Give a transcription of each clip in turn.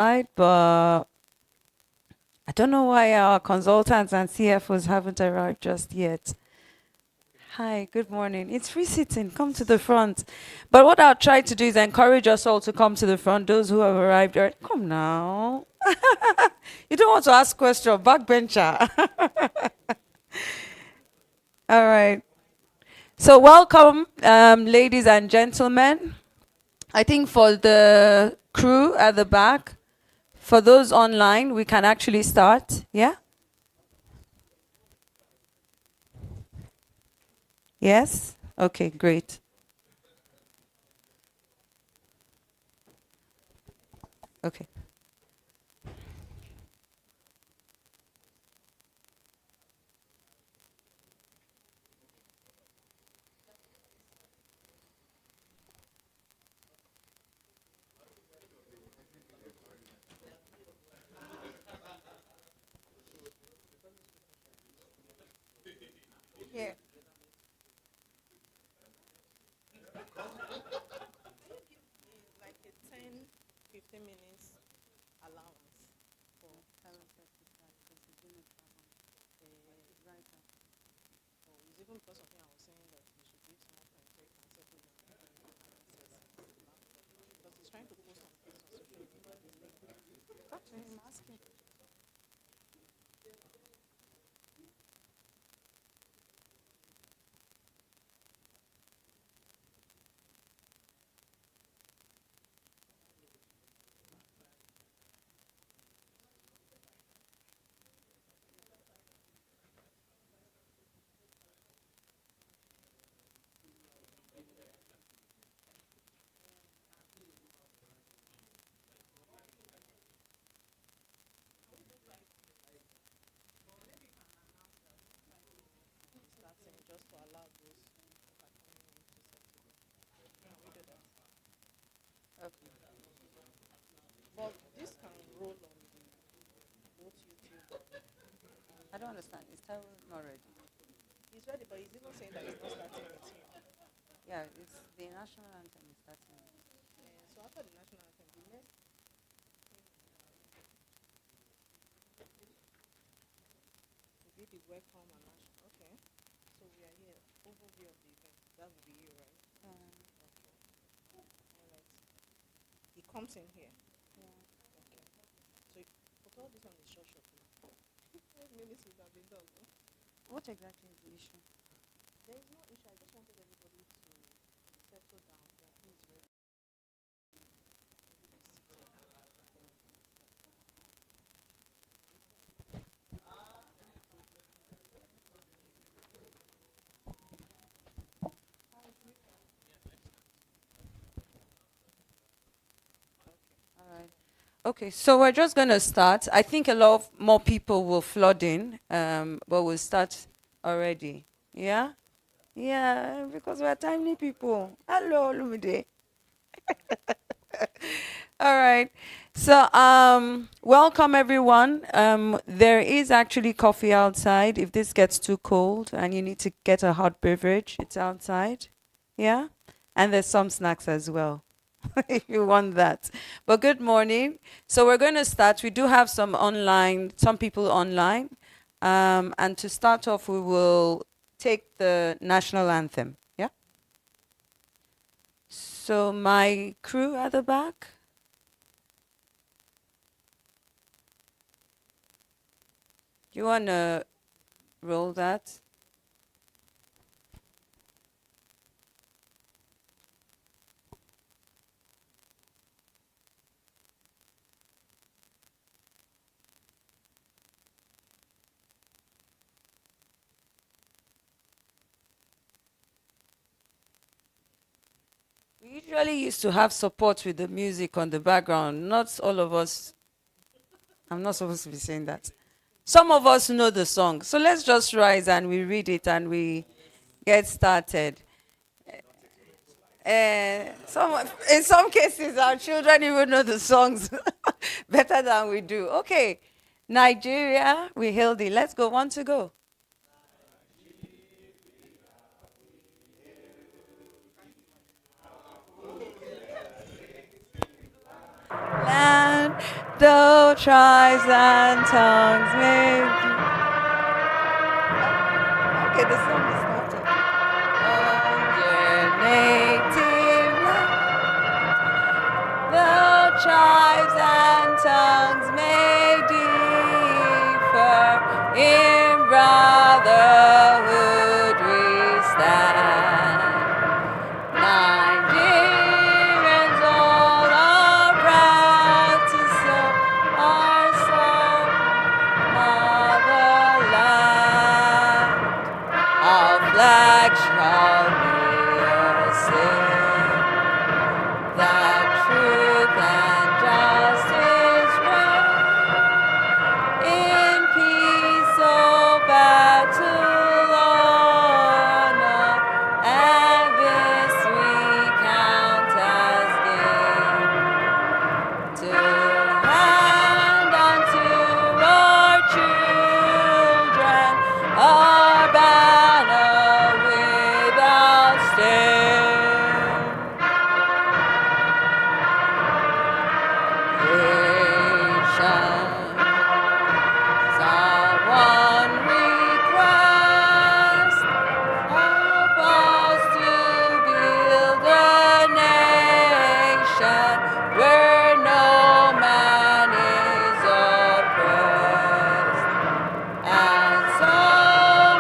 Right, but I don't know why our consultants and CFOs haven't arrived just yet. Hi, good morning. It's free sitting. Come to the front. But what I'll try to do is encourage us all to come to the front. Those who have arrived, come now. You don't want to ask question, backbencher. All right. So welcome, ladies and gentlemen. I think for the crew at the back, for those online, we can actually start. Yeah? Yes? Okay, great. Okay. Yeah. Like a 10, 15 minutes allowance for it's even because of me, I was saying that we should give some more time so you can settle down and access because he's trying to post some things on social media. Talk to him, ask him. Starting just to allow those that are coming in to settle. Can we do that? Okay. But this can roll on both YouTube. I don't understand. Is Taiwo not ready? He's ready, but he's even saying that he's not starting with him. Yeah, it's the national anthem is starting. So after the national anthem, the next will be the welcome and national. Okay. So we are here. Overview of the event. That will be you, right? Okay. All right. He comes in here. Yeah. Okay. So put all this on the short now. 8 minutes would have been done. No? What exactly is the issue? There is no issue. I just wanted everybody to settle down. That he's ready. All right. Okay, so we're just going to start. I think a lot of more people will flood in, but we'll start already. Yeah? Yeah, because we're timely people. Hello, Lumide. All right. So, welcome everyone. There is actually coffee outside. If this gets too cold and you need to get a hot beverage, it's outside. Yeah? And there's some snacks as well, if you want that. But good morning. So we're going to start. We do have some people online. And to start off, we will take the national anthem. Yeah? So my crew at the back. You want to roll that? We usually used to have support with the music on the background. Not all of us. I'm not supposed to be saying that. Some of us know the song. So let's just rise and we read it and we get started. In some cases, our children even know the songs better than we do. Okay. Nigeria, we hail thee. Let's go. Want to go? land, though tribes and tongues may be. Okay, the song is started. On your native land, though tribes and tongues may differ, in brotherhood we stand. Nigerians all are proud to serve our motherland. Our flag shall be a sin, that truth and justice reign in peace, oh battle honor, and this we count as gain. To hand unto our children our banner without stain. Someone request, help us to build a nation where no man is oppressed, and so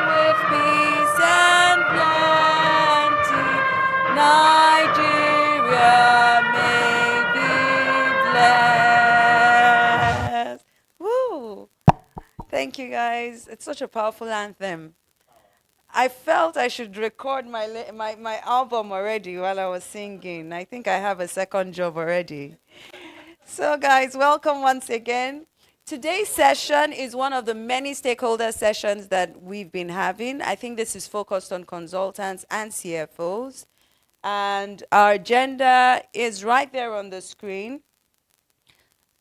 with peace and plenty, Nigeria may be blessed. Woo! Thank you, guys. It's such a powerful anthem. I felt I should record my album already while I was singing. I think I have a second job already. So, guys, welcome once again. Today's session is one of the many stakeholder sessions that we've been having. I think this is focused on consultants and CFOs. And our agenda is right there on the screen.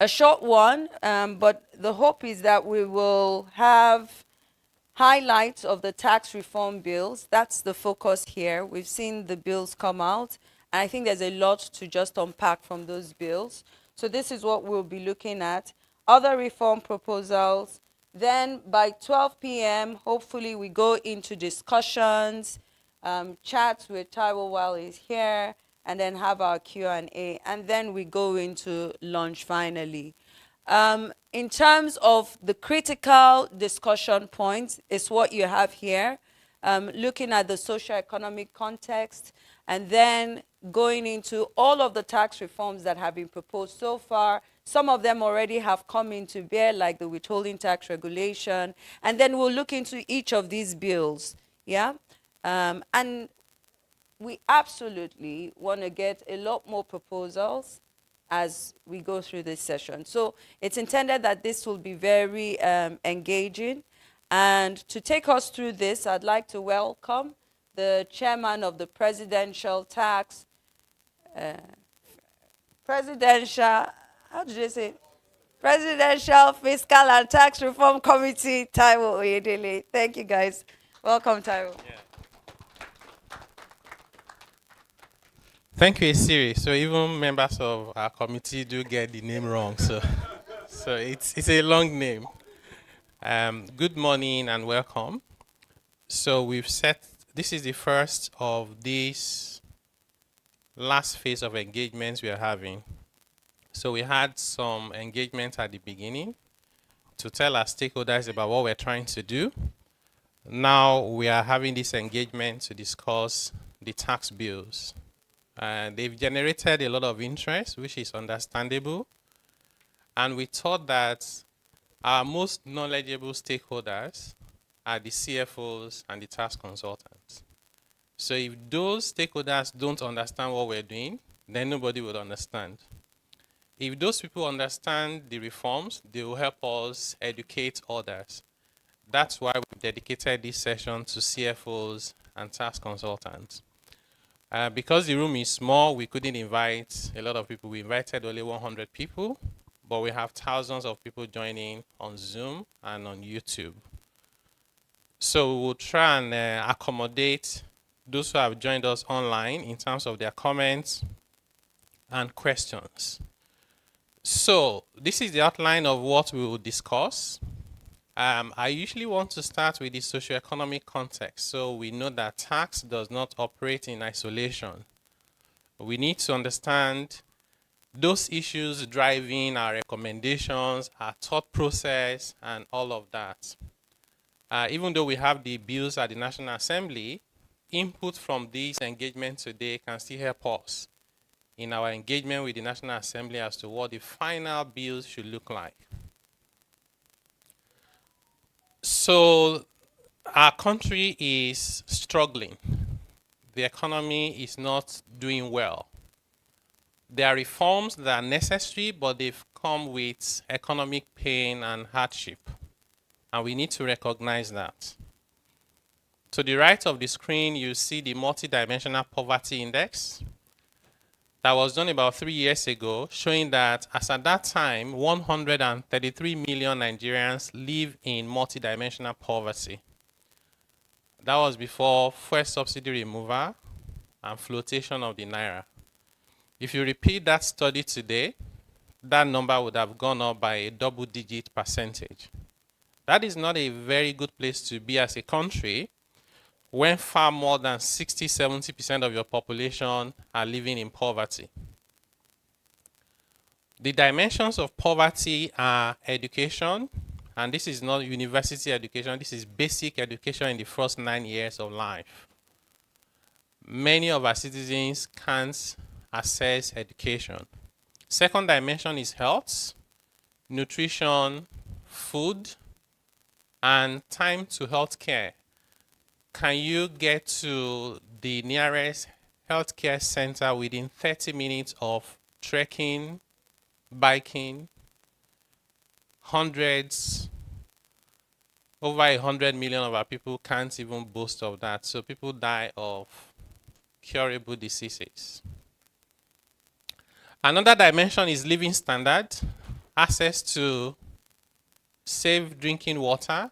A short one, but the hope is that we will have highlights of the tax reform bills. That's the focus here. We've seen the bills come out, and I think there's a lot to just unpack from those bills. So this is what we'll be looking at. Other reform proposals. Then by 12 p.m., hopefully we go into discussions, chats with Taiwo while he's here, and then have our Q&A, and then we go into lunch finally. In terms of the critical discussion points, is what you have here, looking at the socio-economic context, and then going into all of the tax reforms that have been proposed so far. Some of them already have come into bear, like the withholding tax regulation, and then we'll look into each of these bills, yeah? And we absolutely want to get a lot more proposals as we go through this session. So it's intended that this will be very engaging. And to take us through this, I'd like to welcome the chairman of the Presidential Tax, how did you say it? Presidential Fiscal and Tax Reform Committee, Taiwo Oyedele. Thank you, guys. Welcome, Taiwo. Yeah. Thank you, Siri. So even members of our committee do get the name wrong. So it's a long name. Good morning and welcome. So this is the first of this last phase of engagements we are having. So we had some engagements at the beginning to tell our stakeholders about what we're trying to do. Now we are having this engagement to discuss the tax bills. They've generated a lot of interest, which is understandable. And we thought that our most knowledgeable stakeholders are the CFOs and the tax consultants. So if those stakeholders don't understand what we're doing, then nobody would understand. If those people understand the reforms, they will help us educate others. That's why we've dedicated this session to CFOs and tax consultants. Because the room is small, we couldn't invite a lot of people. We invited only 100 people, but we have thousands of people joining on Zoom and on YouTube. So we'll try and accommodate those who have joined us online in terms of their comments and questions. So this is the outline of what we will discuss. I usually want to start with the socioeconomic context, so we know that tax does not operate in isolation. We need to understand those issues driving our recommendations, our thought process, and all of that. Even though we have the bills at the National Assembly, input from this engagement today can still help us in our engagement with the National Assembly as to what the final bills should look like. So our country is struggling. The economy is not doing well. There are reforms that are necessary, but they've come with economic pain and hardship. And we need to recognize that. To the right of the screen, you see the multidimensional poverty index that was done about 3 years ago, showing that as at that time, 133 million Nigerians live in multidimensional poverty. That was before fuel subsidy removal and flotation of the naira. If you repeat that study today, that number would have gone up by a double-digit percentage. That is not a very good place to be as a country when far more than 60–70% of your population are living in poverty. The dimensions of poverty are education, and this is not university education, this is basic education in the first 9 years of life. Many of our citizens can't access education. Second dimension is health, nutrition, food, and time to health care. Can you get to the nearest healthcare center within 30 minutes of trekking, biking? Over 100 million of our people can't even boast of that. So people die of curable diseases. Another dimension is living standard, access to safe drinking water.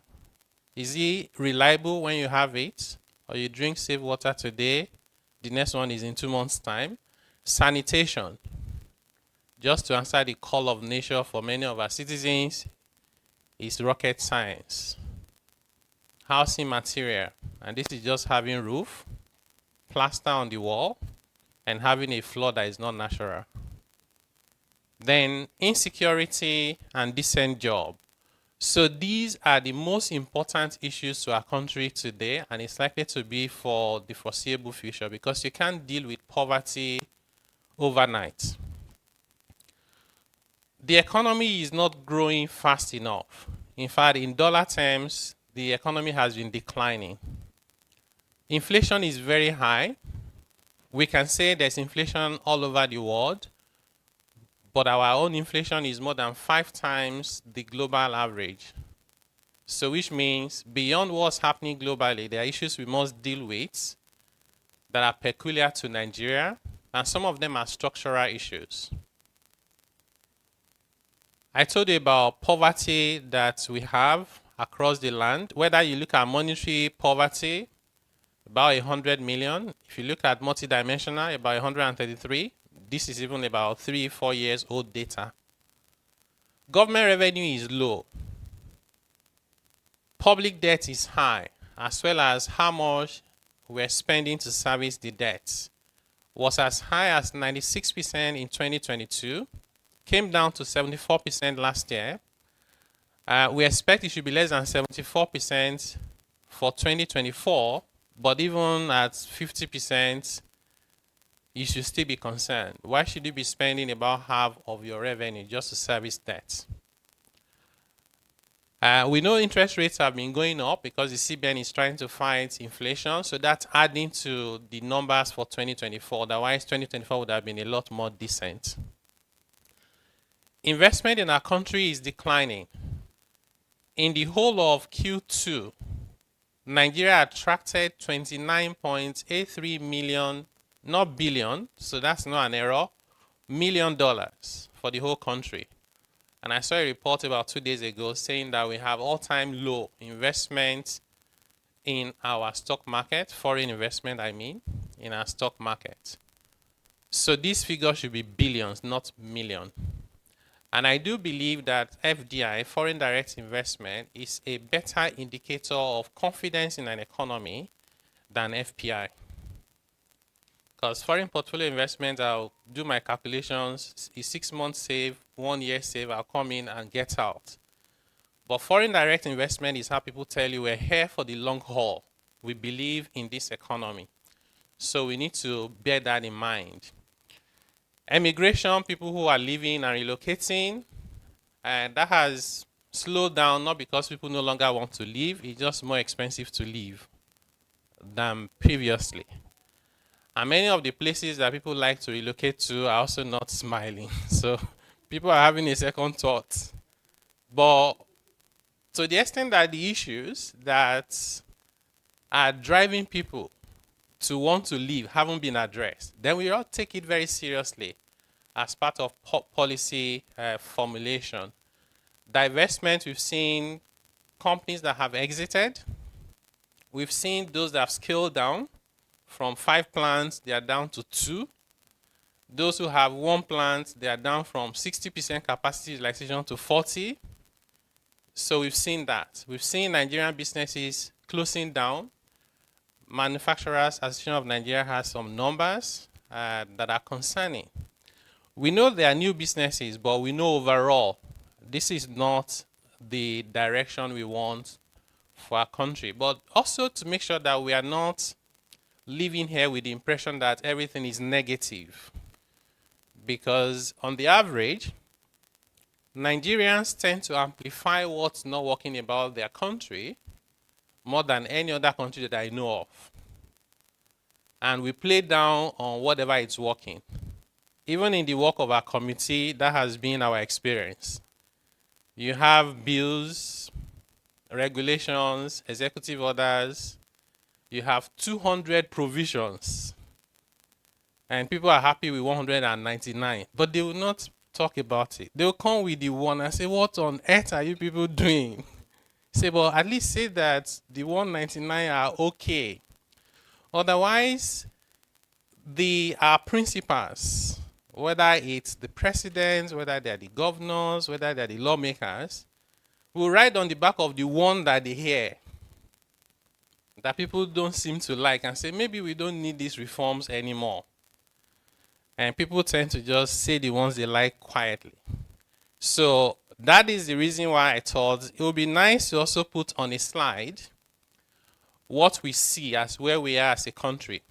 Is it reliable when you have it? Or you drink safe water today, the next one is in 2 months' time. Sanitation. Just to answer the call of nature for many of our citizens, is rocket science. Housing material, and this is just having roof, plaster on the wall, and having a floor that is not natural. Then insecurity and decent job. So these are the most important issues to our country today, and it's likely to be for the foreseeable future because you can't deal with poverty overnight. The economy is not growing fast enough. In fact, in dollar terms, the economy has been declining. Inflation is very high. We can say there's inflation all over the world, but our own inflation is more than 5 times the global average. So which means beyond what's happening globally, there are issues we must deal with that are peculiar to Nigeria, and some of them are structural issues. I told you about poverty that we have across the land. Whether you look at monetary poverty, about 100 million. If you look at multidimensional, about 133. This is even about 3–4 years old data. Government revenue is low. Public debt is high, as well as how much we're spending to service the debt. Was as high as 96% in 2022, came down to 74% last year. We expect it should be less than 74% for 2024, but even at 50%, you should still be concerned. Why should you be spending about half of your revenue just to service debt? We know interest rates have been going up because the CBN is trying to fight inflation, so that's adding to the numbers for 2024. Otherwise, 2024 would have been a lot more decent. Investment in our country is declining. In the whole of Q2, Nigeria attracted 29.83 million, not billion, so that's not an error, $1 million for the whole country. And I saw a report about 2 days ago saying that we have all-time low investment in our stock market, foreign investment I mean, in our stock market. So this figure should be billions, not million. And I do believe that FDI, foreign direct investment, is a better indicator of confidence in an economy than FPI. Because foreign portfolio investment, I'll do my calculations, is 6 months save, 1 year save, I'll come in and get out. But foreign direct investment is how people tell you we're here for the long haul. We believe in this economy. So we need to bear that in mind. Immigration, people who are leaving and relocating, and that has slowed down, not because people no longer want to leave, it's just more expensive to leave than previously. And many of the places that people like to relocate to are also not smiling. So people are having a second thought. But to the extent that the issues that are driving people to want to leave haven't been addressed, then we ought to take it very seriously as part of policy formulation. Divestment, we've seen companies that have exited. We've seen those that have scaled down. From 5 plants, they are down to 2. Those who have 1 plant, they are down from 60% capacity utilization to 40. So we've seen that. We've seen Nigerian businesses closing down. Manufacturers Association of Nigeria has some numbers that are concerning. We know there are new businesses, but we know overall this is not the direction we want for our country. But also to make sure that we are not living here with the impression that everything is negative. Because on the average, Nigerians tend to amplify what's not working about their country more than any other country that I know of. And we play down on whatever is working. Even in the work of our committee, that has been our experience. You have bills, regulations, executive orders. You have 200 provisions. And people are happy with 199. But they will not talk about it. They will come with the one and say, what on earth are you people doing? Say, well, at least say that the 199 are okay. Otherwise, our principals, whether it's the president, whether they're the governors, whether they're the lawmakers, will write on the back of the one that they hear that people don't seem to like and say, maybe we don't need these reforms anymore. And people tend to just say the ones they like quietly. So that is the reason why I thought it would be nice to also put on a slide what we see as where we are as a country.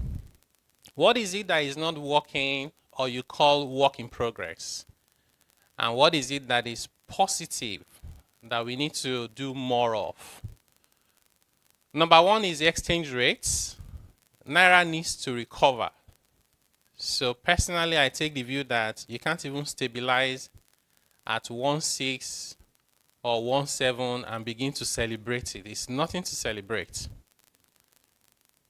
What is it that is not working or you call work in progress? And what is it that is positive that we need to do more of? Number one is the exchange rates. Naira needs to recover. So personally, I take the view that you can't even stabilize at 1.6 or 1.7 and begin to celebrate it. It's nothing to celebrate.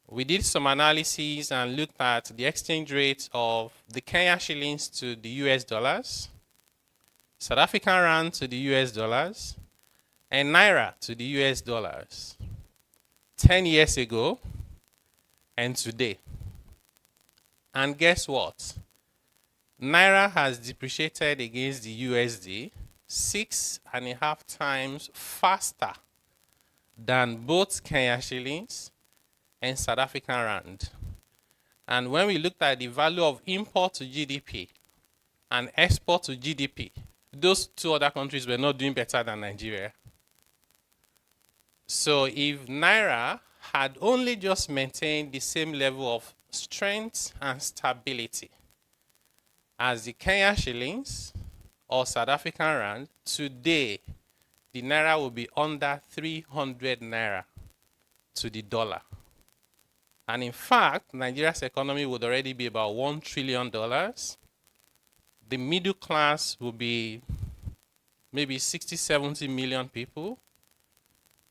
We did some analysis and looked at the exchange rate of the Kenya shillings to the US dollars, South African rand to the US dollars, and Naira to the US dollars 10 years ago and today. And guess what? Naira has depreciated against the USD 6.5 times faster than both Kenya shillings and South African rand. And when we looked at the value of import to GDP and export to GDP, those 2 other countries were not doing better than Nigeria. So if Naira had only just maintained the same level of strength and stability as the Kenya shillings or South African rand, today the Naira will be under 300 Naira to the dollar. And in fact, Nigeria's economy would already be about $1 trillion. The middle class will be maybe 60, 70 million people.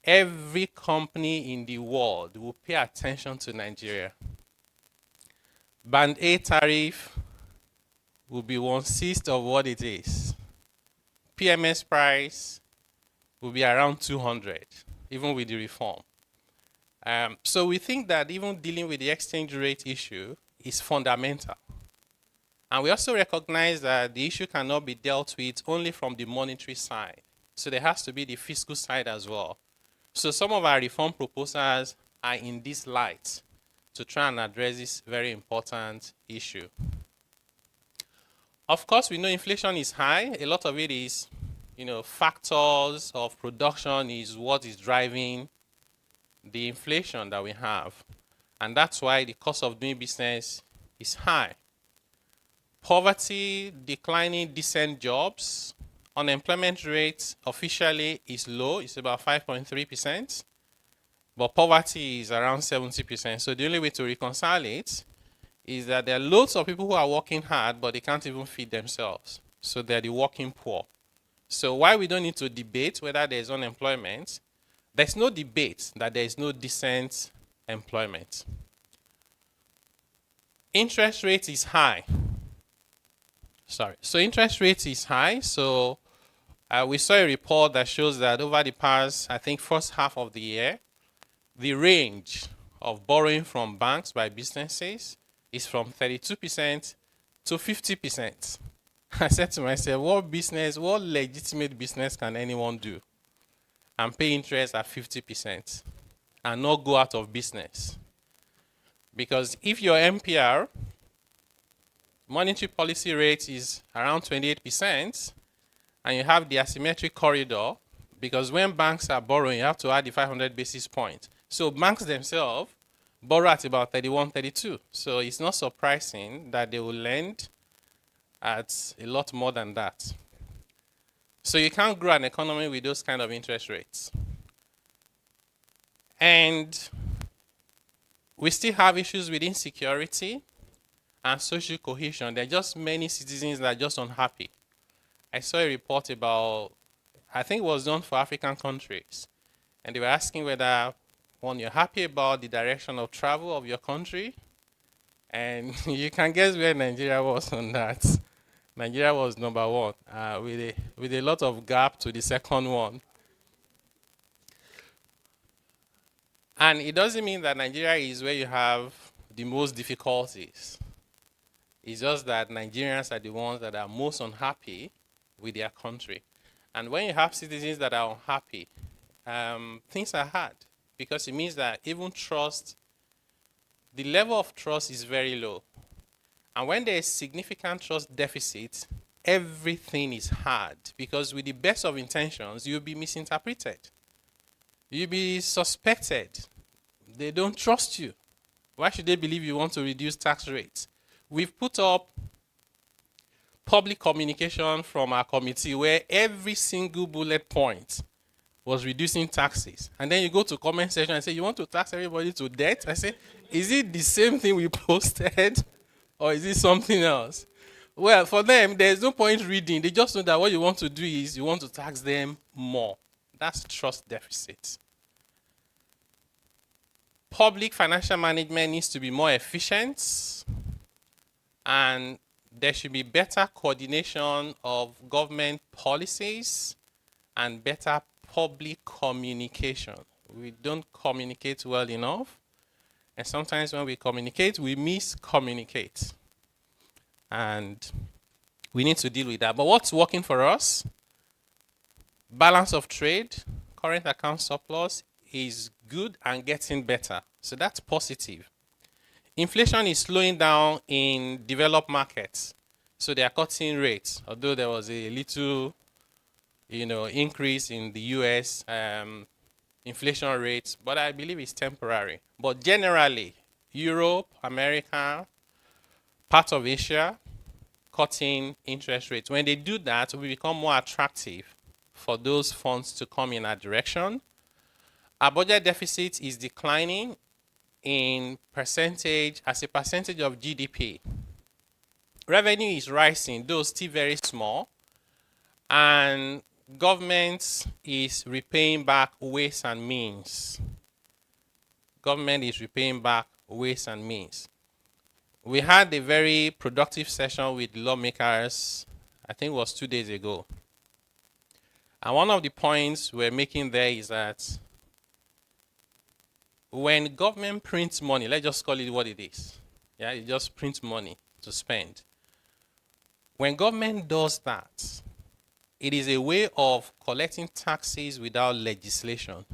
Every company in the world will pay attention to Nigeria. Band A tariff will be 1/6 of what it is. PMS price will be around 200, even with the reform. So we think that even dealing with the exchange rate issue is fundamental. And we also recognize that the issue cannot be dealt with only from the monetary side. So there has to be the fiscal side as well. So some of our reform proposals are in this light to try and address this very important issue. Of course, we know inflation is high. A lot of it is, factors of production is what is driving the inflation that we have. And that's why the cost of doing business is high. Poverty, declining decent jobs, unemployment rate officially is low, it's about 5.3%, but poverty is around 70%. So the only way to reconcile it is that there are loads of people who are working hard, but they can't even feed themselves. So they're the working poor. So why we don't need to debate whether there's unemployment, there's no debate that there is no decent employment. Interest rate is high. So interest rate is high. So we saw a report that shows that over the past, I think, first half of the year, the range of borrowing from banks by businesses is from 32% to 50%. I said to myself, what legitimate business can anyone do and pay interest at 50% and not go out of business? Because if your MPR, monetary policy rate, is around 28%, and you have the asymmetric corridor, because when banks are borrowing, you have to add the 500 basis points. So banks themselves borrow at about 31, 32. So it's not surprising that they will lend at a lot more than that. So you can't grow an economy with those kind of interest rates. And we still have issues with insecurity and social cohesion. There are just many citizens that are just unhappy. I saw a report about, I think it was done for African countries, and they were asking whether, one, you're happy about the direction of travel of your country, and you can guess where Nigeria was on that. Nigeria was number one, with a lot of gap to the second one. And it doesn't mean that Nigeria is where you have the most difficulties. It's just that Nigerians are the ones that are most unhappy with their country. And when you have citizens that are unhappy, things are hard, because it means that even trust, the level of trust is very low. And when there is significant trust deficit, everything is hard, because with the best of intentions, you'll be misinterpreted. You'll be suspected. They don't trust you. Why should they believe you want to reduce tax rates? We've put up public communication from our committee where every single bullet point was reducing taxes. And then you go to comment section and say, you want to tax everybody to death? I say, is it the same thing we posted, or is it something else? Well, for them, there's no point reading. They just know that what you want to do is you want to tax them more. That's trust deficit. Public financial management needs to be more efficient, and there should be better coordination of government policies and better public communication. We don't communicate well enough, and sometimes when we communicate, we miscommunicate. And we need to deal with that. But what's working for us? Balance of trade, current account surplus is good and getting better. So that's positive. Inflation is slowing down in developed markets. So they are cutting rates, although there was a little, increase in the US inflation rates, but I believe it's temporary. But generally, Europe, America, part of Asia, cutting interest rates. When they do that, we become more attractive for those funds to come in our direction. Our budget deficit is declining in percentage, as a percentage of GDP. Revenue is rising, though still very small, and government is repaying back ways and means. Government is repaying back ways and means. We had a very productive session with lawmakers, I think it was 2 days ago. And one of the points we're making there is that when government prints money, let's just call it what it is. Yeah, it just prints money to spend. When government does that, it is a way of collecting taxes without legislation.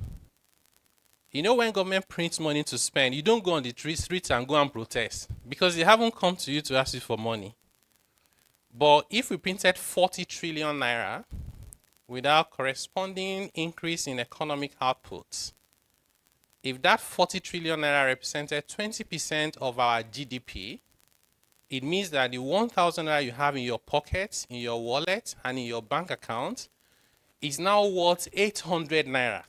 You know, when government prints money to spend, you don't go on the streets and go and protest because they haven't come to you to ask you for money. But if we printed 40 trillion naira without corresponding increase in economic output, if that 40 trillion naira represented 20% of our GDP, it means that the 1,000 naira you have in your pocket, in your wallet, and in your bank account is now worth 800 naira.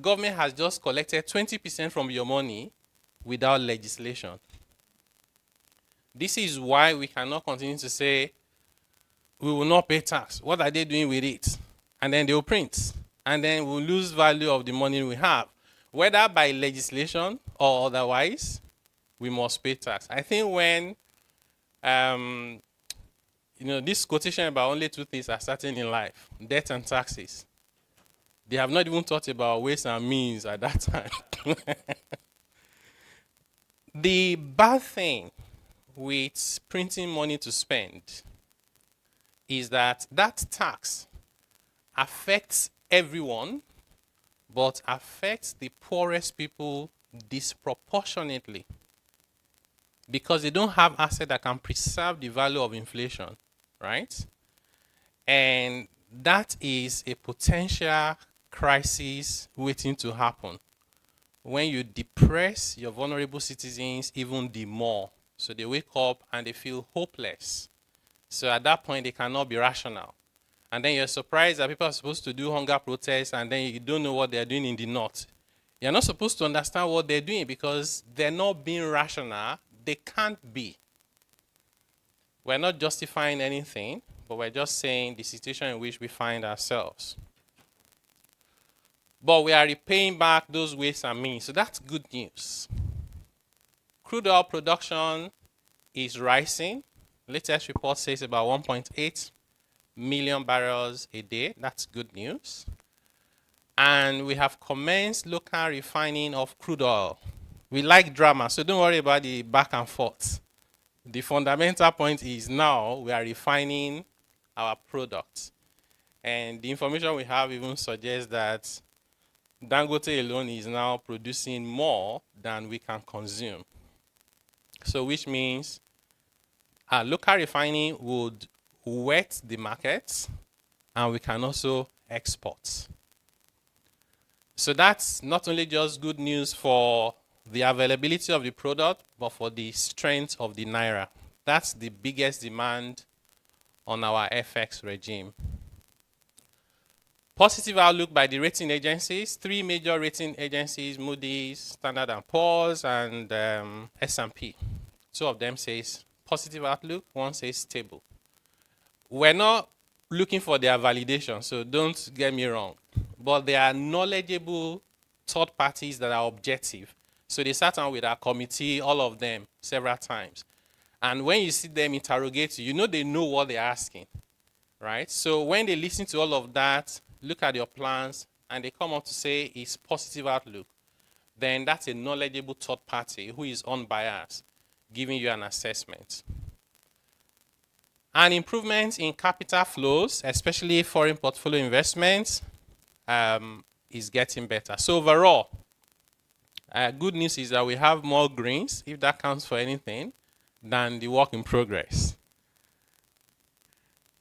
Government has just collected 20% from your money without legislation. This is why we cannot continue to say, we will not pay tax. What are they doing with it? And then they will print. And then we'll lose value of the money we have. Whether by legislation or otherwise, we must pay tax. I think when, this quotation about only two things are certain in life, debt and taxes. They have not even thought about ways and means at that time. The bad thing with printing money to spend is that that tax affects everyone, but affects the poorest people disproportionately because they don't have assets that can preserve the value of inflation, right? And that is a potential crisis waiting to happen when you depress your vulnerable citizens even the more. So they wake up and they feel hopeless. So at that point, they cannot be rational. And then you're surprised that people are supposed to do hunger protests and then you don't know what they're doing in the north. You're not supposed to understand what they're doing because they're not being rational. They can't be. We're not justifying anything, but we're just saying the situation in which we find ourselves. But we are repaying back those ways and means. So that's good news. Crude oil production is rising. Latest report says about 1.8 million barrels a day. That's good news. And we have commenced local refining of crude oil. We like drama, so don't worry about the back and forth. The fundamental point is now we are refining our products. And the information we have even suggests that Dangote alone is now producing more than we can consume. So which means our local refining would wet the market and we can also export. So that's not only just good news for the availability of the product, but for the strength of the naira. That's the biggest demand on our FX regime. Positive outlook by the rating agencies. Three major rating agencies, Moody's, Standard & Poor's, and S&P. Two of them says positive outlook, one says stable. We're not looking for their validation, so don't get me wrong. But they are knowledgeable third parties that are objective. So they sat down with our committee, all of them, several times. And when you see them interrogate you, you know they know what they're asking, right? So when they listen to all of that, look at your plans, and they come up to say it's positive outlook, then that's a knowledgeable third party who is unbiased, giving you an assessment. An improvement in capital flows, especially foreign portfolio investments, is getting better. So overall, good news is that we have more greens, if that counts for anything, than the work in progress.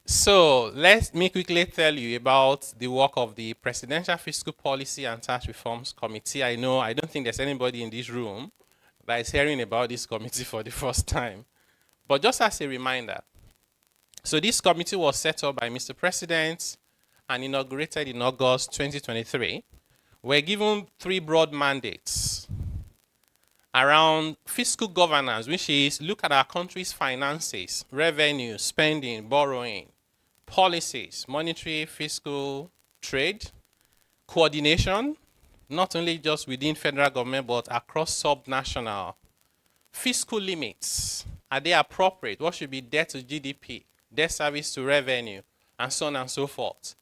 So let me quickly tell you about the work of the Presidential Fiscal Policy and Tax Reforms Committee. I don't think there's anybody in this room that is hearing about this committee for the first time. But just as a reminder, so this committee was set up by Mr. President and inaugurated in August 2023. We're given three broad mandates around fiscal governance, which is look at our country's finances, revenue, spending, borrowing, policies, monetary, fiscal, trade, coordination, not only just within federal government, but across subnational. Fiscal limits, are they appropriate? What should be debt to GDP, debt service to revenue, and so on and so forth?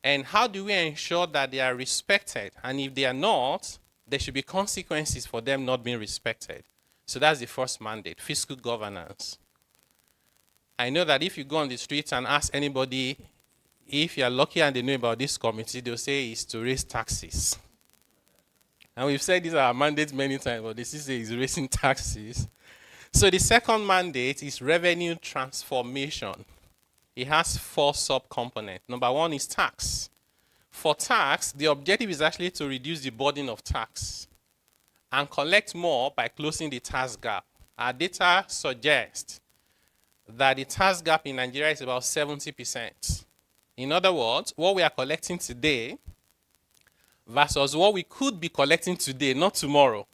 And how do we ensure that they are respected? And if they are not, there should be consequences for them not being respected. So that's the first mandate, fiscal governance. I know that if you go on the streets and ask anybody if you're lucky and they know about this committee, they'll say it's to raise taxes. And we've said these are our mandates many times, but this is raising taxes. So the second mandate is revenue transformation. It has 4 sub-components. Number 1 is tax. For tax, the objective is actually to reduce the burden of tax and collect more by closing the tax gap. Our data suggests that the tax gap in Nigeria is about 70%. In other words, what we are collecting today versus what we could be collecting today, not tomorrow,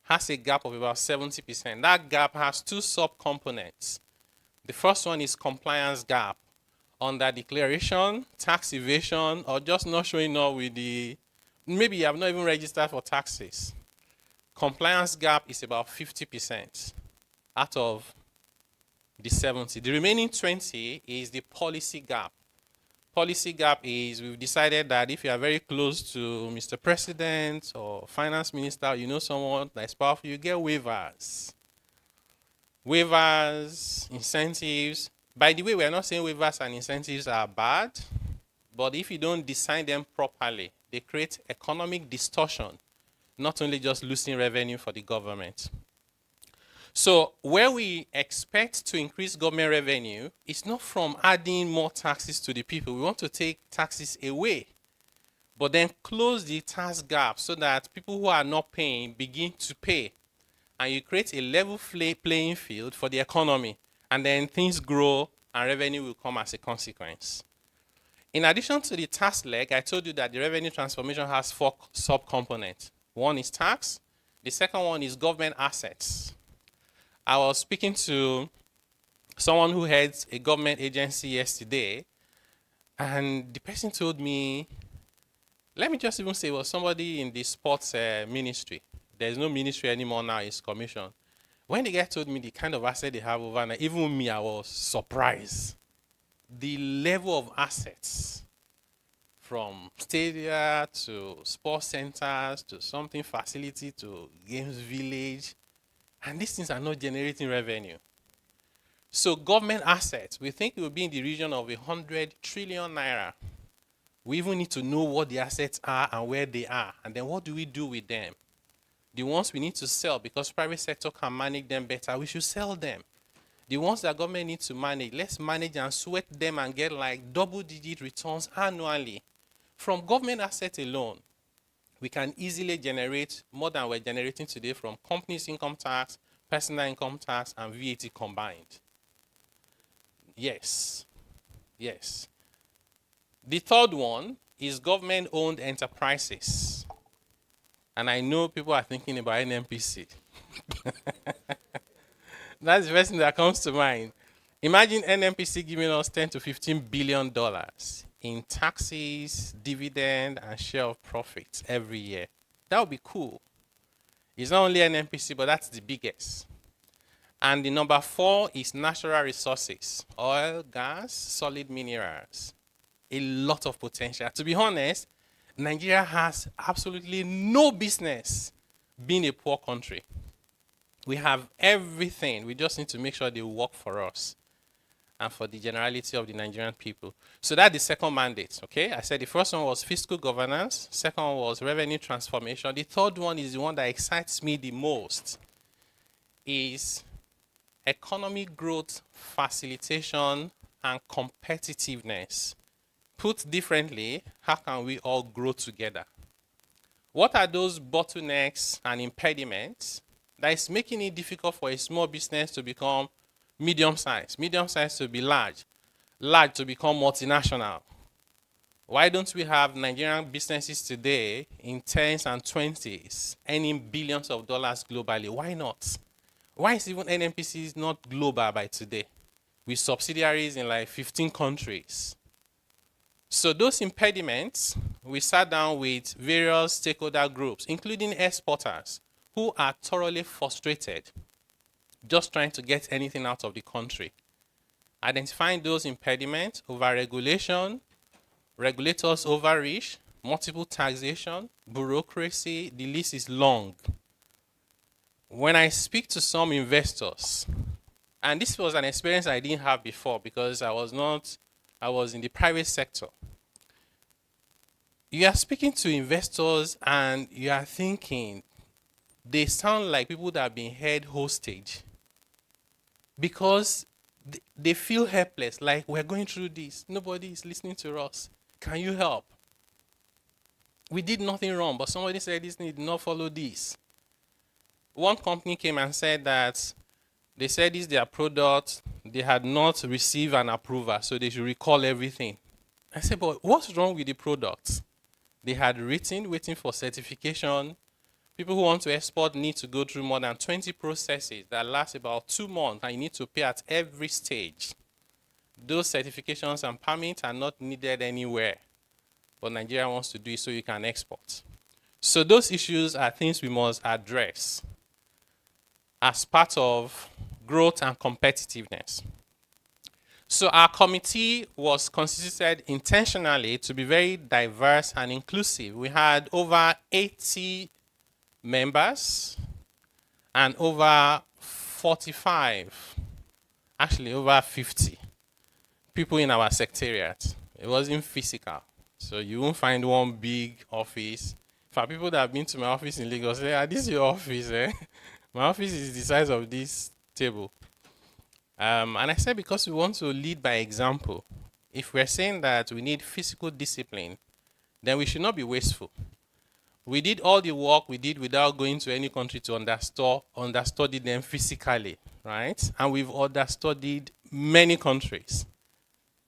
has a gap of about 70%. That gap has 2 sub-components. The first one is compliance gap. Under declaration, tax evasion, or just not showing up with maybe you have not even registered for taxes. Compliance gap is about 50% out of the 70. The remaining 20 is the policy gap. Policy gap is we've decided that if you are very close to Mr. President or Finance Minister, you know someone that's powerful, you get waivers. Waivers, incentives. By the way, we are not saying waivers and incentives are bad, but if you don't design them properly, they create economic distortion, not only just losing revenue for the government. So where we expect to increase government revenue, it's not from adding more taxes to the people. We want to take taxes away, but then close the tax gap so that people who are not paying begin to pay. And you create a level playing field for the economy, and then things grow and revenue will come as a consequence. In addition to the tax leg, I told you that the revenue transformation has 4 sub-components. One is tax. The second one is government assets. I was speaking to someone who heads a government agency yesterday, and the person told me, let me just even say, well, somebody in the sports ministry. There's no ministry anymore now, it's commission. When the guy told me the kind of asset they have overnight, even me, I was surprised. The level of assets, from stadia to sports centers to something facility to games village, and these things are not generating revenue. So government assets, we think it will be in the region of 100 trillion naira. We even need to know what the assets are and where they are, and then what do we do with them? The ones we need to sell, because private sector can manage them better, we should sell them. The ones that government needs to manage, let's manage and sweat them and get like double-digit returns annually. From government assets alone, we can easily generate more than we're generating today from companies' income tax, personal income tax, and VAT combined. Yes. Yes. The third one is government-owned enterprises. And I know people are thinking about NNPC. That's the first thing that comes to mind. Imagine NNPC giving us $10 to $15 billion in taxes, dividend, and share of profits every year. That would be cool. It's not only NNPC, but that's the biggest. And the number 4 is natural resources, oil, gas, solid minerals. A lot of potential. To be honest, Nigeria has absolutely no business being a poor country. We have everything. We just need to make sure they work for us and for the generality of the Nigerian people. So that's the second mandate, okay? I said the first one was fiscal governance. Second one was revenue transformation. The third one is the one that excites me the most, is economic growth facilitation and competitiveness. Put differently, how can we all grow together? What are those bottlenecks and impediments that is making it difficult for a small business to become medium-sized to be large to become multinational? Why don't we have Nigerian businesses today in 10s and 20s earning billions of dollars globally? Why not? Why is even NNPC not global by today, with subsidiaries in like 15 countries? So those impediments, we sat down with various stakeholder groups, including exporters, who are thoroughly frustrated just trying to get anything out of the country. Identifying those impediments: over-regulation, regulators' overreach, multiple taxation, bureaucracy, the list is long. When I speak to some investors, And this was an experience I didn't have before because I was in the private sector. You are speaking to investors and you are thinking, they sound like people that have been held hostage because they feel helpless, like we're going through this. Nobody is listening to us. Can you help? We did nothing wrong, but somebody said this need not follow this. One company came and said that they said this is their product, they had not received an approval, so they should recall everything. I said, but what's wrong with the product? They had written, waiting for certification. People who want to export need to go through more than 20 processes that last about 2 months, and you need to pay at every stage. Those certifications and permits are not needed anywhere, but Nigeria wants to do it so you can export. So those issues are things we must address as part of growth and competitiveness. So our committee was constituted intentionally to be very diverse and inclusive. We had over 80 members and over 45, actually over 50 people in our secretariat. It wasn't physical. So you won't find one big office. For people that have been to my office in Lagos, say, this is your office, eh? My office is the size of this table. And I said because we want to lead by example. If we're saying that we need physical discipline, then we should not be wasteful. We did all the work we did without going to any country to understudy them physically, right? And we've understudied many countries.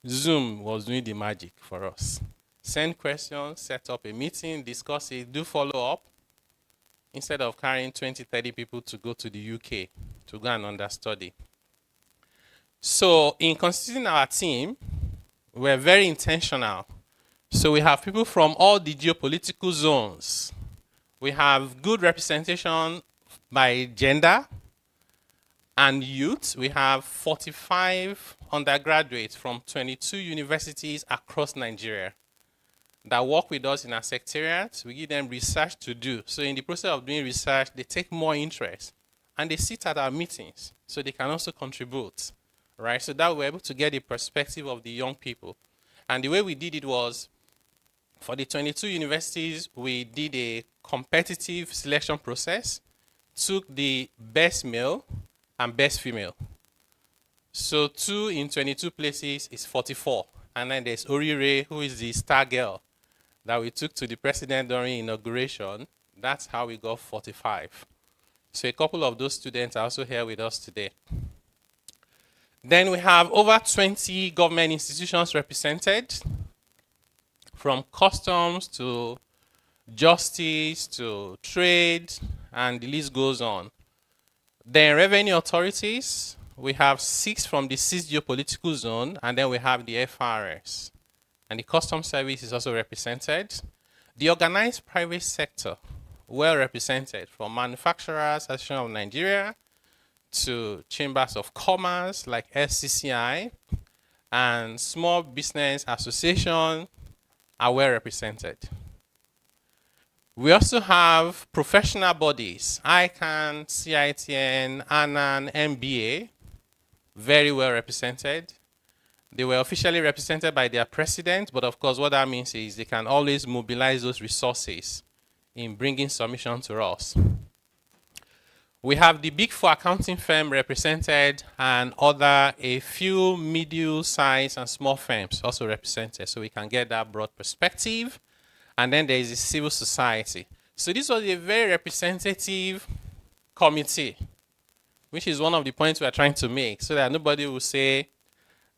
Zoom was doing the magic for us. Send questions, set up a meeting, discuss it, do follow up, instead of carrying 20, 30 people to go to the UK to go and understudy. So in constituting our team, we're very intentional. So we have people from all the geopolitical zones. We have good representation by gender and youth. We have 45 undergraduates from 22 universities across Nigeria that work with us in our secretariat. We give them research to do. So in the process of doing research, they take more interest and they sit at our meetings so they can also contribute, right? So that we're able to get the perspective of the young people. And the way we did it was, for the 22 universities, we did a competitive selection process, took the best male and best female. So 2 in 22 places is 44. And then there's Orire, who is the star girl that we took to the president during inauguration. That's how we got 45. So a couple of those students are also here with us today. Then we have over 20 government institutions represented, from customs to justice to trade, and the list goes on. Then revenue authorities, we have 6 from the 6 geopolitical zone, and then we have the FRS. And the customs service is also represented. The organized private sector, well represented, from Manufacturers Association of Nigeria to chambers of commerce like SCCI, and small business association are well represented. We also have professional bodies, ICANN, CITN, ANAN, MBA, very well represented. They were officially represented by their president, but of course what that means is they can always mobilize those resources in bringing submission to us. We have the Big Four accounting firm represented, and a few medium-sized and small firms also represented, so we can get that broad perspective. And then there is the civil society. So this was a very representative committee, which is one of the points we are trying to make, so that nobody will say,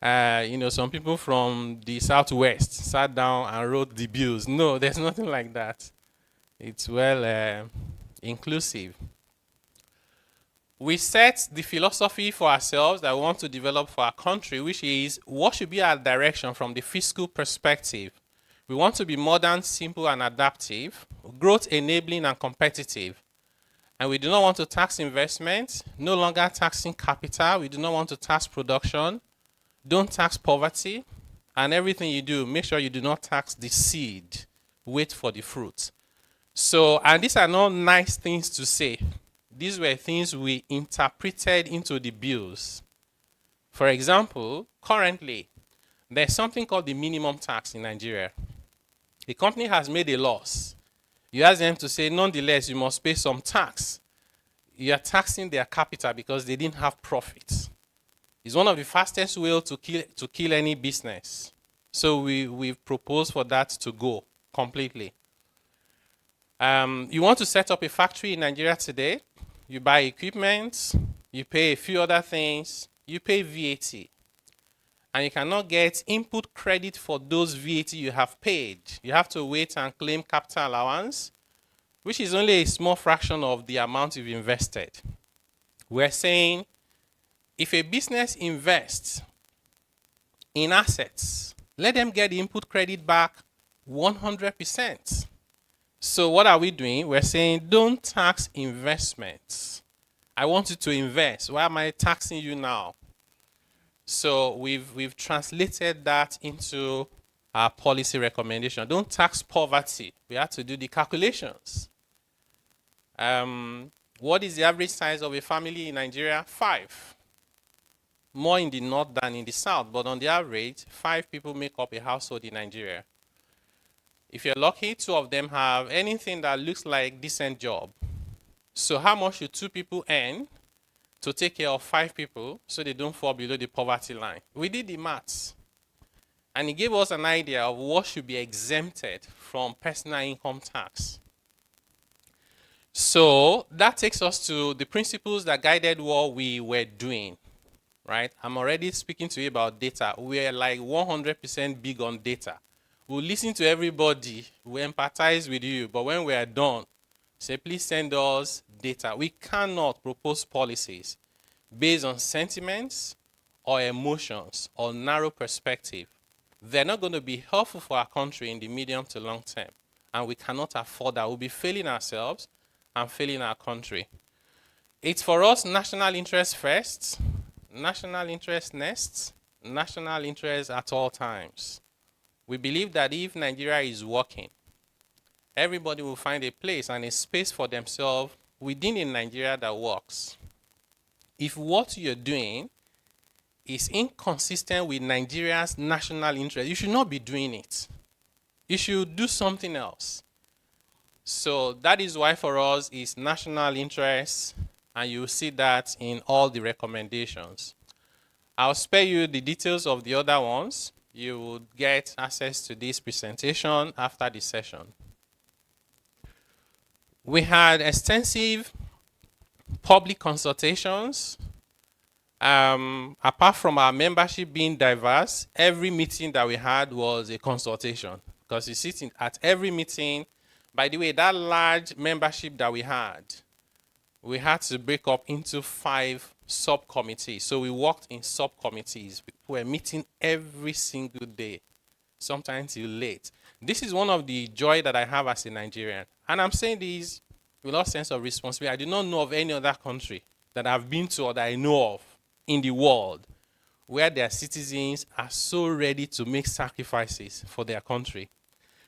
some people from the Southwest sat down and wrote the bills. No, there's nothing like that. It's well inclusive. We set the philosophy for ourselves that we want to develop for our country, which is what should be our direction from the fiscal perspective. We want to be modern, simple, and adaptive, growth enabling and competitive. And we do not want to tax investment, no longer taxing capital. We do not want to tax production. Don't tax poverty. And everything you do, make sure you do not tax the seed. Wait for the fruit. So, and these are not nice things to say. These were things we interpreted into the bills For example, currently, there's something called the minimum tax in Nigeria. A company has made a loss. You ask them to say, nonetheless, you must pay some tax. You are taxing their capital because they didn't have profits. It's one of the fastest ways to kill any business. So we've proposed for that to go completely. You want to set up a factory in Nigeria today, you buy equipment, you pay a few other things, you pay VAT. And you cannot get input credit for those VAT you have paid. You have to wait and claim capital allowance, which is only a small fraction of the amount you've invested. We're saying if a business invests in assets, let them get the input credit back 100%. So what are we doing? We're saying don't tax investments. I want you to invest. Why am I taxing you now? So we've translated that into our policy recommendation. Don't tax poverty. We have to do the calculations. What is the average size of a family in Nigeria? 5. More in the north than in the south, but on the average, 5 people make up a household in Nigeria. If you're lucky, 2 of them have anything that looks like decent job. So how much should 2 people earn to take care of 5 people so they don't fall below the poverty line? We did the maths. And it gave us an idea of what should be exempted from personal income tax. So that takes us to the principles that guided what we were doing, right? I'm already speaking to you about data. We're like 100% big on data. We'll listen to everybody, we empathize with you, but when we are done, say, please send us data. We cannot propose policies based on sentiments or emotions or narrow perspective. They're not going to be helpful for our country in the medium to long term, and we cannot afford that. We'll be failing ourselves and failing our country. It's for us national interest first, national interest next, national interest at all times. We believe that if Nigeria is working, everybody will find a place and a space for themselves within a Nigeria that works. If what you're doing is inconsistent with Nigeria's national interest, you should not be doing it. You should do something else. So that is why for us is national interest, and you will see that in all the recommendations. I'll spare you the details of the other ones. You will get access to this presentation after the session. We had extensive public consultations. Apart from our membership being diverse, every meeting that we had was a consultation, because you sit at every meeting. By the way, that large membership that we had to break up into 5 subcommittees. So we worked in subcommittees. We were meeting every single day, sometimes till late. This is one of the joy that I have as a Nigerian. And I'm saying this with a sense of responsibility. I do not know of any other country that I've been to or that I know of in the world where their citizens are so ready to make sacrifices for their country.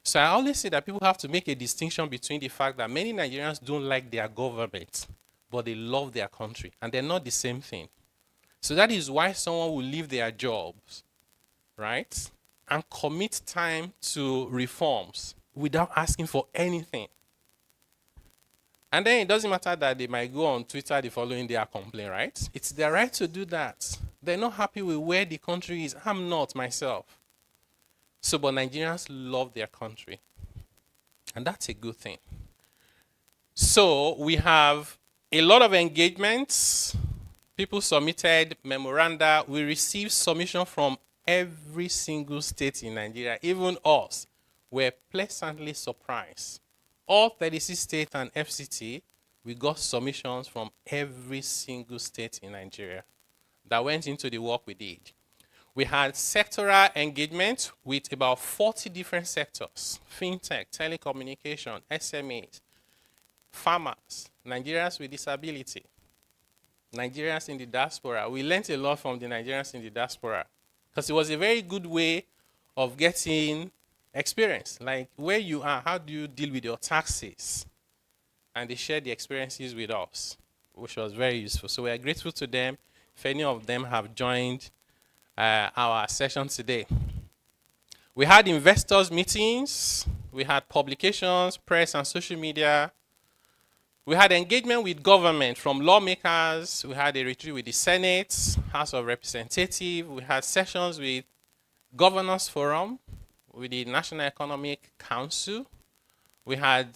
So I always say that people have to make a distinction between the fact that many Nigerians don't like their government, but they love their country, and they're not the same thing. So that is why someone will leave their jobs, right, and commit time to reforms without asking for anything. And then it doesn't matter that they might go on Twitter the following day and complain, right? It's their right to do that. They're not happy with where the country is. I'm not myself. So, but Nigerians love their country. And that's a good thing. So we have a lot of engagements. People submitted memoranda. We received submission from every single state in Nigeria. Even us were pleasantly surprised. All 36 states and FCT, we got submissions from every single state in Nigeria that went into the work we did. We had sectoral engagement with about 40 different sectors: fintech, telecommunication, SMEs, farmers, Nigerians with disability, Nigerians in the diaspora. We learned a lot from the Nigerians in the diaspora because it was a very good way of getting experience. Like, where you are, how do you deal with your taxes? And they shared the experiences with us, which was very useful. So we are grateful to them. if any of them have joined our session today. We had investors meetings, we had publications, press and social media. We had engagement with government from lawmakers. We had a retreat with the Senate, House of Representatives. We had sessions with Governors Forum, with the National Economic Council. We had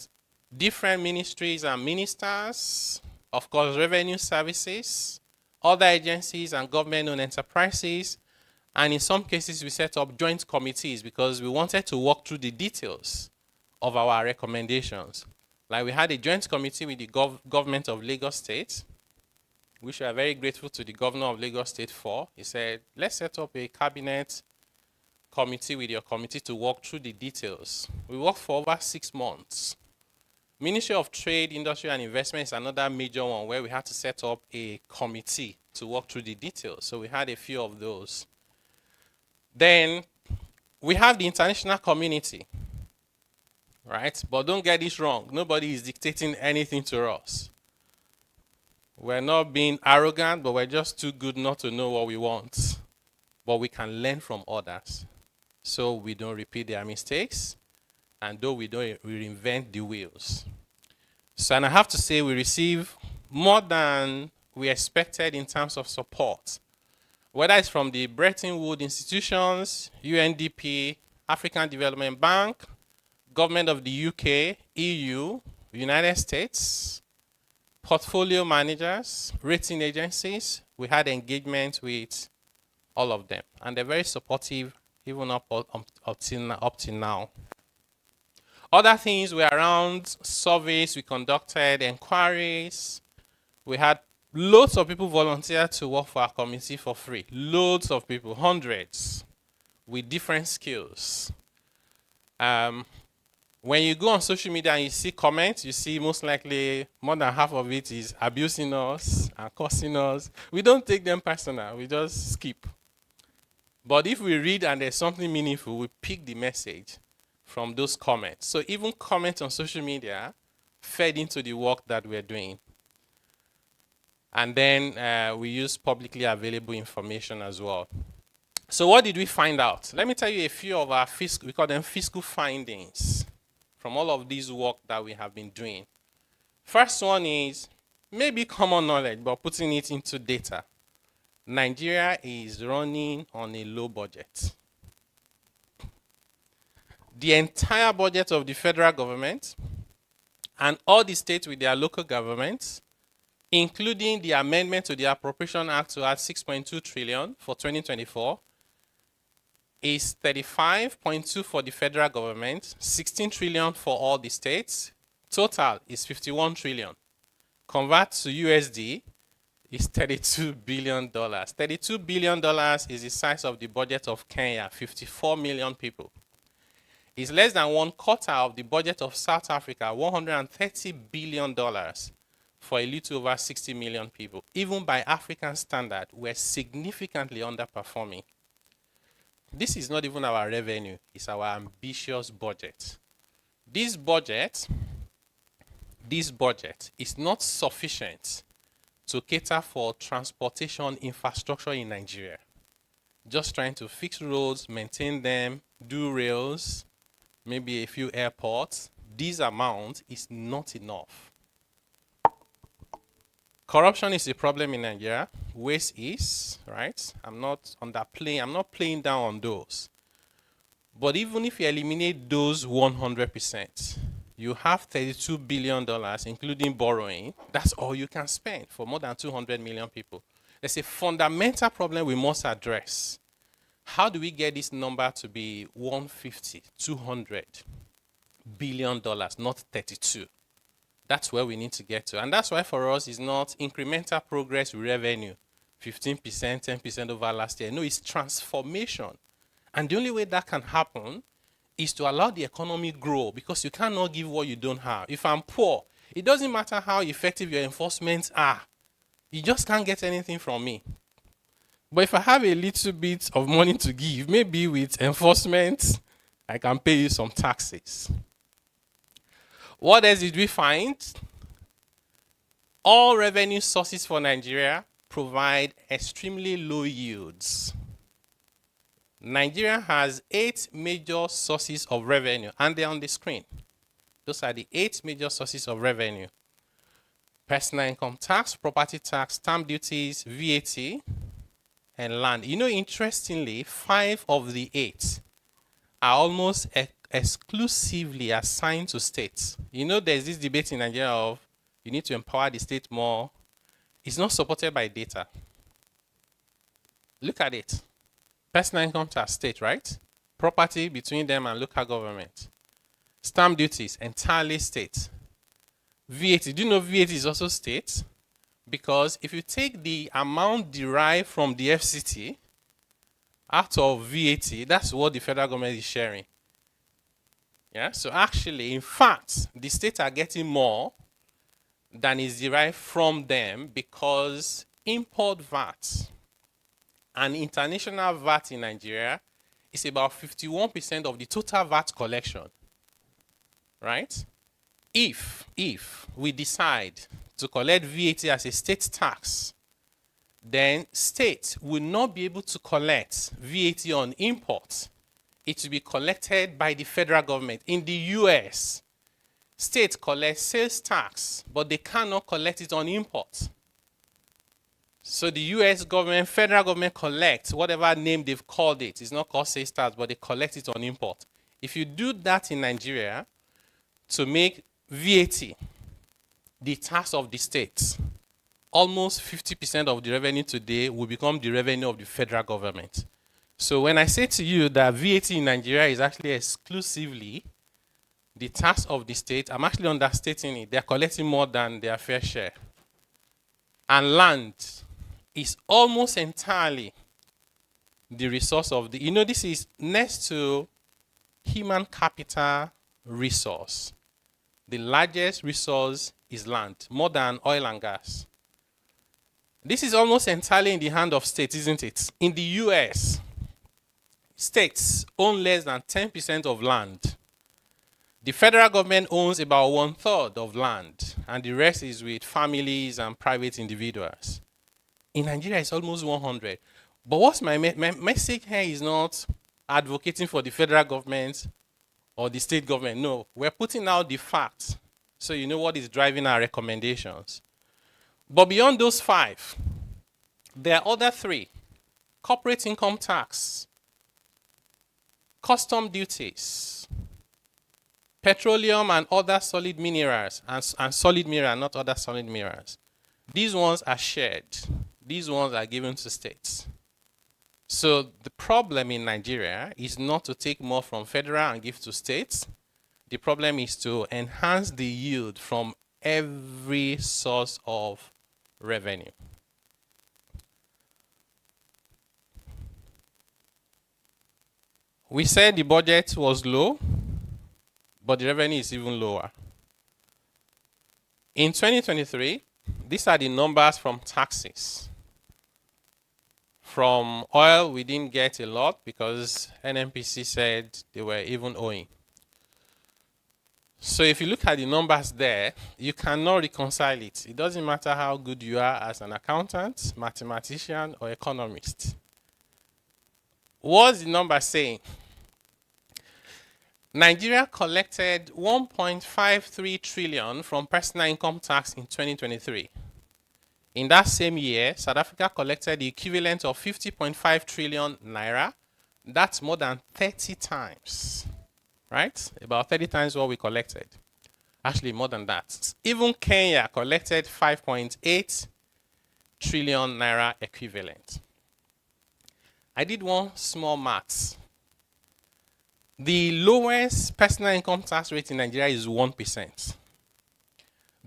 different ministries and ministers, of course, revenue services, other agencies and government-owned enterprises. And in some cases, we set up joint committees because we wanted to walk through the details of our recommendations. Like we had a joint committee with the government of Lagos State, which we are very grateful to the governor of Lagos State for. He said, let's set up a cabinet committee with your committee to walk through the details. We worked for over 6 months. Ministry of Trade, Industry and Investment is another major one where we had to set up a committee to walk through the details. So we had a few of those. Then we have the international community, right? But don't get this wrong. Nobody is dictating anything to us. We're not being arrogant, but we're just too good not to know what we want. But we can learn from others so we don't repeat their mistakes, and though we don't reinvent the wheels. So, and I have to say, we receive more than we expected in terms of support, whether it's from the Bretton Woods institutions, UNDP, African Development Bank, government of the UK, EU, United States, portfolio managers, rating agencies. We had engagement with all of them, and they're very supportive even up till now. Other things were around surveys. We conducted inquiries. We had loads of people volunteer to work for our committee for free. Loads of people, hundreds, with different skills. When you go on social media and you see comments, you see most likely more than half of it is abusing us and cursing us. We don't take them personal. We just skip. But if we read and there's something meaningful, we pick the message from those comments. So even comments on social media fed into the work that we're doing. And then we use publicly available information as well. So what did we find out? Let me tell you a few of our we call them fiscal findings from all of this work that we have been doing. First one is maybe common knowledge, but putting it into data. Nigeria is running on a low budget. The entire budget of the federal government and all the states with their local governments, including the amendment to the Appropriation Act to add 6.2 trillion for 2024, is 35.2 for the federal government, 16 trillion for all the states. Total is 51 trillion. Convert to USD is $32 billion. $32 billion is the size of the budget of Kenya, 54 million people. It's less than 1/4 of the budget of South Africa, $130 billion for a little over 60 million people. Even by African standard, we're significantly underperforming. This is not even our revenue, it's our ambitious budget. This budget is not sufficient to cater for transportation infrastructure in Nigeria. Just trying to fix roads, maintain them, do rails, maybe a few airports. This amount is not enough. Corruption is a problem in Nigeria. Waste is, right? I'm not playing down on those. But even if you eliminate those 100%, you have $32 billion, including borrowing. That's all you can spend for more than 200 million people. There's a fundamental problem we must address. How do we get this number to be 150, 200 billion dollars, not 32? That's where we need to get to. And that's why for us, it's not incremental progress with revenue, 15%, 10% over last year. No, it's transformation. And the only way that can happen is to allow the economy grow, because you cannot give what you don't have. If I'm poor, it doesn't matter how effective your enforcements are. You just can't get anything from me. But if I have a little bit of money to give, maybe with enforcement, I can pay you some taxes. What else did we find? All revenue sources for Nigeria provide extremely low yields. Nigeria has 8 major sources of revenue, and they're on the screen. Those are the 8 major sources of revenue: personal income tax, property tax, stamp duties, VAT, and land. You know, interestingly, 5 of the 8 are almost exclusively assigned to states. You know, there's this debate in Nigeria of you need to empower the state more. It's not supported by data. Look at it. Personal income tax, state, right? Property between them and local government. Stamp duties, entirely state. VAT, do you know VAT is also state? Because if you take the amount derived from the FCT out of VAT, that's what the federal government is sharing. Yeah, so actually, in fact, the states are getting more than is derived from them because import VAT and international VAT in Nigeria is about 51% of the total VAT collection, right? If we decide to collect VAT as a state tax, then states will not be able to collect VAT on imports. It will be collected by the federal government. In the US, states collect sales tax, but they cannot collect it on imports. So the US government, federal government collects whatever name they've called it. It's not called sales tax, but they collect it on import. If you do that in Nigeria to make VAT the tax of the states, almost 50% of the revenue today will become the revenue of the federal government. So when I say to you that VAT in Nigeria is actually exclusively the tax of the state, I'm actually understating it. They're collecting more than their fair share. And land is almost entirely the resource of the, you know, this is next to human capital resource. The largest resource is land, more than oil and gas. This is almost entirely in the hand of states, isn't it? In the US, states own less than 10% of land. The federal government owns about 1/3 of land, and the rest is with families and private individuals. In Nigeria, it's almost 100. But what's my message here is not advocating for the federal government or the state government. No, we're putting out the facts so you know what is driving our recommendations. But beyond those 5, there are other 3. Corporate income tax, custom duties, petroleum and other solid minerals, and solid mineral, not other solid minerals. These ones are shared. These ones are given to states. So the problem in Nigeria is not to take more from federal and give to states. The problem is to enhance the yield from every source of revenue. We said the budget was low, but the revenue is even lower. In 2023, these are the numbers from taxes. From oil, we didn't get a lot because NNPC said they were even owing. So if you look at the numbers there, you cannot reconcile it. It doesn't matter how good you are as an accountant, mathematician, or economist. What's the number saying? Nigeria collected 1.53 trillion from personal income tax in 2023. In that same year, South Africa collected the equivalent of 50.5 trillion naira. That's more than 30 times, right? About 30 times what we collected. Actually, more than that. Even Kenya collected 5.8 trillion naira equivalent. I did one small maths. The lowest personal income tax rate in Nigeria is 1%.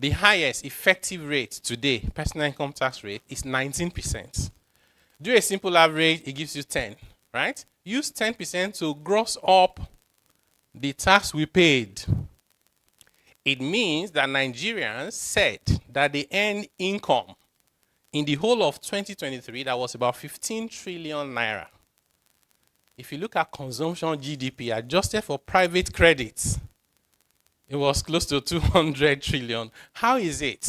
The highest effective rate today, personal income tax rate, is 19%. Do a simple average, it gives you 10, right? Use 10% to gross up the tax we paid. It means that Nigerians said that they earned income in the whole of 2023 that was about 15 trillion naira. If you look at consumption GDP adjusted for private credits, it was close to 200 trillion. How is it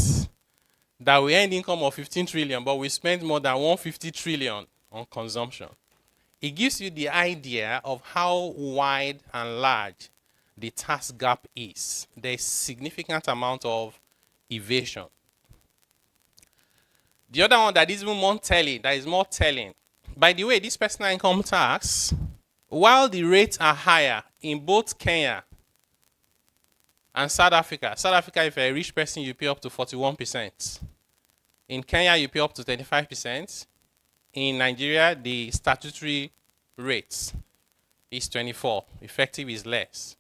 that we earned income of 15 trillion, but we spent more than 150 trillion on consumption. It gives you the idea of how wide and large the tax gap is. There's significant amount of evasion. The other one that is even more telling, by the way, this personal income tax, while the rates are higher in both Kenya and South Africa, if you're a rich person, you pay up to 41%. In Kenya, you pay up to 35%. In Nigeria, the statutory rate is 24. Effective is less.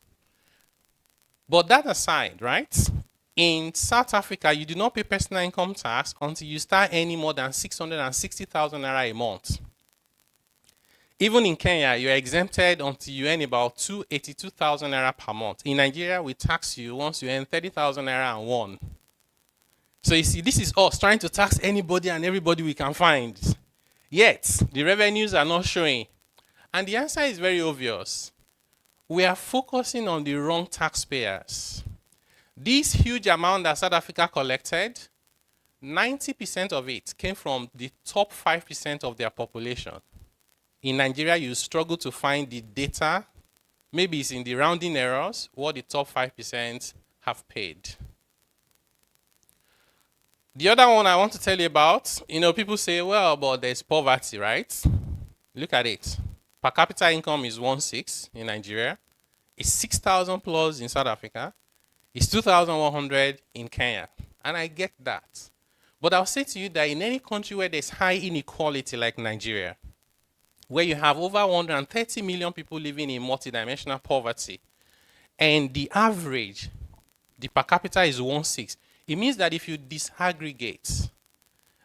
But that aside, right? In South Africa, you do not pay personal income tax until you start earning more than 660,000 naira a month. Even in Kenya, you are exempted until you earn about 282,000 naira per month. In Nigeria, we tax you once you earn 30,000 naira and one. So you see, this is us trying to tax anybody and everybody we can find. Yet, the revenues are not showing. And the answer is very obvious. We are focusing on the wrong taxpayers. This huge amount that South Africa collected, 90% of it came from the top 5% of their population. In Nigeria, you struggle to find the data. Maybe it's in the rounding errors, what the top 5% have paid. The other one I want to tell you about, people say, well, but there's poverty, right? Look at it. Per capita income is 1.6 in Nigeria. It's 6,000 plus in South Africa. It's 2,100 in Kenya. And I get that. But I'll say to you that in any country where there's high inequality like Nigeria, where you have over 130 million people living in multidimensional poverty, and the average, the per capita is 1.6, it means that if you disaggregate,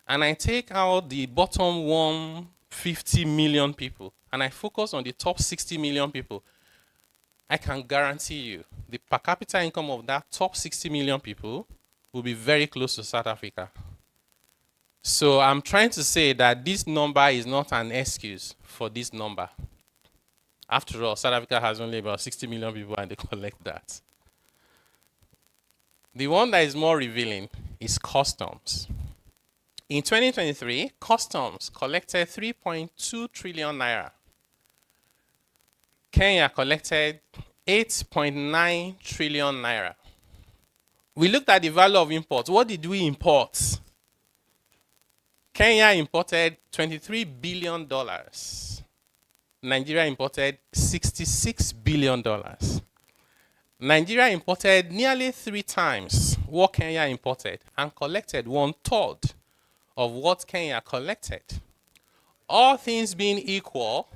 and I take out the bottom 150 million people, and I focus on the top 60 million people, I can guarantee you the per capita income of that top 60 million people will be very close to South Africa. So I'm trying to say that this number is not an excuse for this number. After all, South Africa has only about 60 million people and they collect that. The one that is more revealing is customs. In 2023, customs collected 3.2 trillion naira. Kenya collected 8.9 trillion naira. We looked at the value of imports. What did we import? Kenya imported $23 billion. Nigeria imported $66 billion. Nigeria imported nearly 3 times what Kenya imported and collected 1/3 of what Kenya collected. All things being equal,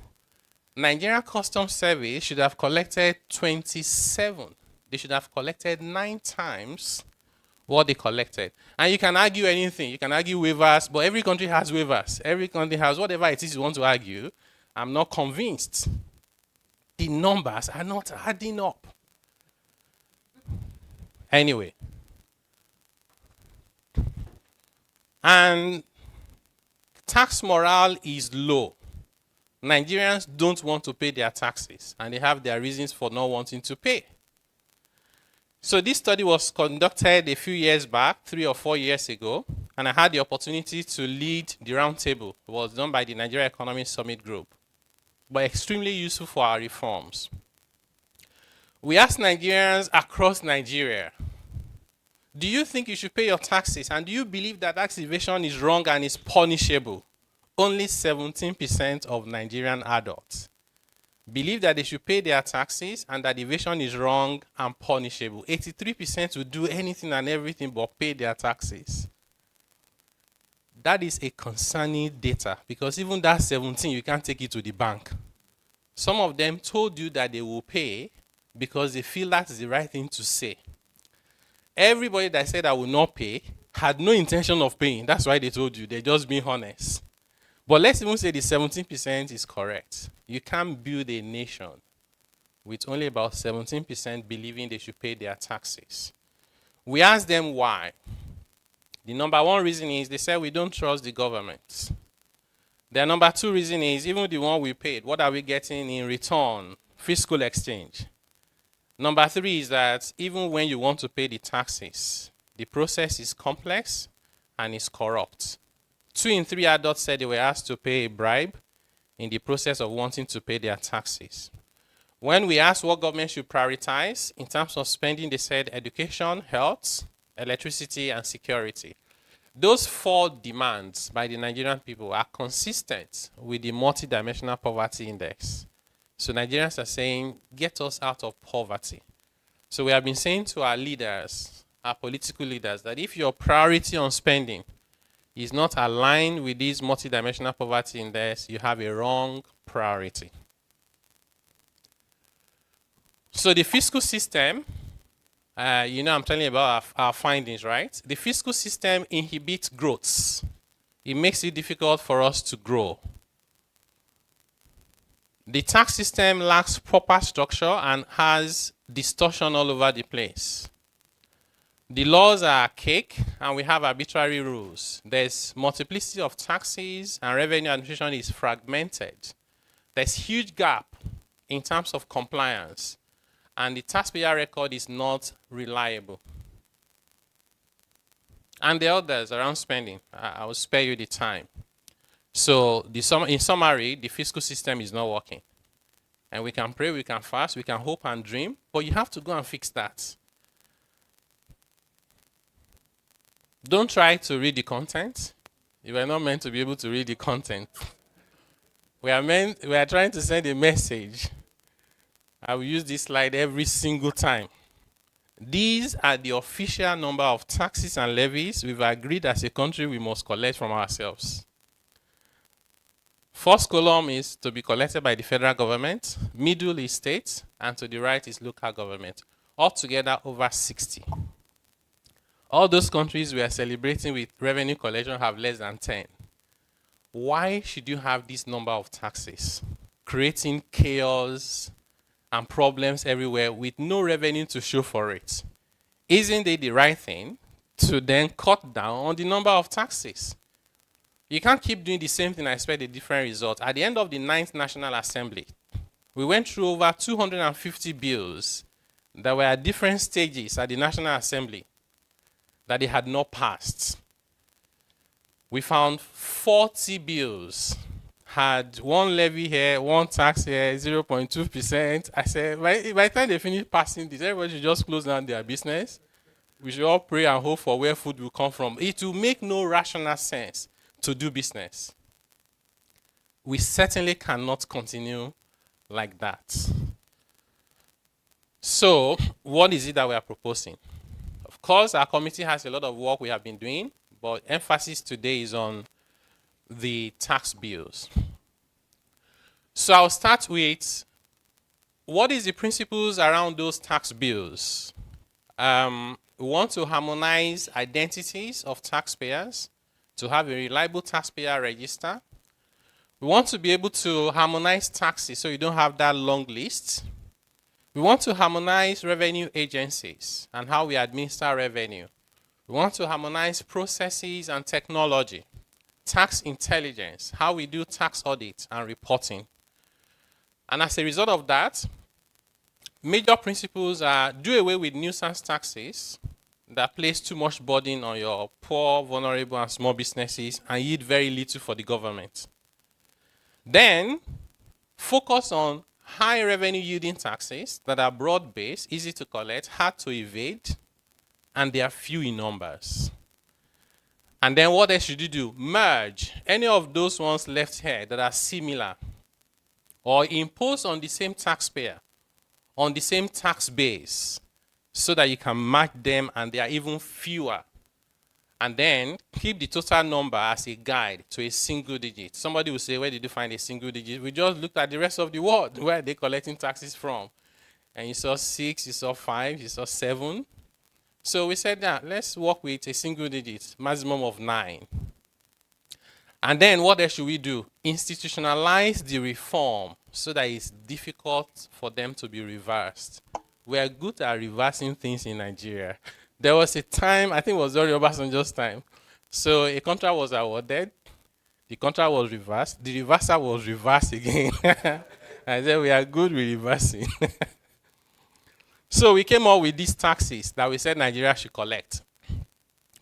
Nigeria Customs Service should have collected 27. They should have collected 9 times what they collected. And you can argue anything. You can argue waivers, but every country has waivers. Every country has whatever it is you want to argue. I'm not convinced. The numbers are not adding up. Anyway. And tax morale is low. Nigerians don't want to pay their taxes, and they have their reasons for not wanting to pay. So this study was conducted a few years back, 3 or 4 years ago, and I had the opportunity to lead the roundtable. It was done by the Nigeria Economic Summit Group, but extremely useful for our reforms. We asked Nigerians across Nigeria, do you think you should pay your taxes, and do you believe that tax evasion is wrong and is punishable? Only 17% of Nigerian adults believe that they should pay their taxes and that evasion is wrong and punishable. 83% will do anything and everything but pay their taxes. That is a concerning data, because even that 17, you can't take it to the bank. Some of them told you that they will pay because they feel that's the right thing to say. Everybody that said I will not pay had no intention of paying. That's why they told you. They're just being honest. But let's even say the 17% is correct. You can't build a nation with only about 17% believing they should pay their taxes. We asked them why. The number one reason is they said we don't trust the government. The number 2 reason is even the one we paid, what are we getting in return? Fiscal exchange. Number 3 is that even when you want to pay the taxes, the process is complex and is corrupt. 2 in 3 adults said they were asked to pay a bribe in the process of wanting to pay their taxes. When we asked what government should prioritize in terms of spending, they said education, health, electricity, and security. Those 4 demands by the Nigerian people are consistent with the multidimensional poverty index. So Nigerians are saying, get us out of poverty. So we have been saying to our leaders, our political leaders, that if your priority on spending is not aligned with this multidimensional poverty index, you have a wrong priority. So the fiscal system, I'm telling you about our findings, right? The fiscal system inhibits growth. It makes it difficult for us to grow. The tax system lacks proper structure and has distortion all over the place. The laws are archaic and we have arbitrary rules. There's multiplicity of taxes and revenue administration is fragmented. There's huge gap in terms of compliance and the taxpayer record is not reliable. And the others around spending, I will spare you the time. So in summary, the fiscal system is not working. And we can pray, we can fast, we can hope and dream, but you have to go and fix that. Don't try to read the content. You are not meant to be able to read the content. We are trying to send a message. I will use this slide every single time. These are the official number of taxes and levies we've agreed as a country we must collect from ourselves. First column is to be collected by the federal government, middle is state, and to the right is local government. Altogether over 60. All those countries we are celebrating with revenue collection have less than 10. Why should you have this number of taxes? Creating chaos and problems everywhere with no revenue to show for it. Isn't it the right thing to then cut down on the number of taxes? You can't keep doing the same thing and expect a different result. At the end of the 9th National Assembly, we went through over 250 bills that were at different stages at the National Assembly that they had not passed. We found 40 bills had one levy here, one tax here, 0.2%. I said, by the time they finish passing this, everybody should just close down their business. We should all pray and hope for where food will come from. It will make no rational sense to do business. We certainly cannot continue like that. So, what is it that we are proposing? Of course, our committee has a lot of work we have been doing, but emphasis today is on the tax bills. So I'll start with what is the principles around those tax bills? We want to harmonize identities of taxpayers to have a reliable taxpayer register. We want to be able to harmonize taxes so you don't have that long list. We want to harmonize revenue agencies and how we administer revenue. We want to harmonize processes and technology. Tax intelligence, how we do tax audit and reporting. And as a result of that, major principles are do away with nuisance taxes that place too much burden on your poor, vulnerable, and small businesses and yield very little for the government. Then, focus on high revenue yielding taxes that are broad-based, easy to collect, hard to evade, and they are few in numbers. And then what else should you do? Merge any of those ones left here that are similar or impose on the same taxpayer, on the same tax base, so that you can match them and they are even fewer. And then keep the total number as a guide to a single digit. Somebody will say, where did you find a single digit? We just looked at the rest of the world. Where are they collecting taxes from? And you saw 6, you saw 5, you saw 7. So we said, let's work with a single digit, maximum of 9. And then what else should we do? Institutionalize the reform so that it's difficult for them to be reversed. We are good at reversing things in Nigeria. There was a time, I think it was during Obasanjo's time. So a contract was awarded, the contract was reversed, the reversal was reversed again. I said, we are good with reversing. So we came up with these taxes that we said Nigeria should collect.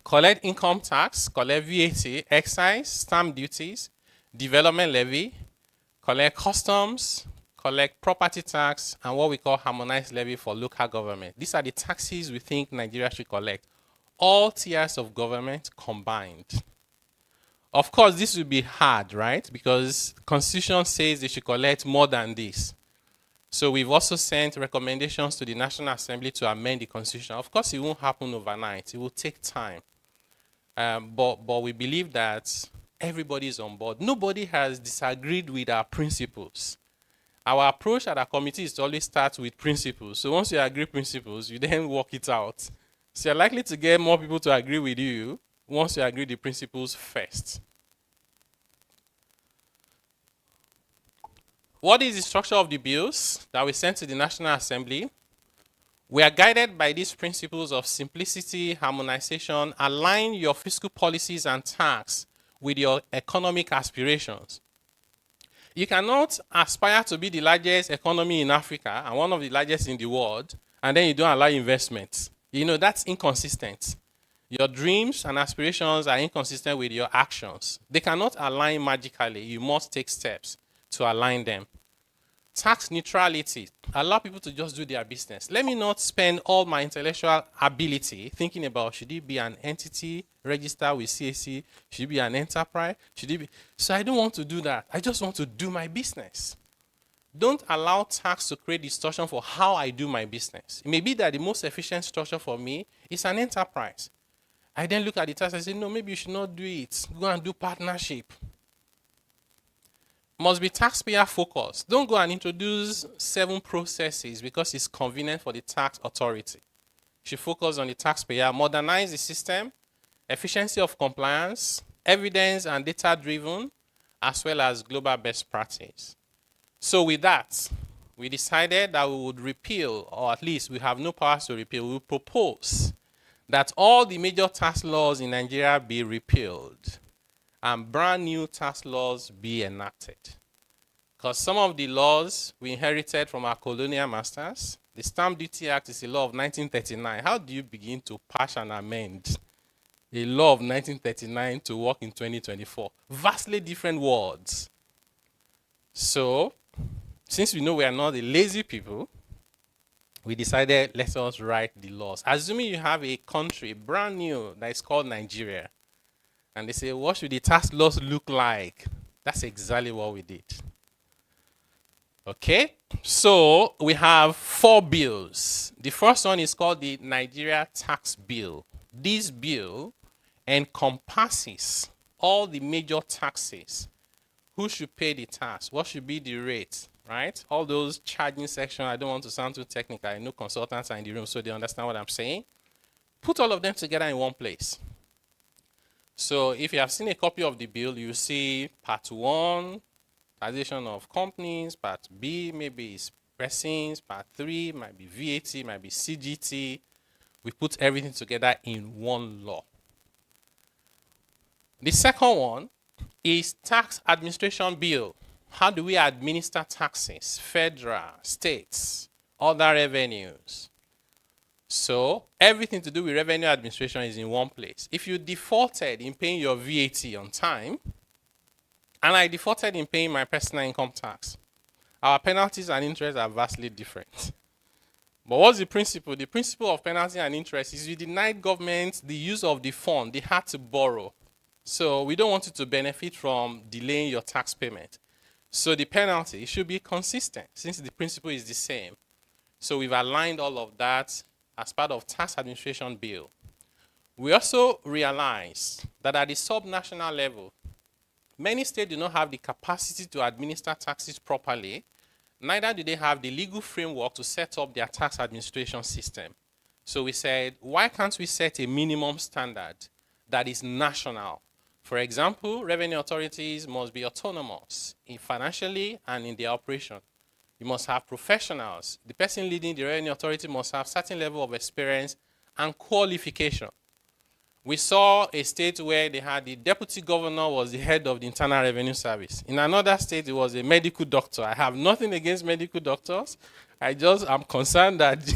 collect income tax, collect VAT, excise, stamp duties, development levy, collect customs, collect property tax, and what we call harmonized levy for local government. These are the taxes we think Nigeria should collect. All tiers of government combined. Of course, this will be hard, right? Because Constitution says they should collect more than this. So we've also sent recommendations to the National Assembly to amend the Constitution. Of course, it won't happen overnight. It will take time. But we believe that everybody is on board. Nobody has disagreed with our principles. Our approach at our committee is to always start with principles. So once you agree principles, you then work it out. So you're likely to get more people to agree with you once you agree the principles first. What is the structure of the bills that we sent to the National Assembly? We are guided by these principles of simplicity, harmonization, align your fiscal policies and tax with your economic aspirations. You cannot aspire to be the largest economy in Africa and one of the largest in the world, and then you don't allow investments. You know, that's inconsistent. Your dreams and aspirations are inconsistent with your actions. They cannot align magically. You must take steps to align them. Tax neutrality. Allow people to just do their business. Let me not spend all my intellectual ability thinking about should it be an entity registered with CAC, should it be an enterprise, should it be... So I don't want to do that. I just want to do my business. Don't allow tax to create distortion for how I do my business. It may be that the most efficient structure for me is an enterprise. I then look at the tax and say, no, maybe you should not do it. Go and do partnership. Must be taxpayer focused. Don't go and introduce 7 processes because it's convenient for the tax authority. You should focus on the taxpayer, modernize the system, efficiency of compliance, evidence and data driven, as well as global best practice. So with that, we decided that we would repeal, or at least we have no powers to repeal. We will propose that all the major tax laws in Nigeria be repealed and brand new tax laws be enacted. Because some of the laws we inherited from our colonial masters, the Stamp Duty Act is a law of 1939. How do you begin to patch and amend a law of 1939 to work in 2024? Vastly different words. So, since we know we are not a lazy people, we decided let us write the laws. Assuming you have a country brand new that is called Nigeria, and they say, what should the tax laws look like? That's exactly what we did. Okay, so we have 4 bills. The first one is called the Nigeria Tax Bill. This bill encompasses all the major taxes. Who should pay the tax? What should be the rate? Right? All those charging sections, I don't want to sound too technical. I know consultants are in the room, so they understand what I'm saying. Put all of them together in one place. So if you have seen a copy of the bill, you see part 1, taxation of companies, part B maybe is persons, part 3 might be VAT, might be CGT. We put everything together in one law. The second one is tax administration bill. How do we administer taxes, federal, states, other revenues? So everything to do with revenue administration is in one place. If you defaulted in paying your VAT on time, and I defaulted in paying my personal income tax, our penalties and interest are vastly different. But what's the principle? The principle of penalty and interest is you deny government the use of the fund they had to borrow. So we don't want you to benefit from delaying your tax payment. So the penalty should be consistent since the principle is the same. So we've aligned all of that as part of tax administration bill. We also realized that at the subnational level, many states do not have the capacity to administer taxes properly, neither do they have the legal framework to set up their tax administration system. So we said, why can't we set a minimum standard that is national? For example, revenue authorities must be autonomous financially and in their operation. You must have professionals. The person leading the revenue authority must have certain level of experience and qualification. We saw a state where they had the deputy governor was the head of the Internal Revenue Service. In another state, it was a medical doctor. I have nothing against medical doctors. I'm concerned that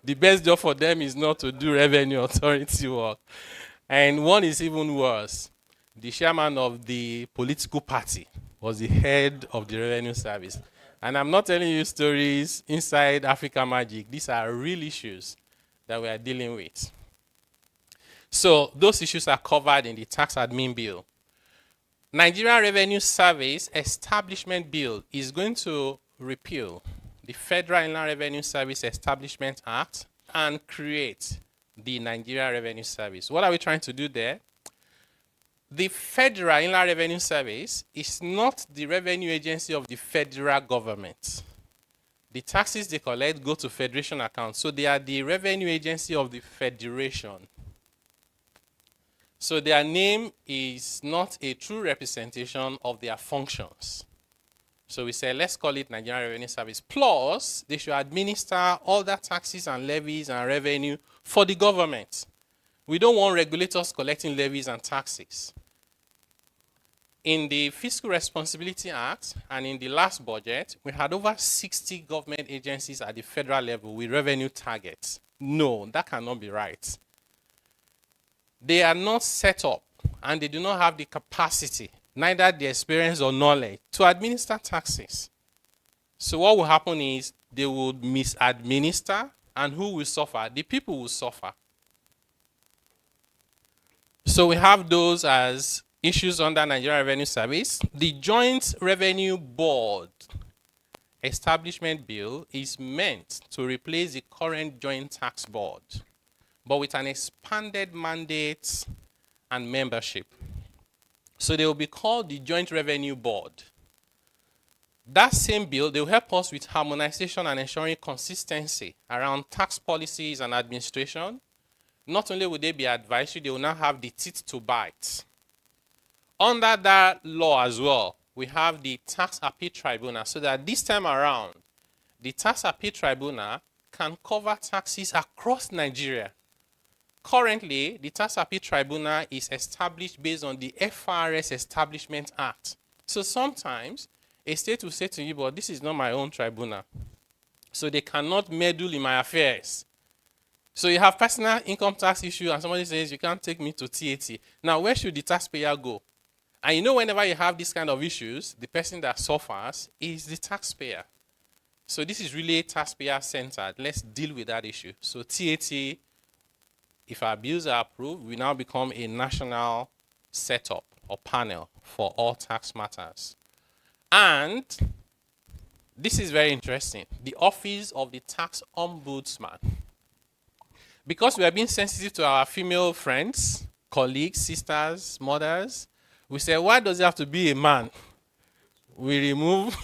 the best job for them is not to do revenue authority work. And one is even worse. The chairman of the political party was the head of the revenue service. And I'm not telling you stories inside Africa Magic. These are real issues that we are dealing with. So those issues are covered in the tax admin bill. Nigeria Revenue Service Establishment Bill is going to repeal the Federal Inland Revenue Service Establishment Act and create the Nigeria Revenue Service. What are we trying to do there? The Federal Inland Revenue Service is not the revenue agency of the federal government. The taxes they collect go to federation accounts, so they are the revenue agency of the federation. So their name is not a true representation of their functions. So we say, let's call it Nigerian Revenue Service. Plus, they should administer all the taxes and levies and revenue for the government. We don't want regulators collecting levies and taxes. In the Fiscal Responsibility Act and in the last budget, we had over 60 government agencies at the federal level with revenue targets. No, that cannot be right. They are not set up and they do not have the capacity, neither the experience or knowledge, to administer taxes. So what will happen is they will misadminister, and who will suffer? The people will suffer. So we have those as issues under Nigeria Revenue Service. The Joint Revenue Board Establishment Bill is meant to replace the current Joint Tax Board, but with an expanded mandate and membership. So they will be called the Joint Revenue Board. That same bill, they will help us with harmonization and ensuring consistency around tax policies and administration. Not only will they be advisory, they will now have the teeth to bite. Under that law as well, we have the Tax Appeal Tribunal, so that this time around, the Tax Appeal Tribunal can cover taxes across Nigeria. Currently, the Tax Appeal Tribunal is established based on the FRS Establishment Act. So sometimes, a state will say to you, but this is not my own tribunal. So they cannot meddle in my affairs. So you have personal income tax issue and somebody says, you can't take me to TAT. Now, where should the taxpayer go? And you know, whenever you have this kind of issues, the person that suffers is the taxpayer. So this is really taxpayer-centered. Let's deal with that issue. So TAT, if our bills are approved, we now become a national setup or panel for all tax matters. And this is very interesting. The Office of the Tax Ombudsman. Because we are being sensitive to our female friends, colleagues, sisters, mothers, we say, why does it have to be a man? We remove,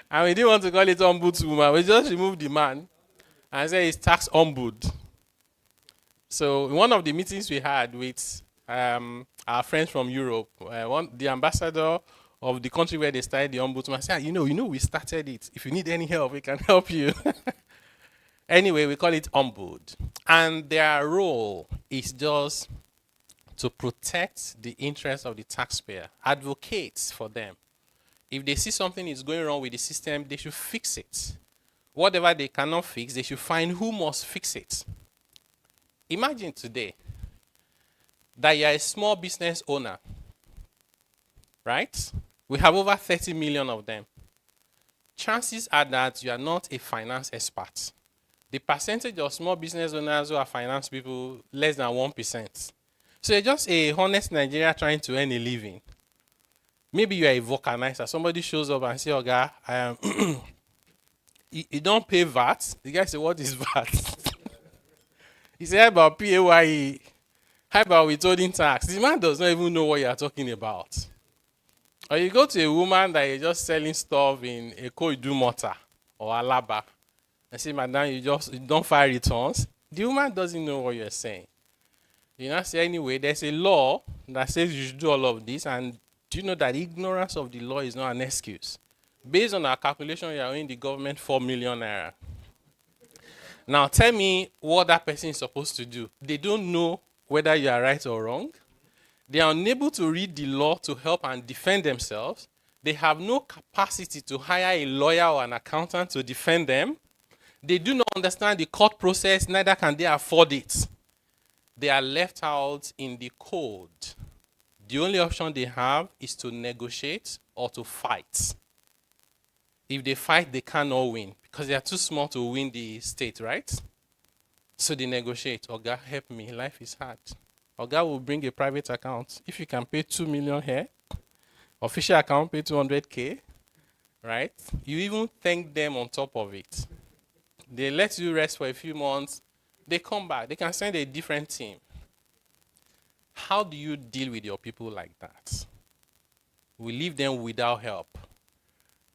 and we didn't want to call it ombudswoman. We just remove the man and say it's tax ombud. So in one of the meetings we had with our friends from Europe, the ambassador of the country where they started the ombudsman said, you know, we started it. If you need any help, we can help you. Anyway, we call it ombud. And their role is just to protect the interests of the taxpayer, advocates for them. If they see something is going wrong with the system, they should fix it. Whatever they cannot fix, they should find who must fix it. Imagine today that you are a small business owner, right? We have over 30 million of them. Chances are that you are not a finance expert. The percentage of small business owners who are finance people, less than 1%. So you're just a honest Nigerian trying to earn a living. Maybe you are a vulcanizer. Somebody shows up and says, "Oga, you don't pay VAT." The guy says, "What is VAT?" He said, "How about PAYE? How about withholding tax?" The man does not even know what you are talking about. Or you go to a woman that is just selling stuff in Eko Idumota or Alaba and say, "Madam, you don't file returns." The woman doesn't know what you're saying. You know, say anyway, there's a law that says you should do all of this, and do you know that ignorance of the law is not an excuse? Based on our calculation, you are owing the government 4 million naira. Now tell me what that person is supposed to do. They don't know whether you are right or wrong. They are unable to read the law to help and defend themselves. They have no capacity to hire a lawyer or an accountant to defend them. They do not understand the court process, neither can they afford it. they are left out in the code. The only option they have is to negotiate or to fight. If they fight, they cannot win because they are too small to win the state, right? So they negotiate. Oga, help me. Life is hard. Oga will bring a private account. If you can pay 2 million here, official account pay 200K, right? You even thank them on top of it. They let you rest for a few months. They come back. They can send a different team. How do you deal with your people like that? We leave them without help.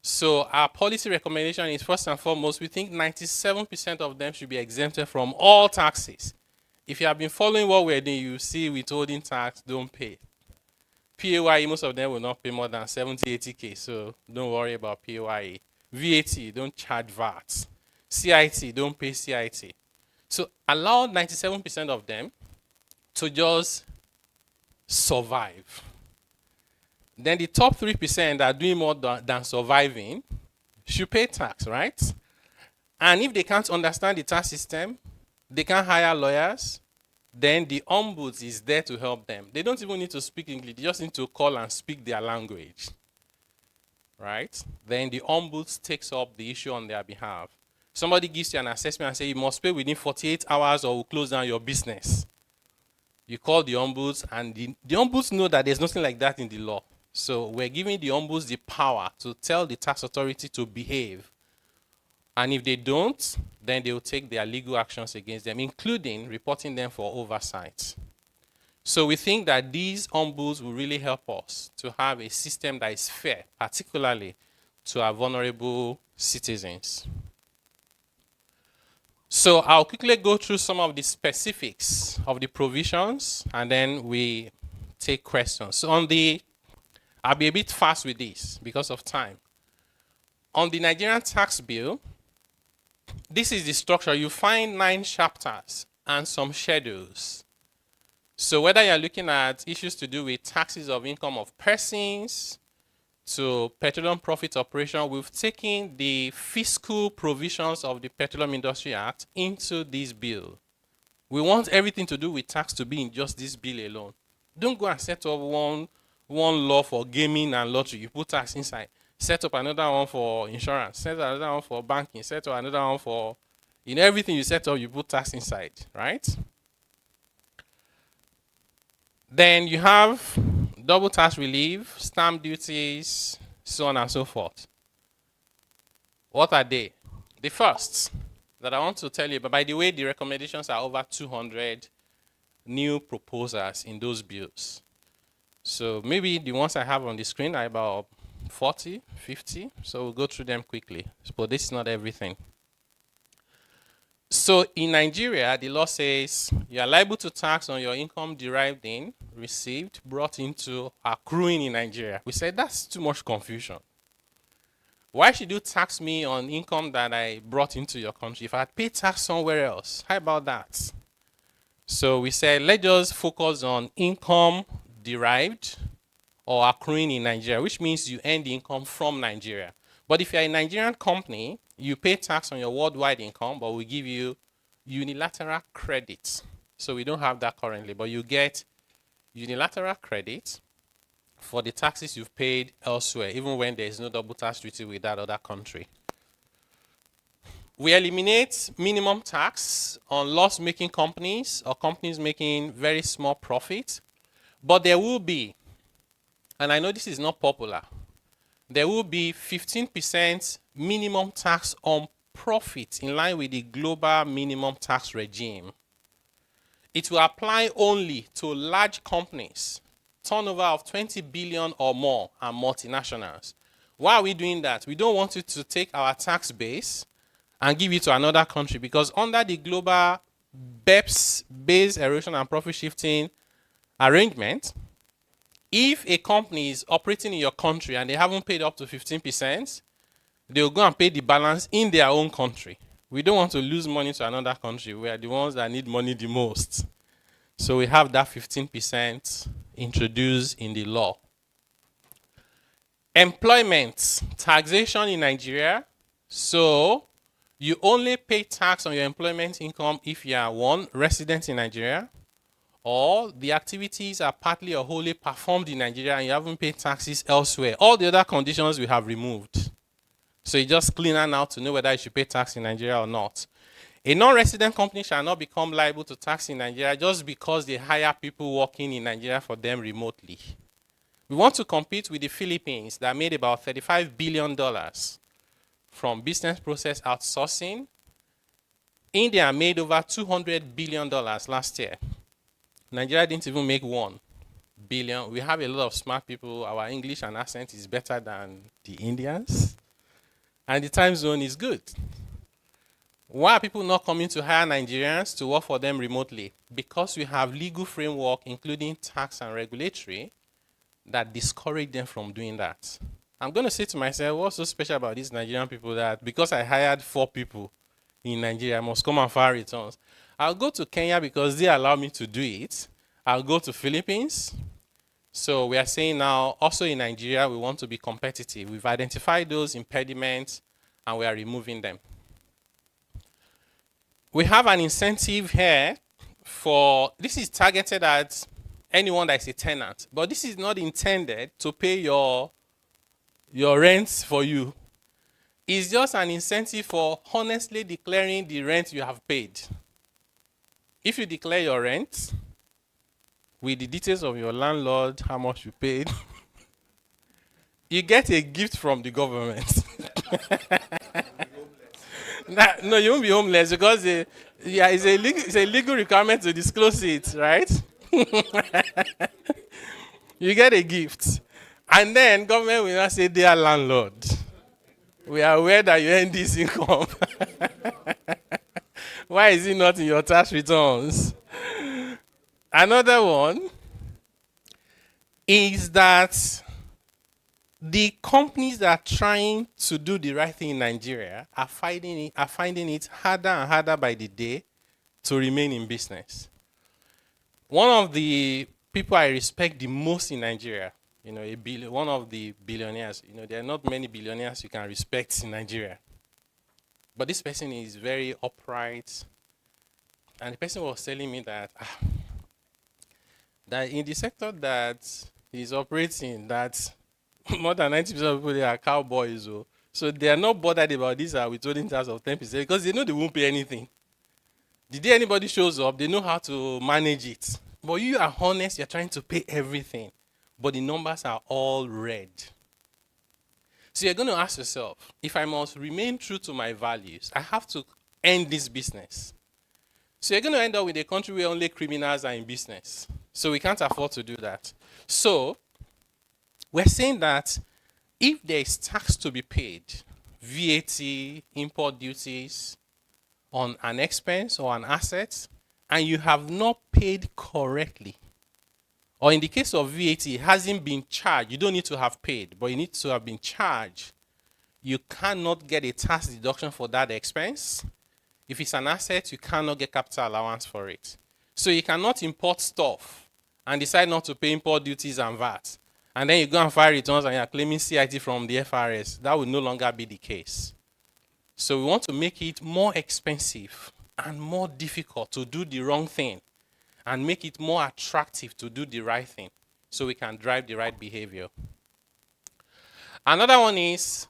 So our policy recommendation is, first and foremost, we think 97% of them should be exempted from all taxes. If you have been following what we're doing, you see withholding tax, don't pay. PAYE, most of them will not pay more than 70, 80K, so don't worry about PAYE. VAT, don't charge VAT. CIT, don't pay CIT. So allow 97% of them to just survive. Then the top 3% that are doing more than surviving should pay tax, right? And if they can't understand the tax system, they can hire lawyers, then the ombuds is there to help them. They don't even need to speak English. They just need to call and speak their language, right? Then the ombuds takes up the issue on their behalf. Somebody gives you an assessment and says you must pay within 48 hours or we'll close down your business. You call the ombuds, and the ombuds know that there's nothing like that in the law. So we're giving the ombuds the power to tell the tax authority to behave. And if they don't, then they will take their legal actions against them, including reporting them for oversight. So we think that these ombuds will really help us to have a system that is fair, particularly to our vulnerable citizens. So I'll quickly go through some of the specifics of the provisions, and then we take questions. So I'll be a bit fast with this because of time. On the Nigerian tax bill, this is the structure. You find 9 chapters and some schedules. So whether you're looking at issues to do with taxes of income of persons to petroleum profit operation, we've taken the fiscal provisions of the Petroleum Industry Act into this bill. We want everything to do with tax to be in just this bill alone. Don't go and set up one law for gaming and lottery. You put tax inside. Set up another one for insurance. Set up another one for banking. Set up another one for, everything you set up, you put tax inside, right? Then you have double tax relief, stamp duties, so on and so forth. What are they? The first that I want to tell you, but by the way, the recommendations are over 200 new proposals in those bills. So maybe the ones I have on the screen are about 40, 50, so we'll go through them quickly. But this is not everything. So in Nigeria, the law says you are liable to tax on your income derived in, received, brought into, accruing in Nigeria. We said that's too much confusion. Why should you tax me on income that I brought into your country if I had paid tax somewhere else? How about that? So we said let's just focus on income derived or accruing in Nigeria, which means you earn the income from Nigeria. But if you're a Nigerian company, you pay tax on your worldwide income, but we give you unilateral credit. So we don't have that currently, but you get unilateral credit for the taxes you've paid elsewhere, even when there is no double tax treaty with that other country. We eliminate minimum tax on loss-making companies or companies making very small profits, but there will be, and I know this is not popular, there will be 15% minimum tax on profit in line with the global minimum tax regime. It will apply only to large companies, turnover of 20 billion or more, and multinationals. Why are we doing that? We don't want you to take our tax base and give it to another country, because under the global BEPS, base erosion and profit shifting arrangement, if a company is operating in your country and they haven't paid up to 15%, they'll go and pay the balance in their own country. We don't want to lose money to another country. We are the ones that need money the most. So we have that 15% introduced in the law. Employment, taxation in Nigeria. So you only pay tax on your employment income if you are 1, resident in Nigeria, or the activities are partly or wholly performed in Nigeria and you haven't paid taxes elsewhere. All the other conditions we have removed. So it's just cleaner now to know whether you should pay tax in Nigeria or not. A non-resident company shall not become liable to tax in Nigeria just because they hire people working in Nigeria for them remotely. We want to compete with the Philippines that made about $35 billion from business process outsourcing. India made over $200 billion last year. Nigeria didn't even make $1 billion. We have a lot of smart people. Our English and accent is better than the Indians. And the time zone is good. Why are people not coming to hire Nigerians to work for them remotely? Because we have legal framework, including tax and regulatory, that discourage them from doing that. I'm going to say to myself, what's so special about these Nigerian people that because I hired 4 people in Nigeria, I must come and file returns? I'll go to Kenya because they allow me to do it. I'll go to Philippines. So we are saying now, also in Nigeria, we want to be competitive. We've identified those impediments and we are removing them. We have an incentive here for, this is targeted at anyone that is a tenant, but this is not intended to pay your rent for you. It's just an incentive for honestly declaring the rent you have paid. If you declare your rent with the details of your landlord, how much you paid, you get a gift from the government. No, you won't be homeless because it's a legal requirement to disclose it, right? You get a gift. And then government will not say, dear landlord, we are aware that you earn this income. Why is it not in your tax returns? Another one is that the companies that are trying to do the right thing in Nigeria are finding it harder and harder by the day to remain in business. One of the people I respect the most in Nigeria, one of the billionaires, there are not many billionaires you can respect in Nigeria. But this person is very upright. And the person was telling me that in the sector that he's operating, that more than 90% of people there are cowboys. So they are not bothered about this withholding tax of 10% because they know they won't pay anything. The day anybody shows up, they know how to manage it. But you are honest, you're trying to pay everything. But the numbers are all red. So you're going to ask yourself, if I must remain true to my values, I have to end this business. So you're going to end up with a country where only criminals are in business. So we can't afford to do that. So we're saying that if there is tax to be paid, VAT, import duties on an expense or an asset, and you have not paid correctly, or in the case of VAT, it hasn't been charged, you don't need to have paid, but you need to have been charged, you cannot get a tax deduction for that expense. If it's an asset, you cannot get capital allowance for it. So you cannot import stuff and decide not to pay import duties and VAT. And then you go and file returns and you're claiming CIT from the FRS. That will no longer be the case. So we want to make it more expensive and more difficult to do the wrong thing and make it more attractive to do the right thing so we can drive the right behavior. Another one is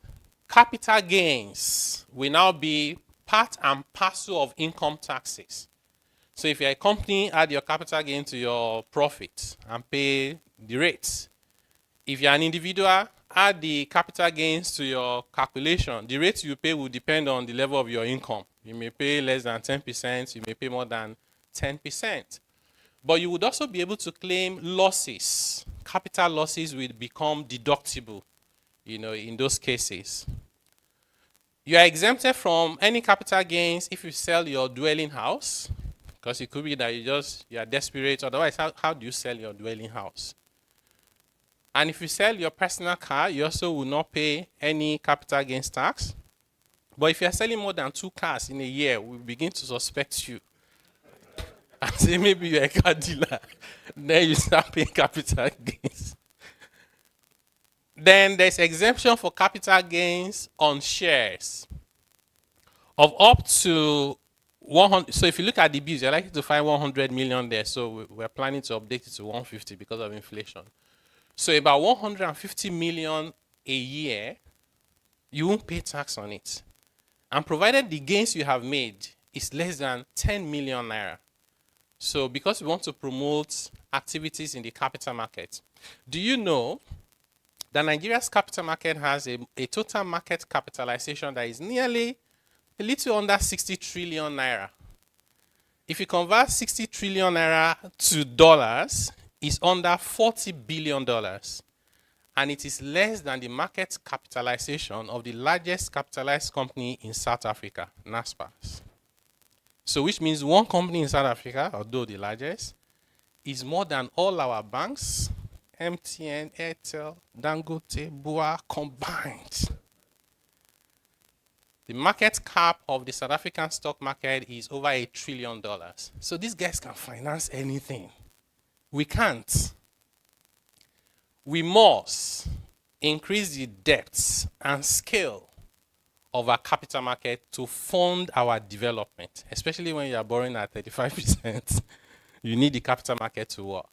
capital gains will now be part and parcel of income taxes. So if you're a company, add your capital gain to your profit and pay the rates. If you're an individual, add the capital gains to your calculation. The rate you pay will depend on the level of your income. You may pay less than 10%, you may pay more than 10%. But you would also be able to claim losses. Capital losses will become deductible, in those cases. You are exempted from any capital gains if you sell your dwelling house, because it could be that you are desperate. Otherwise, how do you sell your dwelling house? And if you sell your personal car, you also will not pay any capital gains tax. But if you are selling more than 2 cars in a year, we begin to suspect you. And say maybe you're a car dealer. Then you start paying capital gains. Then there's exemption for capital gains on shares of up to 100, so if you look at the bills, you're likely to find 100 million there. So we're planning to update it to 150 because of inflation. So about 150 million a year, you won't pay tax on it. And provided the gains you have made is less than 10 million naira. So because we want to promote activities in the capital market, do you know that Nigeria's capital market has a total market capitalization that is nearly a little under 60 trillion naira? If you convert 60 trillion naira to dollars, it's under $40 billion. And it is less than the market capitalization of the largest capitalized company in South Africa, Naspers. So which means one company in South Africa, although the largest, is more than all our banks, MTN, Airtel, Dangote, Bua combined. The market cap of the South African stock market is over $1 trillion. So these guys can finance anything. We can't. We must increase the depth and scale of our capital market to fund our development, especially when you are borrowing at 35%. You need the capital market to work.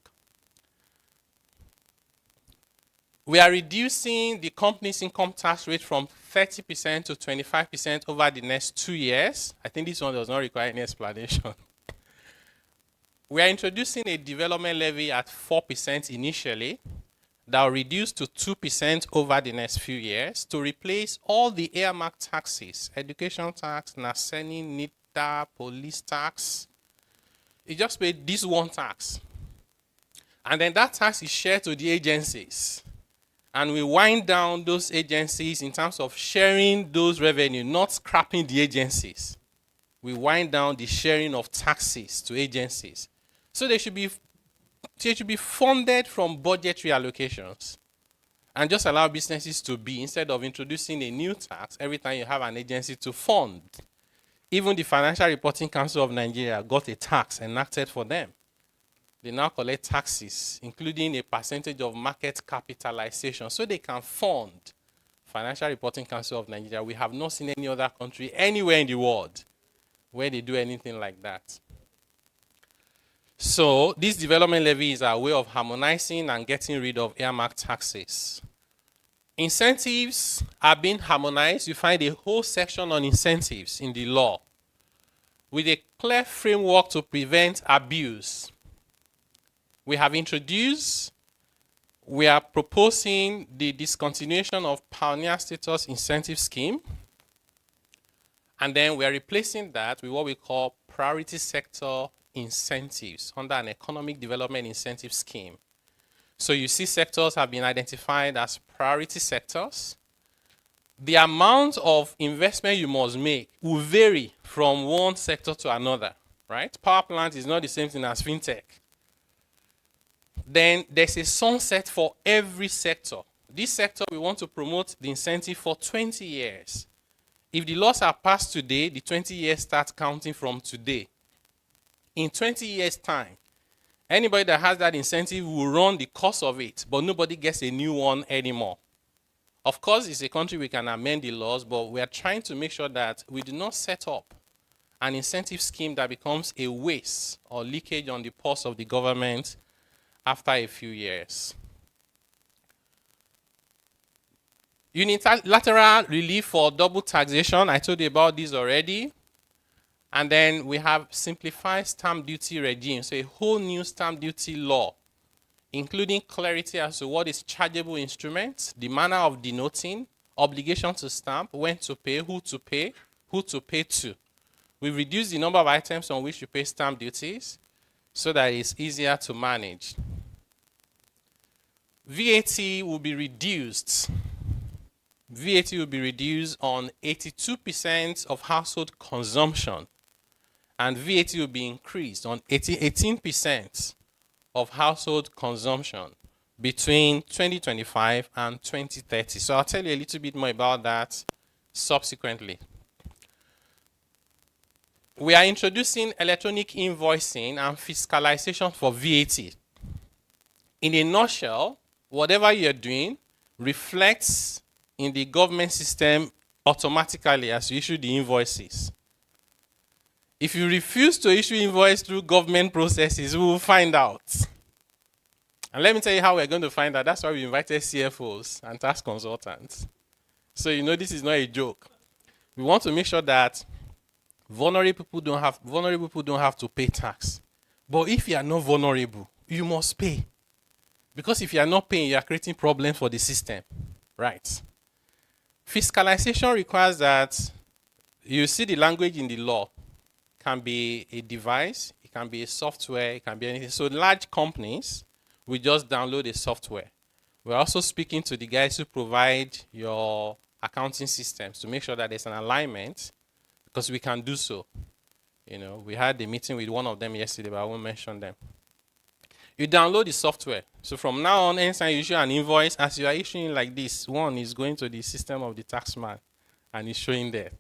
We are reducing the company's income tax rate from 30% to 25% over the next 2 years. I think this one does not require any explanation. We are introducing a development levy at 4% initially that will reduce to 2% over the next few years to replace all the earmarked taxes, education tax, NASENI, NITA, police tax. You just pay this one tax. And then that tax is shared to the agencies. And we wind down those agencies in terms of sharing those revenue, not scrapping the agencies. We wind down the sharing of taxes to agencies. So they should be funded from budgetary allocations and just allow businesses to be, instead of introducing a new tax every time you have an agency to fund. Even the Financial Reporting Council of Nigeria got a tax enacted for them. They now collect taxes, including a percentage of market capitalization, so they can fund Financial Reporting Council of Nigeria. We have not seen any other country anywhere in the world where they do anything like that. So this development levy is our way of harmonizing and getting rid of earmarked taxes. Incentives are being harmonized. You find a whole section on incentives in the law with a clear framework to prevent abuse. We are proposing the discontinuation of Pioneer Status Incentive Scheme. And then we are replacing that with what we call priority sector incentives under an economic development incentive scheme. So you see sectors have been identified as priority sectors. The amount of investment you must make will vary from one sector to another, right? Power plant is not the same thing as fintech. Then there's a sunset for every sector. This sector, we want to promote the incentive for 20 years. If the laws are passed today, the 20 years start counting from today. In 20 years' time, anybody that has that incentive will run the course of it, but nobody gets a new one anymore. Of course, it's a country we can amend the laws, but we are trying to make sure that we do not set up an incentive scheme that becomes a waste or leakage on the purse of the government after a few years. Unilateral relief for double taxation. I told you about this already. And then we have simplified stamp duty regime. So a whole new stamp duty law, including clarity as to what is chargeable instruments, the manner of denoting, obligation to stamp, when to pay, who to pay to. We've reduced the number of items on which you pay stamp duties so that it's easier to manage. VAT will be reduced. VAT will be reduced on 82% of household consumption, and VAT will be increased on 18% of household consumption between 2025 and 2030. So I'll tell you a little bit more about that subsequently. We are introducing electronic invoicing and fiscalization for VAT. In a nutshell, whatever you're doing reflects in the government system automatically as you issue the invoices. If you refuse to issue invoice through government processes, we will find out. And let me tell you how we're going to find out. That's why we invited CFOs and tax consultants. So you know this is not a joke. We want to make sure that vulnerable people don't have to pay tax. But if you are not vulnerable, you must pay. Because if you are not paying, you are creating problems for the system. Right. Fiscalization requires that you see the language in the law. It can be a device, it can be a software, it can be anything. So large companies, we just download a software. We're also speaking to the guys who provide your accounting systems to make sure that there's an alignment, because we can do so. You know, we had a meeting with one of them yesterday, but I won't mention them. You download the software. So from now on, anytime you issue an invoice, as you are issuing like this, one is going to the system of the taxman and it's showing there.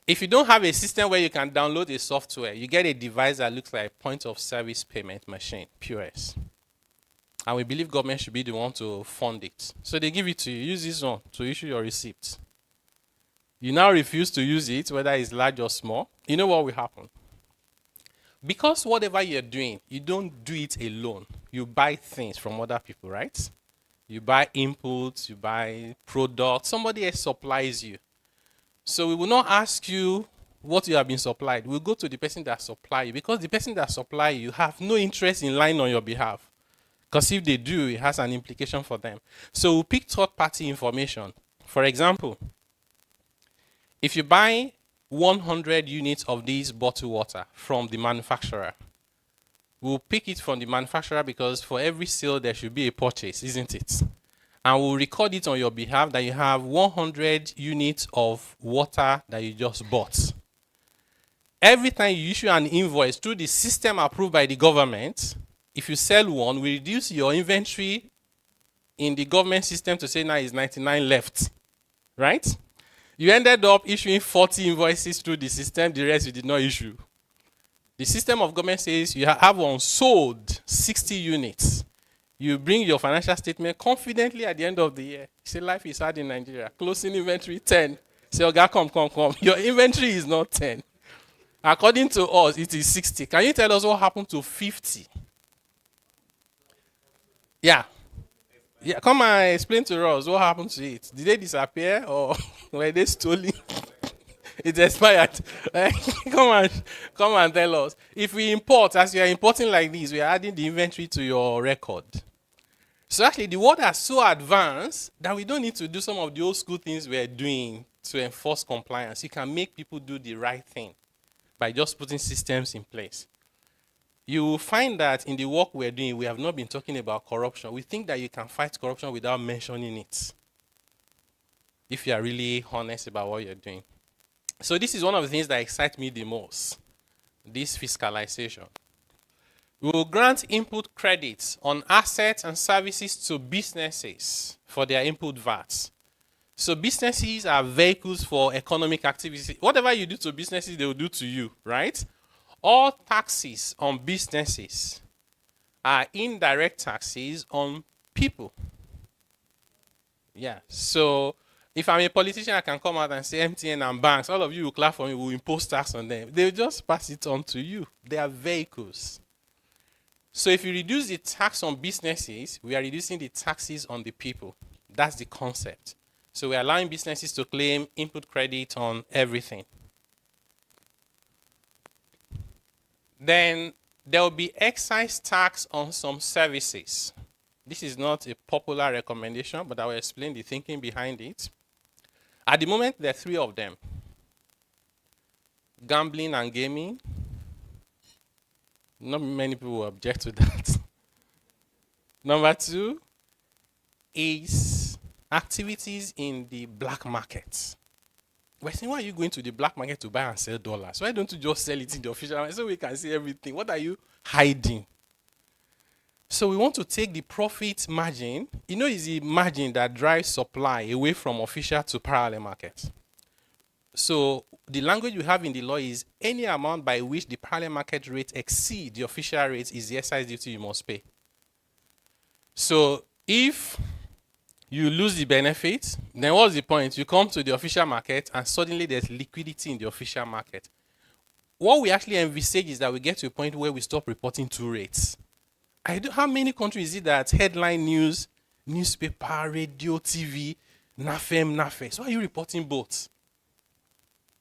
If you don't have a system where you can download a software, you get a device that looks like a point of service payment machine, POS. And we believe government should be the one to fund it. So they give it to you. Use this one to issue your receipts. You now refuse to use it, whether it's large or small. You know what will happen? Because whatever you're doing, you don't do it alone. You buy things from other people, right? You buy inputs, you buy products. Somebody else supplies you. So we will not ask you what you have been supplied. We'll go to the person that supplies you, because the person that supplies you have no interest in lying on your behalf. Because if they do, it has an implication for them. So we'll pick third-party information. For example, if you buy 100 units of this bottled water from the manufacturer, we'll pick it from the manufacturer, because for every sale there should be a purchase, isn't it? And we'll record it on your behalf that you have 100 units of water that you just bought. Every time you issue an invoice through the system approved by the government, if you sell one, we reduce your inventory in the government system to say now is 99 left, right? You ended up issuing 40 invoices through the system, the rest you did not issue. The system of government says you have unsold 60 units. You bring your financial statement confidently at the end of the year. You say life is hard in Nigeria. Closing inventory 10. Say, Oga, come. Your inventory is not 10. According to us, it is 60. Can you tell us what happened to 50? Yeah. Yeah, come and explain to us what happened to it. Did they disappear or were they stolen? It expired. Come and tell us. If we import, as you are importing like this, we are adding the inventory to your record. So actually, the world has so advanced that we don't need to do some of the old school things we're doing to enforce compliance. You can make people do the right thing by just putting systems in place. You will find that in the work we're doing, we have not been talking about corruption. We think that you can fight corruption without mentioning it, if you are really honest about what you're doing. So this is one of the things that excites me the most, this fiscalization. We will grant input credits on assets and services to businesses for their input VATs. So businesses are vehicles for economic activity. Whatever you do to businesses, they will do to you, right? All taxes on businesses are indirect taxes on people. Yeah, so if I'm a politician, I can come out and say MTN and banks, all of you will clap for me, will impose tax on them. They'll just pass it on to you. They are vehicles. So if you reduce the tax on businesses, we are reducing the taxes on the people. That's the concept. So we're allowing businesses to claim input credit on everything. Then there will be excise tax on some services. This is not a popular recommendation, but I will explain the thinking behind it. At the moment, there are 3 of them: gambling and gaming. Not many people will object to that. Number 2 is activities in the black market. We're saying, why are you going to the black market to buy and sell dollars? Why don't you just sell it in the official market so we can see everything? What are you hiding? So we want to take the profit margin. You know, it's the margin that drives supply away from official to parallel market. So the language we have in the law is any amount by which the parallel market rate exceeds the official rate is the excise duty you must pay. So if you lose the benefit, then what's the point? You come to the official market and suddenly there's liquidity in the official market. what we actually envisage is that we get to a point where we stop reporting two rates. How many countries is it that headline news, newspaper, radio, TV, NAFEM, NAFE? So why are you reporting both?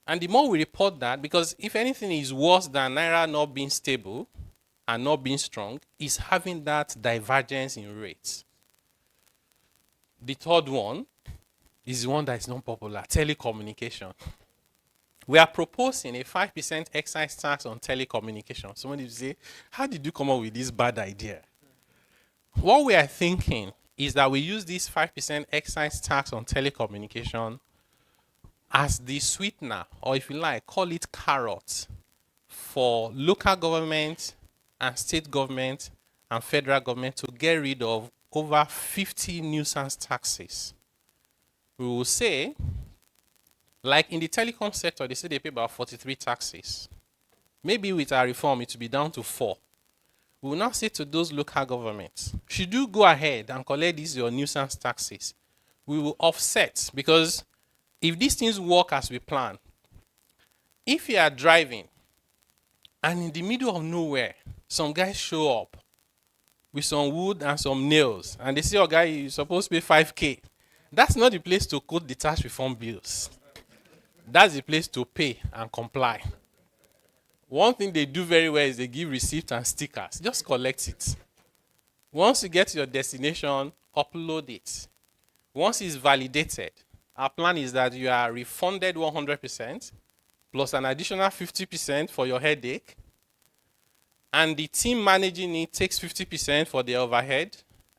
And the more we report that, because if anything is worse than Naira not being stable and not being strong, is having that divergence in rates. The third one is the one that is not popular, telecommunication. We are proposing a 5% excise tax on telecommunication. Somebody will say, how did you come up with this bad idea? What we are thinking is that we use this 5% excise tax on telecommunication as the sweetener, or if you like, call it carrot, for local government and state government and federal government to get rid of over 50 nuisance taxes. We will say, like in the telecom sector, they say they pay about 43 taxes. Maybe with our reform, it will be down to 4. We will now say to those local governments, should you go ahead and collect these your nuisance taxes, we will offset, because if these things work as we plan, if you are driving and in the middle of nowhere, some guys show up with some wood and some nails, and they say, oh guy, you're supposed to pay 5K. That's not the place to quote the tax reform bills. That's the place to pay and comply. One thing they do very well is they give receipts and stickers. Just collect it. Once you get to your destination, upload it. Once it's validated, our plan is that you are refunded 100% plus an additional 50% for your headache. And the team managing it takes 50% for the overhead.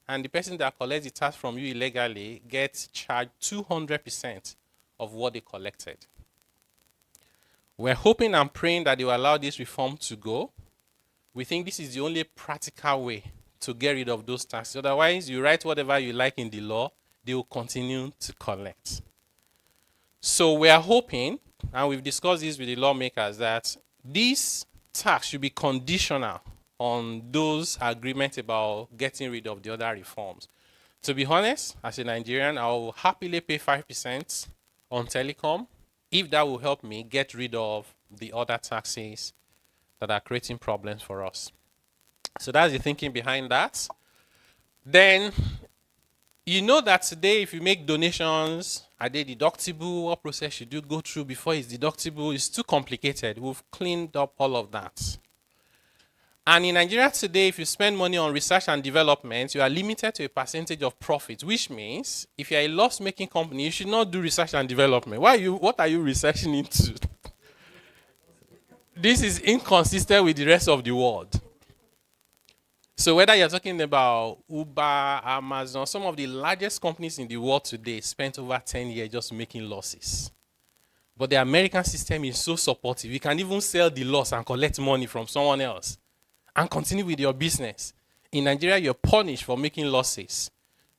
And the person that collects the tax from you illegally gets charged 200% of what they collected. We're hoping and praying that they will allow this reform to go. We think this is the only practical way to get rid of those taxes. Otherwise, you write whatever you like in the law, they will continue to collect. So we are hoping, and we've discussed this with the lawmakers, that this tax should be conditional on those agreements about getting rid of the other reforms. To be honest, as a Nigerian, I will happily pay 5% on telecom if that will help me get rid of the other taxes that are creating problems for us. So that's the thinking behind that. Then, you know that today if you make donations, are they deductible? What process should you go through before it's deductible? It's too complicated. We've cleaned up all of that. And in Nigeria today, if you spend money on research and development, you are limited to a percentage of profit, which means if you're a loss-making company, you should not do research and development. What are you researching into? This is inconsistent with the rest of the world. So whether you're talking about Uber, Amazon, some of the largest companies in the world today spent over 10 years just making losses. But the American system is so supportive. You can even sell the loss and collect money from someone else and continue with your business. In Nigeria, you're punished for making losses.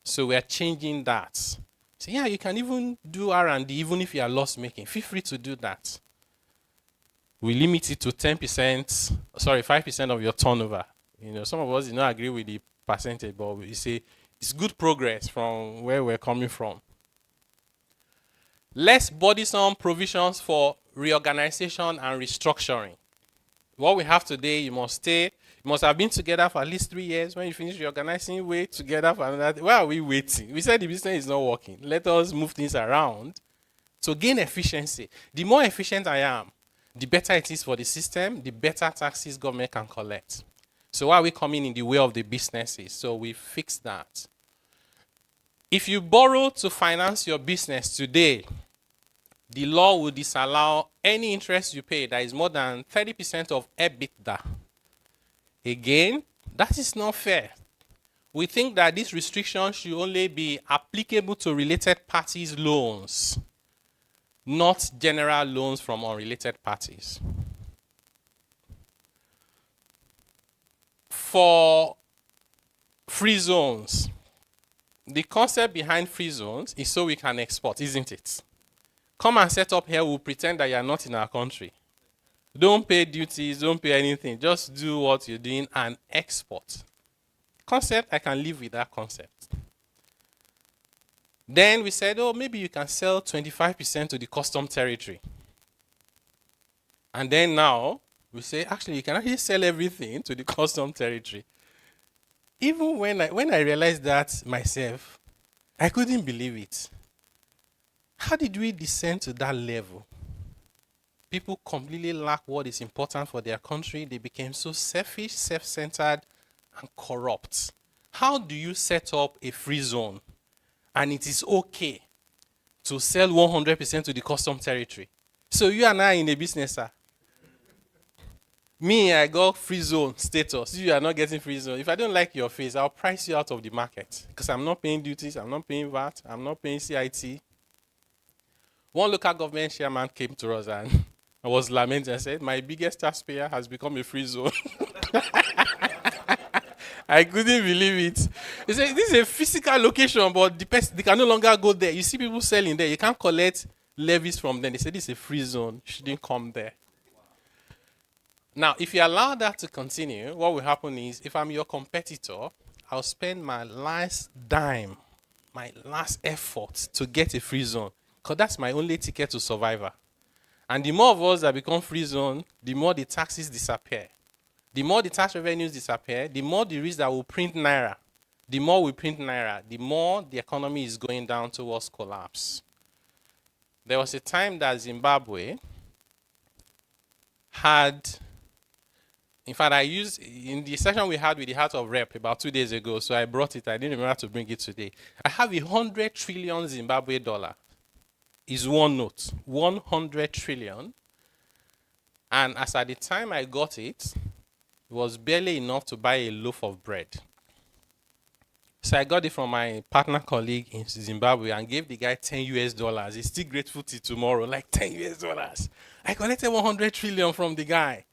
So we're changing that. So yeah, you can even do R&D even if you are loss-making. Feel free to do that. We limit it to 5% of your turnover. You know, some of us do not agree with the percentage, but we say it's good progress from where we're coming from. Less burdensome provisions for reorganization and restructuring. What we have today, you must have been together for at least 3 years. When you finish reorganizing, wait together for another. Why are we waiting? We said the business is not working. Let us move things around to gain efficiency. The more efficient I am, the better it is for the system, the better taxes government can collect. So why are we coming in the way of the businesses? So we fixed that. If you borrow to finance your business today, the law will disallow any interest you pay that is more than 30% of EBITDA. Again, that is not fair. We think that this restriction should only be applicable to related parties' loans, not general loans from unrelated parties. For free zones, the concept behind free zones is so we can export, isn't it? Come and set up here, we'll pretend that you're not in our country. Don't pay duties, don't pay anything. Just do what you're doing and export. Concept, I can live with that concept. Then we said, oh, maybe you can sell 25% to the custom territory. And then now, We say, actually, you can actually sell everything to the custom territory. Even when I realized that myself, I couldn't believe it. How did we descend to that level? People completely lack what is important for their country. They became so selfish, self-centered, and corrupt. How do you set up a free zone and it is okay to sell 100% to the custom territory? So you and I in a business, sir. Me, I got free zone status. You are not getting free zone. If I don't like your face, I'll price you out of the market because I'm not paying duties, I'm not paying VAT, I'm not paying CIT. One local government chairman came to us and I was lamenting. I said, my biggest taxpayer has become a free zone. I couldn't believe it. He said, this is a physical location, but they can no longer go there. You see people selling there. You can't collect levies from them. They said, this is a free zone. You shouldn't come there. Now, if you allow that to continue, what will happen is, if I'm your competitor, I'll spend my last dime, my last effort to get a free zone, because that's my only ticket to survival. And the more of us that become free zone, the more the taxes disappear. The more the tax revenues disappear, the more the risk that will print naira. The more we print naira, the more the economy is going down towards collapse. There was a time that Zimbabwe had, in fact, I used, in the session we had with the Heart of Rep about 2 days ago, so I brought it, I didn't remember to bring it today. I have 100 trillion Zimbabwe dollar. Is one note, 100 trillion. And as at the time I got it, it was barely enough to buy a loaf of bread. So I got it from my partner colleague in Zimbabwe and gave the guy 10 US dollars. He's still grateful till tomorrow, like 10 US dollars. I collected 100 trillion from the guy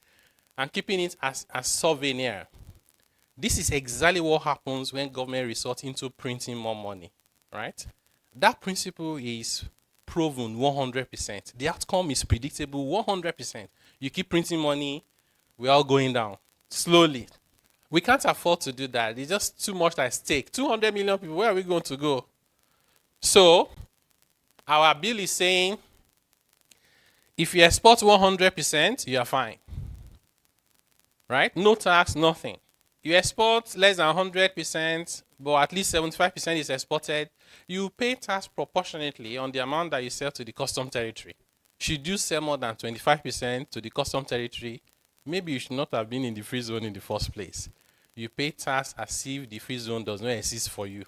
and keeping it as a souvenir. This is exactly what happens when government resorts into printing more money, right? That principle is proven 100%. The outcome is predictable 100%. You keep printing money, we're all going down slowly. We can't afford to do that. It's just too much at stake. 200 million people, where are we going to go? So, our bill is saying, if you export 100%, you are fine. Right? No tax, nothing. You export less than 100%, but at least 75% is exported, you pay tax proportionately on the amount that you sell to the custom territory. Should you sell more than 25% to the custom territory, maybe you should not have been in the free zone in the first place. You pay tax as if the free zone does not exist for you.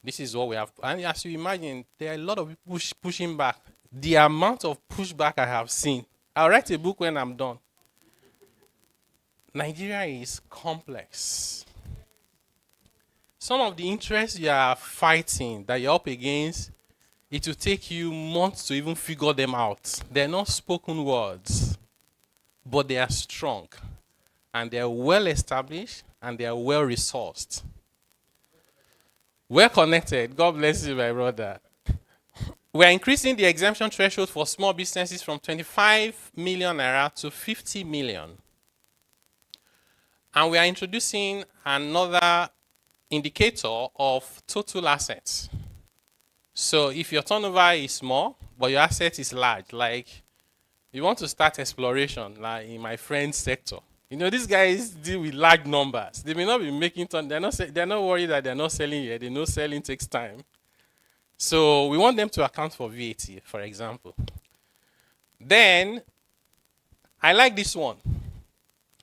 This is what we have. And as you imagine, there are a lot of people pushing back. The amount of pushback I have seen. I'll write a book when I'm done. Nigeria is complex. Some of the interests you are fighting, that you're up against, it will take you months to even figure them out. They're not spoken words, but they are strong, and they are well established, and they are well resourced. Well connected. God bless you, my brother. We're increasing the exemption threshold for small businesses from 25 million naira to 50 million. And we are introducing another indicator of total assets. So if your turnover is small, but your asset is large, like you want to start exploration, like in my friend's sector. You know, these guys deal with large numbers. They may not be making they're not worried that they're not selling yet. They know selling takes time. So we want them to account for VAT, for example. Then, I like this one.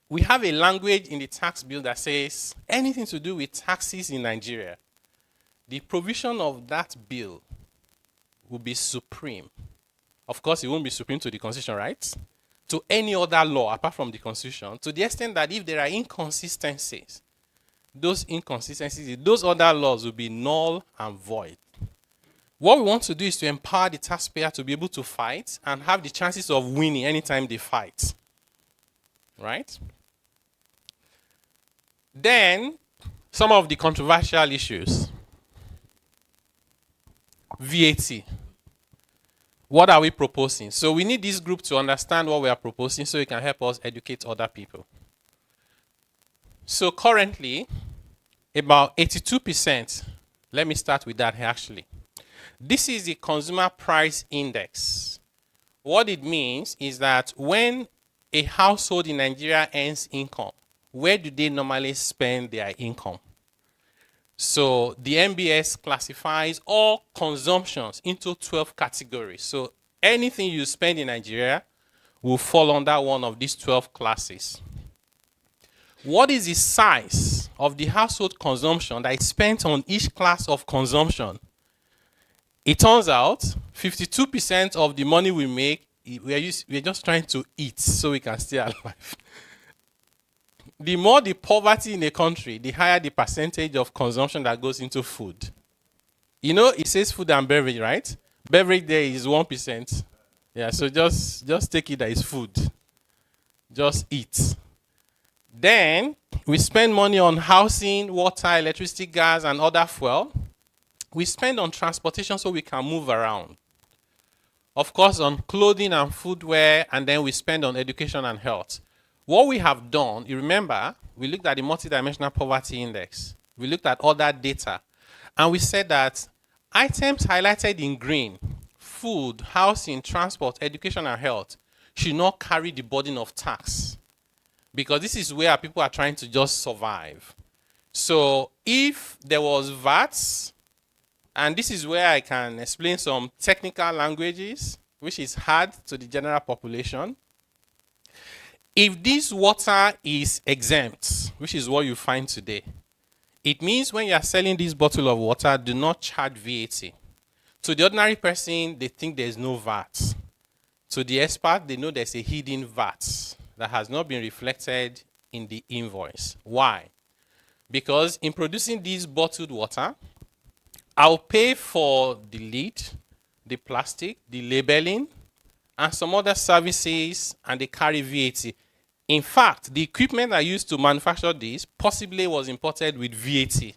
We have a language in the tax bill that says anything to do with taxes in Nigeria, the provision of that bill will be supreme. Of course, it won't be supreme to the Constitution, right? To any other law apart from the Constitution, to the extent that if there are inconsistencies, those other laws will be null and void. What we want to do is to empower the taxpayer to be able to fight and have the chances of winning anytime they fight. Right? Then, some of the controversial issues. VAT. What are we proposing? So we need this group to understand what we are proposing so it can help us educate other people. So currently, about 82%, let me start with that actually. This is the consumer price index. What it means is that when a household in Nigeria earns income, where do they normally spend their income? So the MBS classifies all consumptions into 12 categories. So anything you spend in Nigeria will fall under one of these 12 classes. What is the size of the household consumption that is spent on each class of consumption? It turns out 52% of the money we make, we're just trying to eat so we can stay alive. The more the poverty in a country, the higher the percentage of consumption that goes into food. You know, it says food and beverage, right? Beverage there is 1%. Yeah, so just take it that it's food. Just eat. Then we spend money on housing, water, electricity, gas, and other fuel. We spend on transportation so we can move around. Of course, on clothing and footwear, and then we spend on education and health. What we have done, you remember, we looked at the multidimensional poverty index. We looked at other data, and we said that items highlighted in green, food, housing, transport, education, and health, should not carry the burden of tax, because this is where people are trying to just survive. So if there was VAT, and this is where I can explain some technical languages, which is hard to the general population. If this water is exempt, which is what you find today, it means when you are selling this bottle of water, do not charge VAT. To the ordinary person, they think there's no VAT. To the expert, they know there's a hidden VAT that has not been reflected in the invoice. Why? Because in producing this bottled water, I'll pay for the lid, the plastic, the labeling, and some other services, and they carry VAT. In fact, the equipment I used to manufacture this possibly was imported with VAT.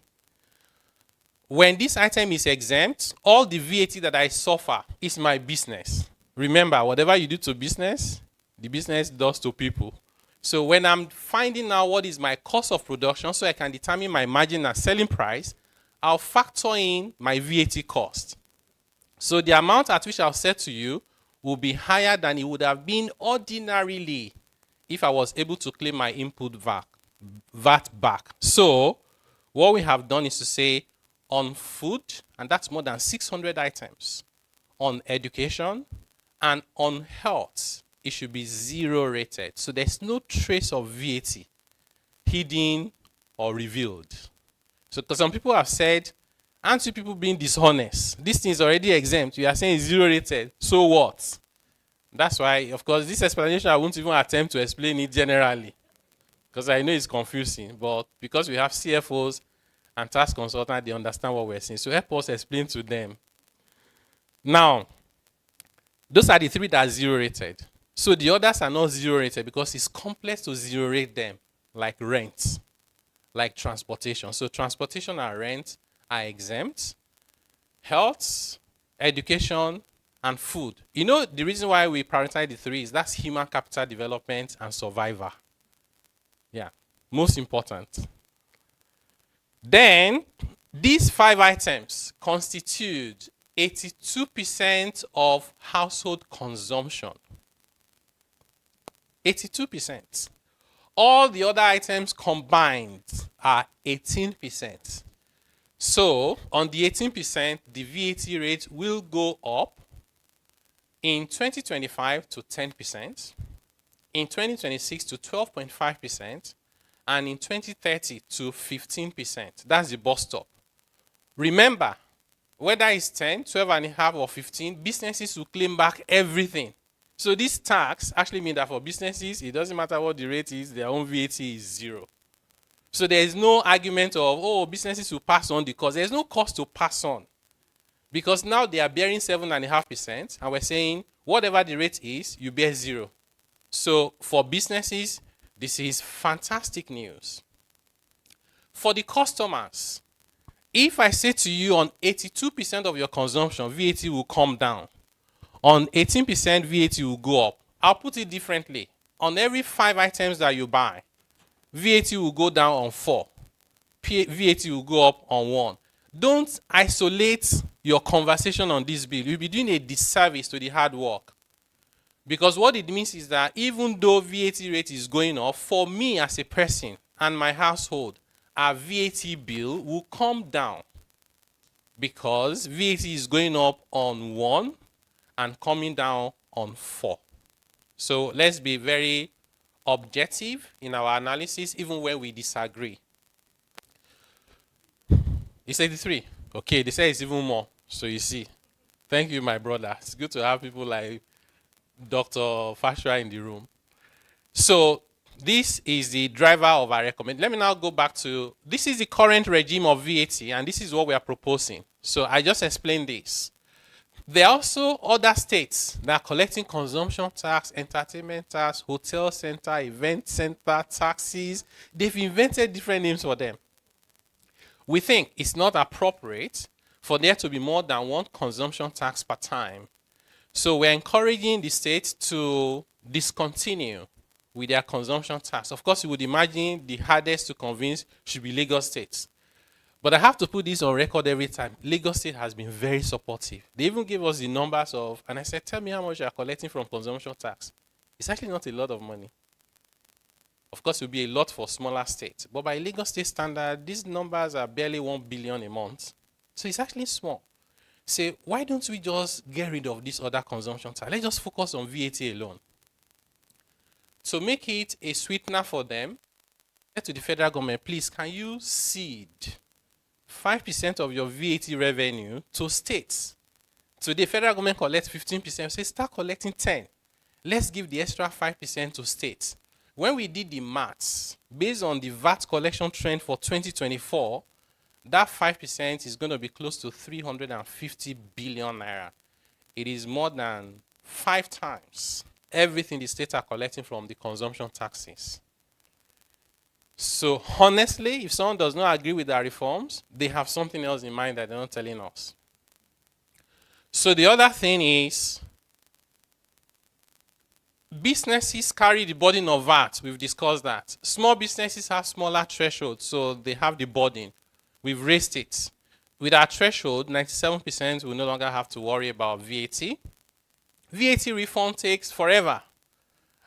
When this item is exempt, all the VAT that I suffer is my business. Remember, whatever you do to business, the business does to people. So when I'm finding out what is my cost of production so I can determine my margin and selling price, I'll factor in my VAT cost. So the amount at which I'll set to you will be higher than it would have been ordinarily if I was able to claim my input VAT back. So what we have done is to say on food, and that's more than 600 items, on education, and on health, it should be 0 rated. So there's no trace of VAT hidden or revealed. So because some people have said, aren't you people being dishonest? This thing is already exempt. You are saying it's 0 rated. So what? That's why, of course, this explanation, I won't even attempt to explain it generally, because I know it's confusing. But because we have CFOs and tax consultants, they understand what we're saying. So help us explain to them. Now, those are the 3 that are 0 rated. So the others are not 0 rated because it's complex to 0 rate them, like rent, like transportation. So transportation and rent are exempt. Health, education, and food. You know, the reason why we prioritize the 3 is that's human capital development and survivor. Yeah, most important. Then, these 5 items constitute 82% of household consumption. 82%. All the other items combined are 18%. So, on the 18%, the VAT rate will go up in 2025 to 10%, in 2026 to 12.5%, and in 2030 to 15%. That's the bus stop. Remember, whether it's 10, 12 and a half, or 15, businesses will claim back everything. So this tax actually means that for businesses, it doesn't matter what the rate is, their own VAT is 0. So there is no argument of, oh, businesses will pass on the cost. There's no cost to pass on. Because now they are bearing 7.5%, and we're saying whatever the rate is, you bear 0. So for businesses, this is fantastic news. For the customers, if I say to you on 82% of your consumption, VAT will come down. On 18%, VAT will go up. I'll put it differently. On every 5 items that you buy, VAT will go down on 4. VAT will go up on 1. Don't isolate your conversation on this bill. You'll be doing a disservice to the hard work. Because what it means is that even though VAT rate is going up, for me as a person and my household, our VAT bill will come down because VAT is going up on 1 and coming down on 4. So let's be very objective in our analysis, even when we disagree. It's 83. Okay, they say it's even more. So you see. Thank you, my brother. It's good to have people like Dr. Fashua in the room. So this is the driver of our recommendation. Let me now go back to, this is the current regime of VAT, and this is what we are proposing. So I just explained this. There are also other states that are collecting consumption tax, entertainment tax, hotel center, event center, taxes. They've invented different names for them. We think it's not appropriate for there to be more than one consumption tax per time. So we're encouraging the states to discontinue with their consumption tax. Of course, you would imagine the hardest to convince should be Lagos State. But I have to put this on record every time. Lagos State has been very supportive. They even gave us the numbers of, and I said, tell me how much you are collecting from consumption tax. It's actually not a lot of money. Of course, it will be a lot for smaller states. But by Lagos State standard, these numbers are barely 1 billion a month. So it's actually small. Say, why don't we just get rid of this other consumption tax? Let's just focus on VAT alone. To make it a sweetener for them, to the federal government, please, can you seed 5% of your VAT revenue to states? So the federal government collects 15%, say start collecting 10. Let's give the extra 5% to states. When we did the maths, based on the VAT collection trend for 2024, that 5% is going to be close to 350 billion naira. It is more than 5 times everything the states are collecting from the consumption taxes. So honestly, if someone does not agree with our reforms, they have something else in mind that they're not telling us. So the other thing is, businesses carry the burden of VAT. We've discussed that. Small businesses have smaller thresholds, so they have the burden. We've raised it. With our threshold, 97% will no longer have to worry about VAT. VAT refund takes forever.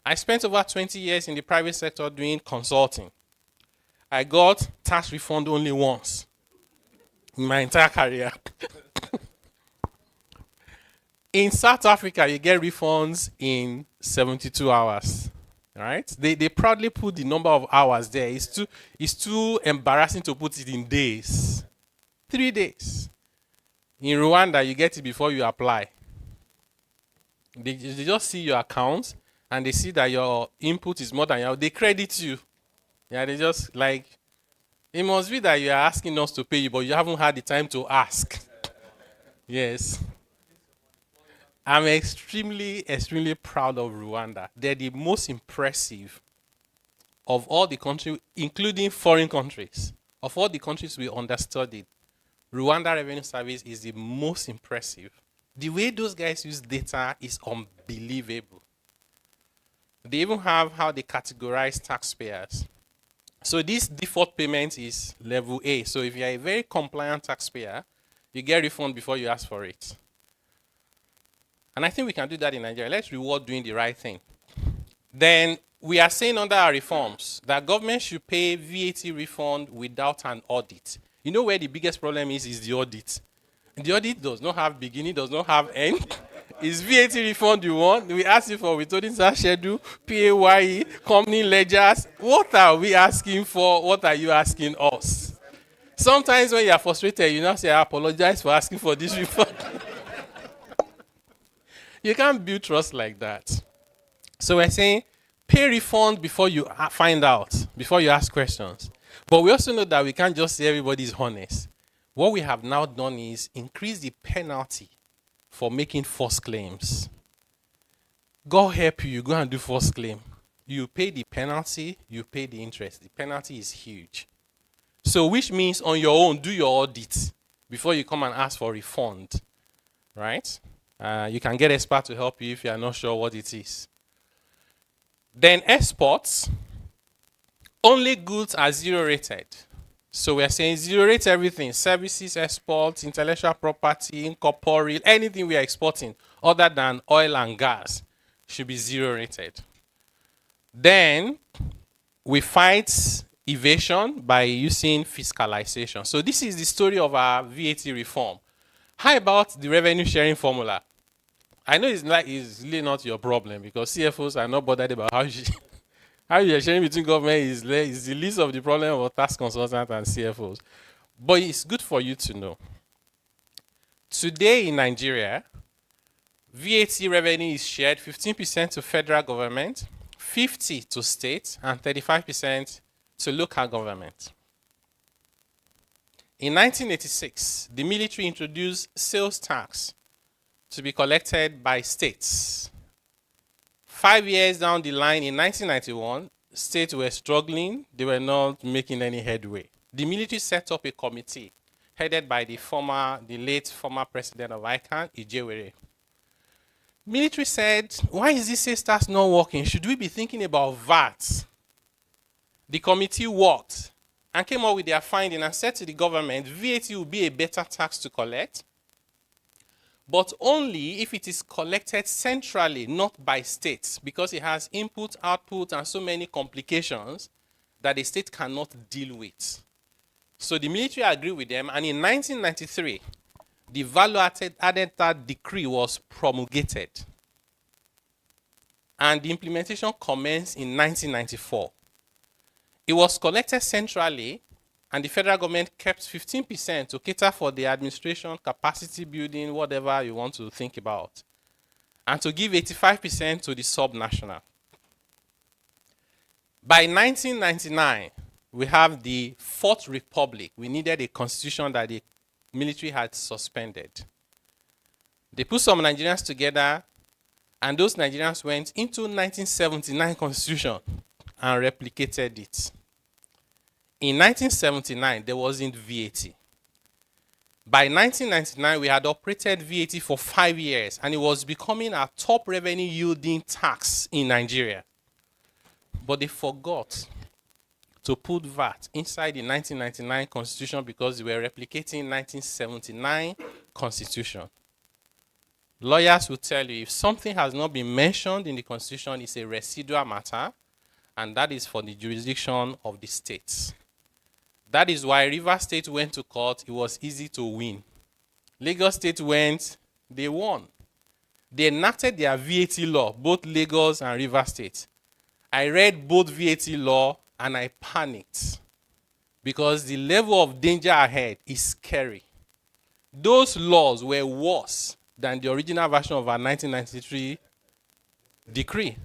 I spent over 20 years in the private sector doing consulting. I got tax refund only once in my entire career. In South Africa, you get refunds in 72 hours. Right? They proudly put the number of hours there. It's too embarrassing to put it in days. 3 days. In Rwanda, you get it before you apply. They just see your account and they see that your input is more than your, they credit you. Yeah, they just like, it must be that you are asking us to pay you, but you haven't had the time to ask. Yes. I'm extremely, extremely proud of Rwanda. They're the most impressive of all the countries, including foreign countries. Of all the countries we understudied, Rwanda Revenue Service is the most impressive. The way those guys use data is unbelievable. They even have how they categorize taxpayers. So this default payment is level A. So if you're a very compliant taxpayer, you get refund before you ask for it. And I think we can do that in Nigeria. Let's reward doing the right thing. Then we are saying under our reforms that government should pay VAT refund without an audit. You know where the biggest problem is the audit. The audit does not have beginning, does not have end. Is VAT refund you want? We ask you for withholding tax schedule, PAYE, company ledgers. What are we asking for? What are you asking us? Sometimes when you are frustrated, you now say, I apologize for asking for this refund. You can't build trust like that. So we're saying, pay refund before you find out, before you ask questions. But we also know that we can't just say everybody's honest. What we have now done is increase the penalty for making false claims. God help you, you go and do false claim. You pay the penalty, you pay the interest. The penalty is huge. So which means on your own, do your audit before you come and ask for refund. Right? You can get expert to help you if you are not sure what it is. Then exports, only goods are zero rated. So we're saying zero rate everything, services, exports, intellectual property, incorporeal, anything we are exporting other than oil and gas should be 0 rated. Then we fight evasion by using fiscalization. So this is the story of our VAT reform. How about the revenue sharing formula? I know it's really not your problem because CFOs are not bothered about how you're sharing between government is the least of the problem of tax consultants and CFOs. But it's good for you to know. Today in Nigeria, VAT revenue is shared 15% to federal government, 50% to state, and 35% to local government. In 1986, the military introduced sales tax to be collected by states. 5 years down the line, in 1991, states were struggling. They were not making any headway. The military set up a committee headed by the late former president of ICANN, Ijewere. Military said, why is this sales tax not working? Should we be thinking about VAT? The committee worked and came up with their finding and said to the government, VAT will be a better tax to collect, but only if it is collected centrally, not by states, because it has input, output, and so many complications that the state cannot deal with. So the military agreed with them, and in 1993, the value-added tax decree was promulgated. And the implementation commenced in 1994. It was collected centrally, and the federal government kept 15% to cater for the administration, capacity building, whatever you want to think about, and to give 85% to the subnational. By 1999, we have the Fourth Republic. We needed a constitution that the military had suspended. They put some Nigerians together, and those Nigerians went into 1979 constitution and replicated it. In 1979, there wasn't VAT. By 1999, we had operated VAT for 5 years, and it was becoming our top revenue yielding tax in Nigeria. But they forgot to put VAT inside the 1999 constitution because they were replicating 1979 constitution. Lawyers will tell you if something has not been mentioned in the constitution, it's a residual matter, and that is for the jurisdiction of the states. That is why Rivers State went to court. It was easy to win. Lagos State went, they won. They enacted their VAT law, both Lagos and Rivers State. I read both VAT law and I panicked because the level of danger ahead is scary. Those laws were worse than the original version of our 1993 decree,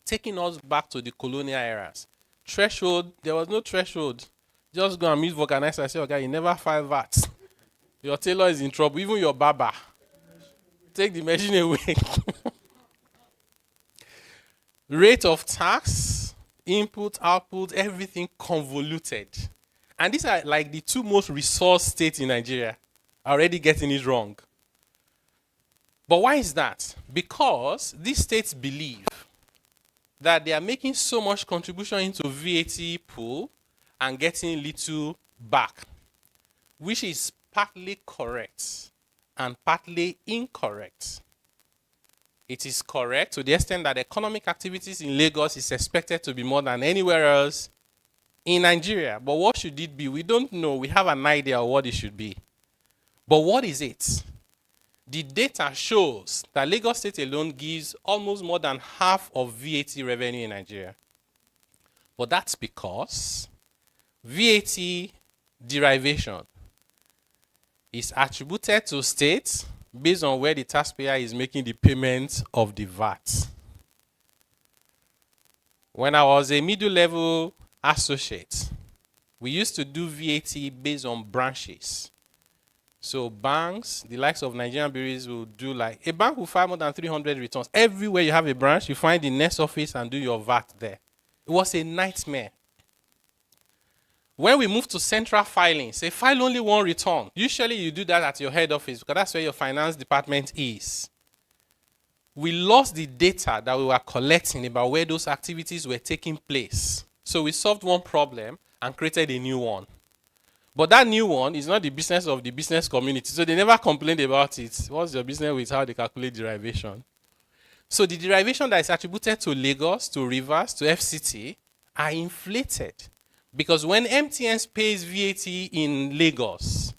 taking us back to the colonial eras. Threshold, there was no threshold. Just go and meet vulcanizer and say, okay, you never file VAT. Your tailor is in trouble, even your barber. Take the machine away. Rate of tax, input, output, everything convoluted. And these are like the two most resource states in Nigeria, already getting it wrong. But why is that? Because these states believe that they are making so much contribution into VAT pool and getting little back, which is partly correct and partly incorrect. It is correct to the extent that economic activities in Lagos is expected to be more than anywhere else in Nigeria. But what should it be? We don't know. We have an idea of what it should be. But what is it? The data shows that Lagos State alone gives almost more than half of VAT revenue in Nigeria. But that's because VAT derivation is attributed to states based on where the taxpayer is making the payment of the VAT. When I was a middle-level associate, we used to do VAT based on branches. So banks, the likes of Nigerian bureaus, will do like, a bank will file more than 300 returns. Everywhere you have a branch, you find the next office and do your VAT there. It was a nightmare. When we move to central filing, say file only one return. Usually you do that at your head office because that's where your finance department is. We lost the data that we were collecting about where those activities were taking place. So we solved one problem and created a new one. But that new one is not the business of the business community. So they never complained about it. What's your business with how they calculate derivation? So the derivation that is attributed to Lagos, to Rivers, to FCT are inflated. Because when MTN pays VAT in Lagos,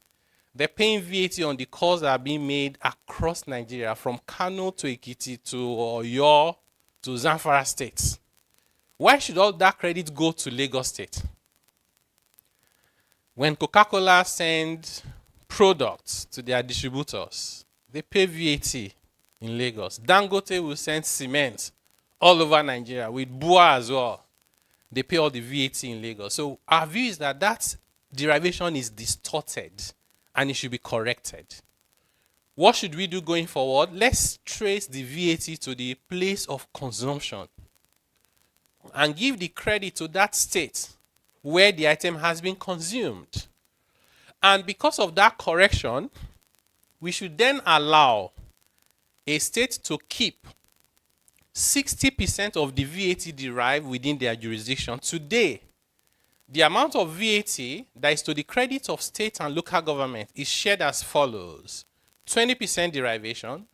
they're paying VAT on the calls that are being made across Nigeria, from Kano to Ekiti to Oyo to Zamfara states. Why should all that credit go to Lagos State? When Coca-Cola sends products to their distributors, they pay VAT in Lagos. Dangote will send cement all over Nigeria, with Bua as well. They pay all the VAT in Lagos. So our view is that that derivation is distorted and it should be corrected. What should we do going forward? Let's trace the VAT to the place of consumption and give the credit to that state where the item has been consumed. And because of that correction, we should then allow a state to keep 60% of the VAT derived within their jurisdiction. Today, the amount of VAT that is to the credit of state and local government is shared as follows: 20% derivation,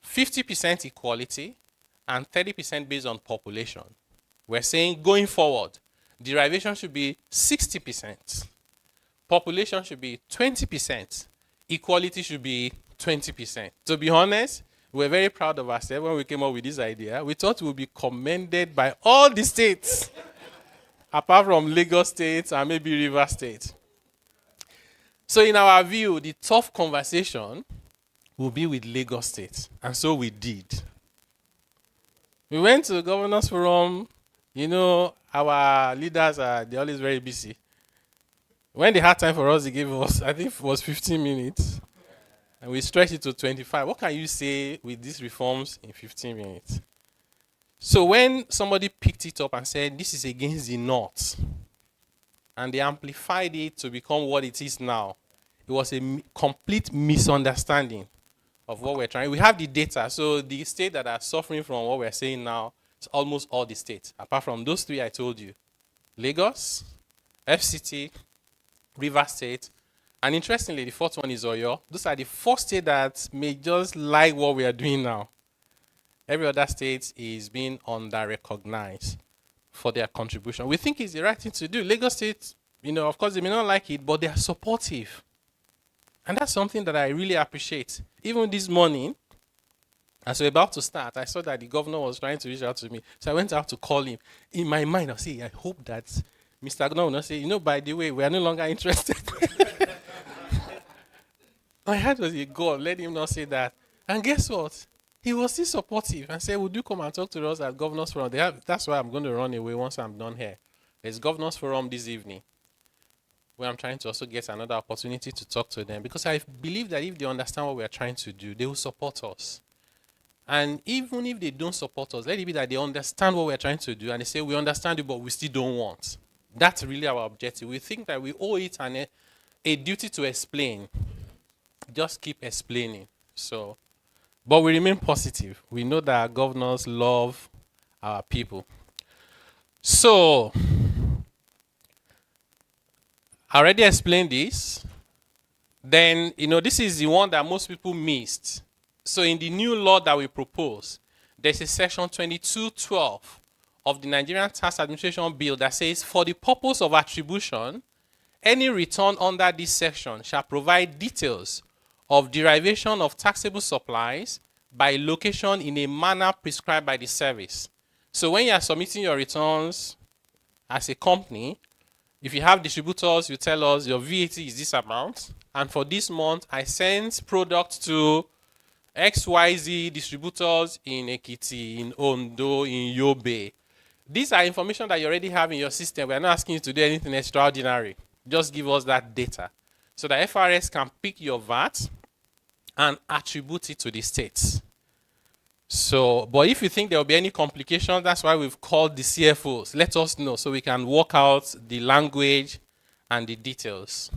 50% equality, and 30% based on population. We're saying going forward, derivation should be 60%, population should be 20%, equality should be 20%. To be honest, we're very proud of ourselves when we came up with this idea. We thought we would be commended by all the states, apart from Lagos State and maybe River State. So in our view, the tough conversation will be with Lagos State. And so we did. We went to the Governors Forum. You know, our leaders they're always very busy. When they had time for us, they gave us, I think it was 15 minutes. And we stretched it to 25. What can you say with these reforms in 15 minutes? So when somebody picked it up and said, this is against the North, and they amplified it to become what it is now, it was a complete misunderstanding of what we're trying. We have the data. So the states that are suffering from what we're saying now, it's almost all the states, apart from those three I told you: Lagos, FCT, River State, and interestingly, the fourth one is Oyo. Those are the four states that may just like what we are doing now. Every other state is being under-recognized for their contribution. We think it's the right thing to do. Lagos State, of course, they may not like it, but they are supportive. And that's something that I really appreciate. Even this morning, as we're about to start, I saw that the governor was trying to reach out to me. So I went out to call him. In my mind, I say, I hope that Mr. Governor will not say, by the way, we are no longer interested. My heart was a God, let him not say that. And guess what? He was still supportive and said, would you come and talk to us at Governors Forum? That's why I'm going to run away once I'm done here. There's Governors Forum this evening, where I'm trying to also get another opportunity to talk to them, because I believe that if they understand what we're trying to do, they will support us. And even if they don't support us, let it be that they understand what we're trying to do and they say, we understand it, but we still don't want. That's really our objective. We think that we owe it a duty to explain. Just keep explaining. But we remain positive. We know that our governors love our people. So, I already explained this. Then, this is the one that most people missed. So, in the new law that we propose, there's a section 2212 of the Nigerian Tax Administration Bill that says, for the purpose of attribution, any return under this section shall provide details of derivation of taxable supplies by location in a manner prescribed by the service. So when you are submitting your returns as a company, if you have distributors, you tell us your VAT is this amount, and for this month, I send products to XYZ distributors in Ekiti, in Ondo, in Yobe. These are information that you already have in your system. We are not asking you to do anything extraordinary. Just give us that data so that FRS can pick your VAT and attribute it to the states. So, but if you think there will be any complications, that's why we've called the CFOs. Let us know so we can work out the language and the details.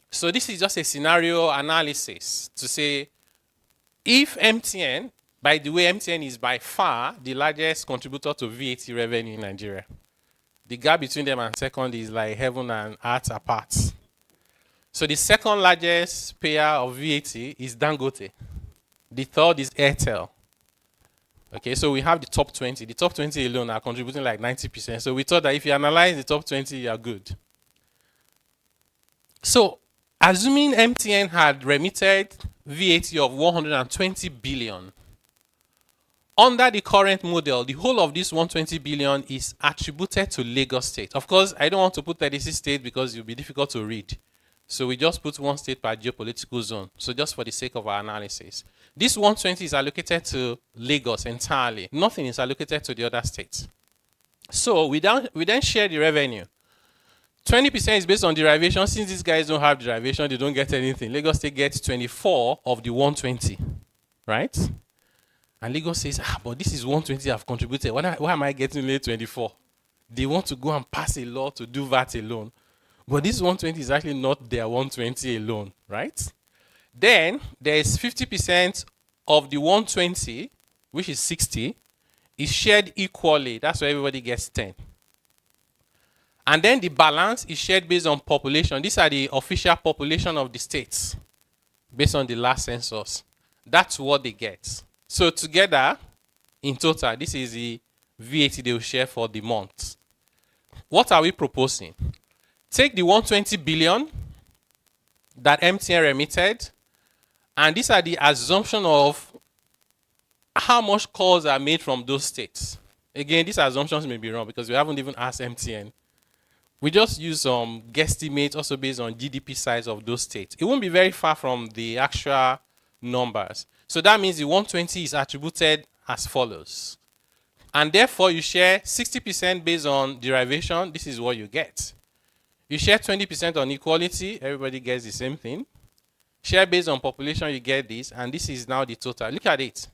So this is just a scenario analysis to say, if MTN, by the way, MTN is by far the largest contributor to VAT revenue in Nigeria. The gap between them and second is like heaven and earth apart. So the second largest payer of VAT is Dangote. The third is Airtel. Okay, so we have the top 20. The top 20 alone are contributing like 90%. So we thought that if you analyze the top 20, you are good. So, assuming MTN had remitted VAT of 120 billion, under the current model, the whole of this 120 billion is attributed to Lagos State. Of course, I don't want to put 36 states because it will be difficult to read. So we just put one state per geopolitical zone. So just for the sake of our analysis. This 120 is allocated to Lagos entirely. Nothing is allocated to the other states. So we then share the revenue. 20% is based on derivation. Since these guys don't have derivation, they don't get anything. Lagos State gets 24 of the 120, right? And Lagos says, but this is 120 I've contributed. Why am I getting only 24? They want to go and pass a law to do that alone. But this 120 is actually not their 120 alone, right? Then there is 50% of the 120, which is 60, is shared equally. That's why everybody gets 10. And then the balance is shared based on population. These are the official population of the states based on the last census. That's what they get. So together, in total, this is the VAT they will share for the month. What are we proposing? Take the 120 billion that MTN remitted, and these are the assumption of how much calls are made from those states. Again, these assumptions may be wrong because we haven't even asked MTN. We just use some guesstimates also based on GDP size of those states. It won't be very far from the actual numbers. So that means the 120 is attributed as follows. And therefore, you share 60% based on derivation. This is what you get. You share 20% on equality. Everybody gets the same thing. Share based on population, you get this. And this is now the total. Look at it.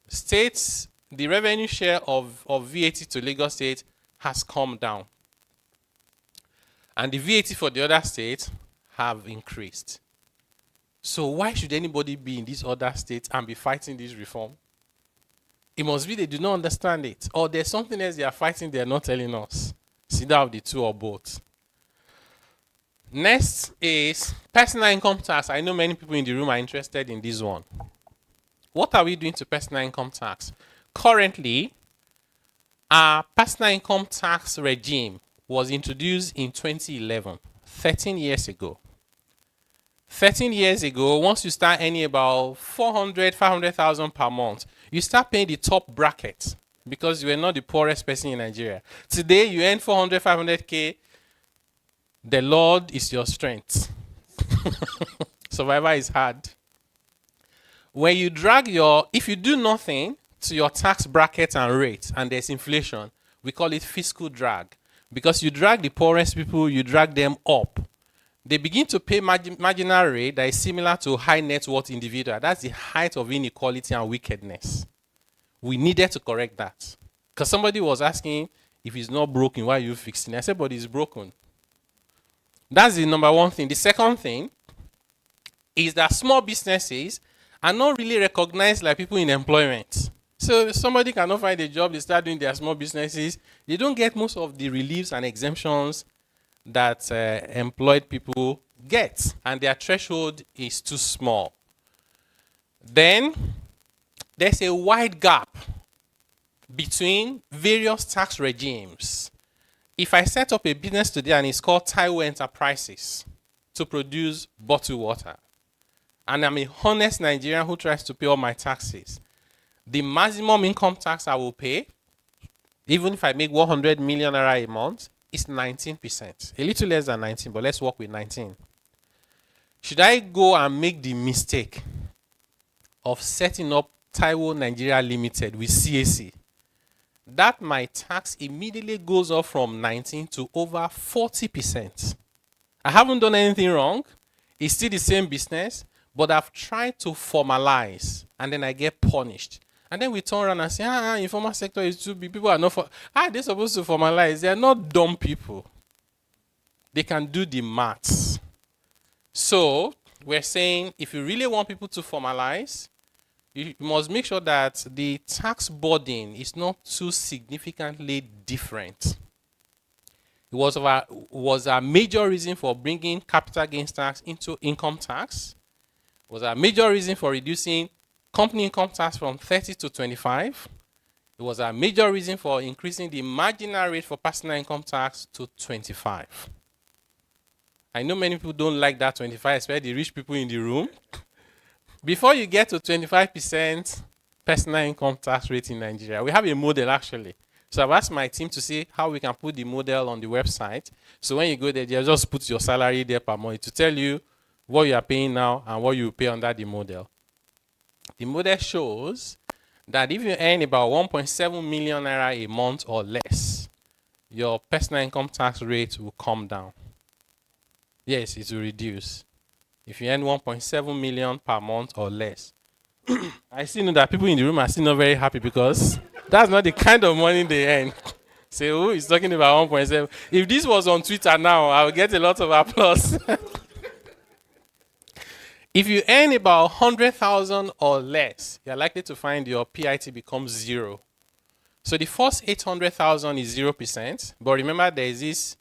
States, the revenue share of VAT to Lagos State has come down. And the VAT for the other states have increased. So why should anybody be in these other states and be fighting this reform? It must be they do not understand it. Or there's something else they are fighting they are not telling us. It's either of the two or both. Next is personal income tax. I know many people in the room are interested in this one. What are we doing to personal income tax? Currently, our personal income tax regime was introduced in 2011, 13 years ago. 13 years ago, once you start earning about 400, 500,000 per month, you start paying the top bracket because you are not the poorest person in Nigeria. Today, you earn 400, 500K. The Lord is your strength. Survival is hard. When you if you do nothing to your tax bracket and rate, and there's inflation, we call it fiscal drag. Because you drag the poorest people, you drag them up. They begin to pay marginal rate that is similar to high net worth individual. That's the height of inequality and wickedness. We needed to correct that. Because somebody was asking, if it's not broken, why are you fixing it? I said, but it's broken. That's the number one thing. The second thing is that small businesses are not really recognized like people in employment. So if somebody cannot find a job, they start doing their small businesses. They don't get most of the reliefs and exemptions that employed people get. And their threshold is too small. Then there's a wide gap between various tax regimes. If I set up a business today and it's called Taiwo Enterprises to produce bottled water, and I'm a honest Nigerian who tries to pay all my taxes, the maximum income tax I will pay, even if I make 100 million naira a month, is 19%. A little less than 19, but let's work with 19. Should I go and make the mistake of setting up Taiwo Nigeria Limited with CAC? That my tax immediately goes up from 19 to over 40%. I haven't done anything wrong. It's still the same business, but I've tried to formalize, and then I get punished. And then we turn around and say, informal sector is too big. People are not they're supposed to formalize. They're not dumb people. They can do the maths. So we're saying if you really want people to formalize, you must make sure that the tax burden is not too significantly different. It was a major reason for bringing capital gains tax into income tax. It was a major reason for reducing Company income tax from 30 to 25. It was a major reason for increasing the marginal rate for personal income tax to 25. I know many people don't like that 25, especially the rich people in the room. Before you get to 25% personal income tax rate in Nigeria, we have a model actually. So I've asked my team to see how we can put the model on the website. So when you go there, you just put your salary there per month to tell you what you are paying now and what you pay under the model. The model shows that if you earn about 1.7 million naira a month or less, your personal income tax rate will come down. Yes, it will reduce. If you earn 1.7 million per month or less. I still know that people in the room are still not very happy because that's not the kind of money they earn. Say, who is talking about 1.7? If this was on Twitter now, I would get a lot of applause. If you earn about 100,000 or less, you're likely to find your PIT becomes 0. So the first 800,000 is 0%. But remember, there is this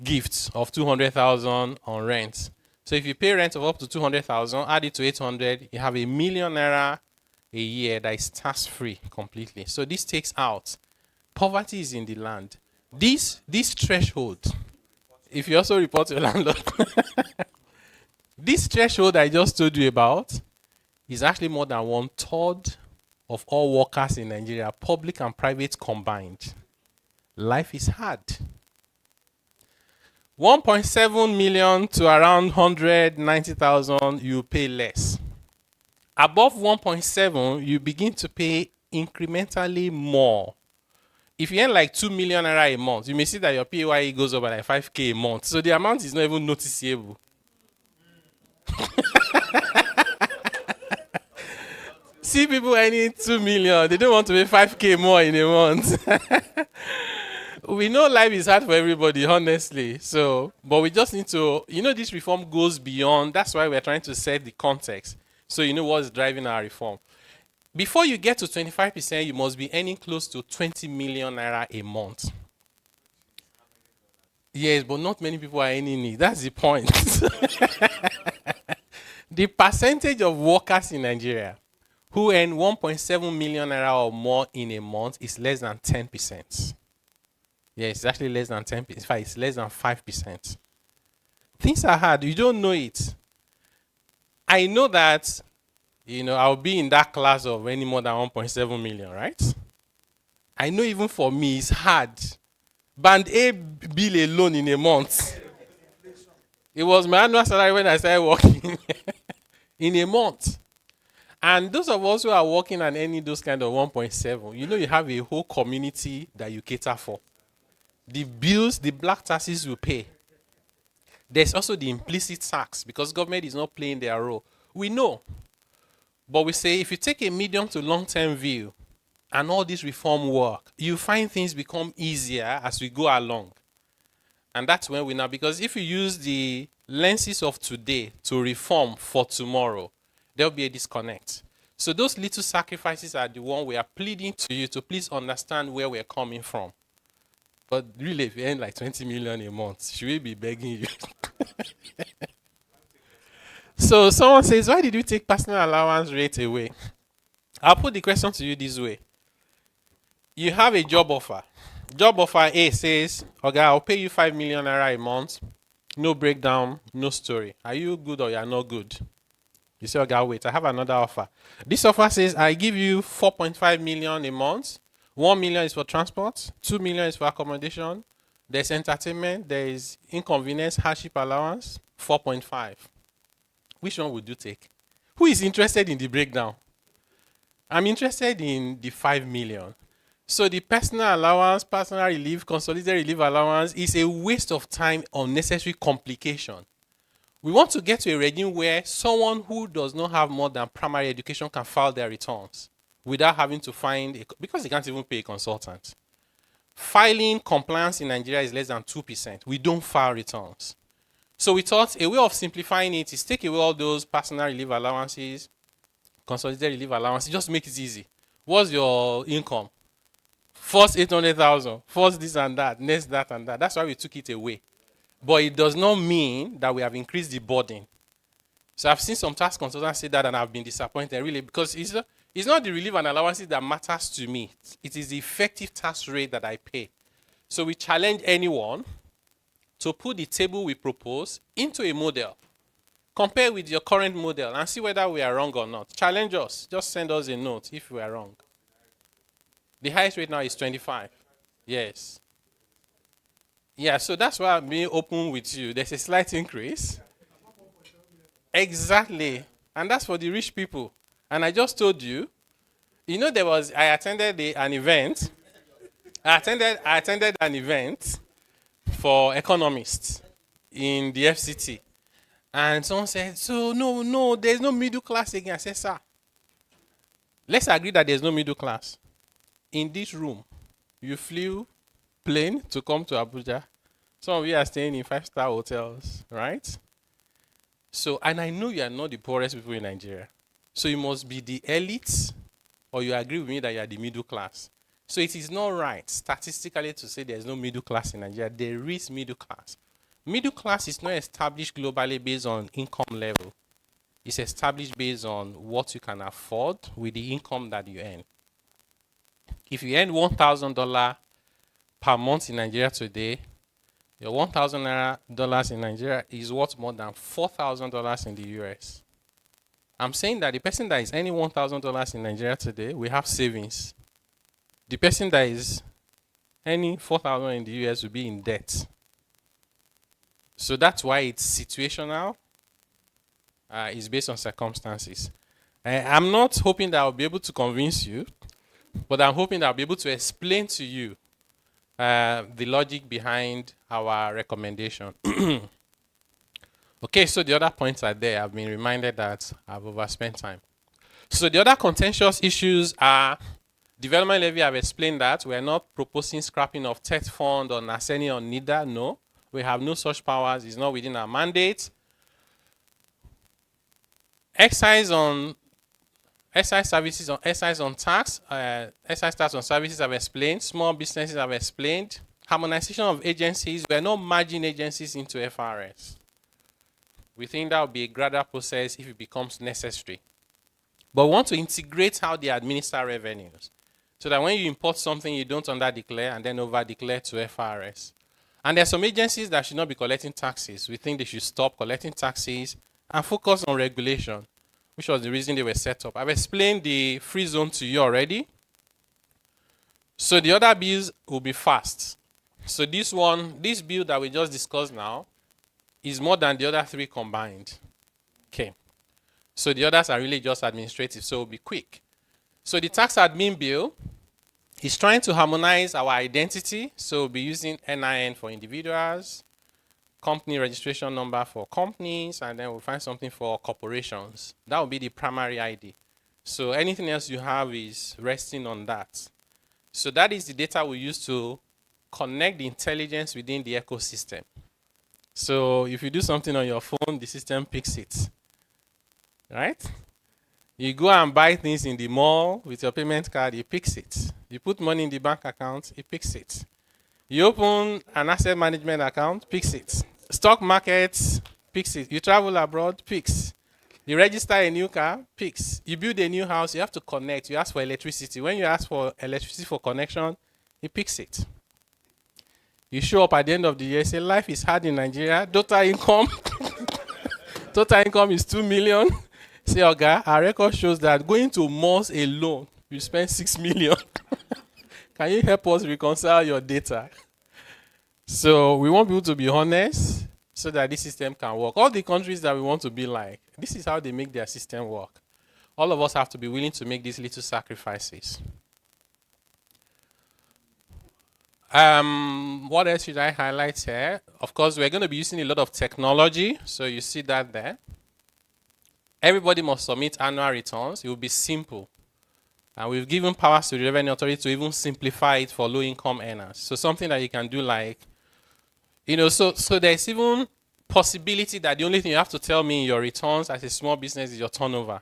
gift of 200,000 on rent. So if you pay rent of up to 200,000, add it to 800, you have 1 million naira a year that is tax-free completely. So this takes out. Poverty is in the land. This threshold, if you also report to your landlord, this threshold I just told you about is actually more than 1/3 of all workers in Nigeria, public and private combined. Life is hard. 1.7 million to around 190,000, you pay less. Above 1.7, you begin to pay incrementally more. If you earn like 2 million naira a month, you may see that your PAYE goes up by like 5K a month. So the amount is not even noticeable. See people earning 2 million, they don't want to pay 5K more in a month. We know life is hard for everybody, honestly. So, but we just need to, this reform goes beyond. That's why we're trying to set the context. So you know what's driving our reform. Before you get to 25%, you must be earning close to 20 million naira a month. Yes, but not many people are earning it. That's the point. The percentage of workers in Nigeria who earn 1.7 million naira or more in a month is less than 10%. Yeah, it's actually less than 10%. In fact, it's less than 5%. Things are hard. You don't know it. I know that, I'll be in that class of any more than 1.7 million, right? I know even for me, it's hard. Band A bill alone in a month. It was my annual salary when I started working in a month. And those of us who are working and earning those kind of 1.7, you have a whole community that you cater for. The bills, the black taxes you pay. There's also the implicit tax because government is not playing their role. We know. But we say if you take a medium to long-term view and all this reform work, you find things become easier as we go along. And that's when we now, because if you use the lenses of today to reform for tomorrow, there'll be a disconnect. So those little sacrifices are the one we are pleading to you to please understand where we're coming from. But really, if you earn like 20 million a month, should we be begging you? So someone says, why did you take personal allowance rate away? I'll put the question to you this way. You have a job offer. Job offer A says, okay, I'll pay you 5 million naira a month. No breakdown, no story. Are you good or you're not good? You say, okay, wait, I have another offer. This offer says, I give you 4.5 million a month. 1 million is for transport, 2 million is for accommodation, there's entertainment, there is inconvenience, hardship allowance, 4.5. Which one would you take? Who is interested in the breakdown? I'm interested in the 5 million. So the personal allowance, personal relief, consolidated relief allowance is a waste of time, unnecessary complication. We want to get to a regime where someone who does not have more than primary education can file their returns without having to find, because they can't even pay a consultant. Filing compliance in Nigeria is less than 2%. We don't file returns. So we thought a way of simplifying it is take away all those personal relief allowances, consolidated relief allowances, just make it easy. What's your income? First 800,000, first this and that, next that and that. That's why we took it away. But it does not mean that we have increased the burden. So I've seen some tax consultants say that and I've been disappointed really because it's not the relief and allowances that matters to me. It is the effective tax rate that I pay. So we challenge anyone to put the table we propose into a model. Compare with your current model and see whether we are wrong or not. Challenge us. Just send us a note if we are wrong. The highest rate now is 25. Yes. Yeah, so that's why I'm being open with you. There's a slight increase. Exactly. And that's for the rich people. And I just told you, I attended an event. I attended an event for economists in the FCT. And someone said, so no, there's no middle class again. I said, sir, let's agree that there's no middle class. In this room, you flew plane to come to Abuja. Some of you are staying in 5-star hotels, right? So, and I know you are not the poorest people in Nigeria. So you must be the elites, or you agree with me that you are the middle class. So it is not right statistically to say there's no middle class in Nigeria. There is middle class. Middle class is not established globally based on income level. It's established based on what you can afford with the income that you earn. If you earn $1,000 per month in Nigeria today, your $1,000 in Nigeria is worth more than $4,000 in the US. I'm saying that the person that is earning $1,000 in Nigeria today will have savings. The person that is earning $4,000 in the US will be in debt. So that's why it's situational. It's based on circumstances. I'm not hoping that I'll be able to convince you, but I'm hoping that I'll be able to explain to you the logic behind our recommendation. Okay, so the other points are there. I've been reminded that I've overspent time. So the other contentious issues are development levy. I've explained that. We're not proposing scrapping of TET fund or NASENI or NIDA. No, we have no such powers. It's not within our mandate. Excise services on excise on tax, excise tax on services I've explained. Small businesses I've explained. Harmonization of agencies. We're not merging agencies into FRS. We think that will be a gradual process if it becomes necessary. But we want to integrate how they administer revenues, so that when you import something, you don't under-declare and then over-declare to FRS. And there are some agencies that should not be collecting taxes. We think they should stop collecting taxes and focus on regulation, which was the reason they were set up. I've explained the free zone to you already. So the other bills will be fast. So this bill that we just discussed now is more than the other three combined. Okay. So the others are really just administrative, so it'll be quick. So the tax admin bill is trying to harmonize our identity. So we'll be using NIN for individuals, company registration number for companies, and then we'll find something for corporations. That will be the primary ID. So anything else you have is resting on that. So that is the data we use to connect the intelligence within the ecosystem. So if you do something on your phone, the system picks it, right? You go and buy things in the mall with your payment card, it picks it. You put money in the bank account, it picks it. You open an asset management account, picks it. Stock markets, picks it. You travel abroad, picks. You register a new car, picks. You build a new house, you have to connect. You ask for electricity. When you ask for electricity for connection, it picks it. You show up at the end of the year, say life is hard in Nigeria. Total income is 2 million. Say, Oga, our record shows that going to malls alone, you spend 6 million. Can you help us reconcile your data? So we want people to be honest so that this system can work. All the countries that we want to be like, this is how they make their system work. All of us have to be willing to make these little sacrifices. What else should I highlight here? Of course, we're going to be using a lot of technology. So you see that there. Everybody must submit annual returns. It will be simple. And we've given powers to the Revenue Authority to even simplify it for low-income earners. So something that you can do like, so there's even possibility that the only thing you have to tell me in your returns as a small business is your turnover.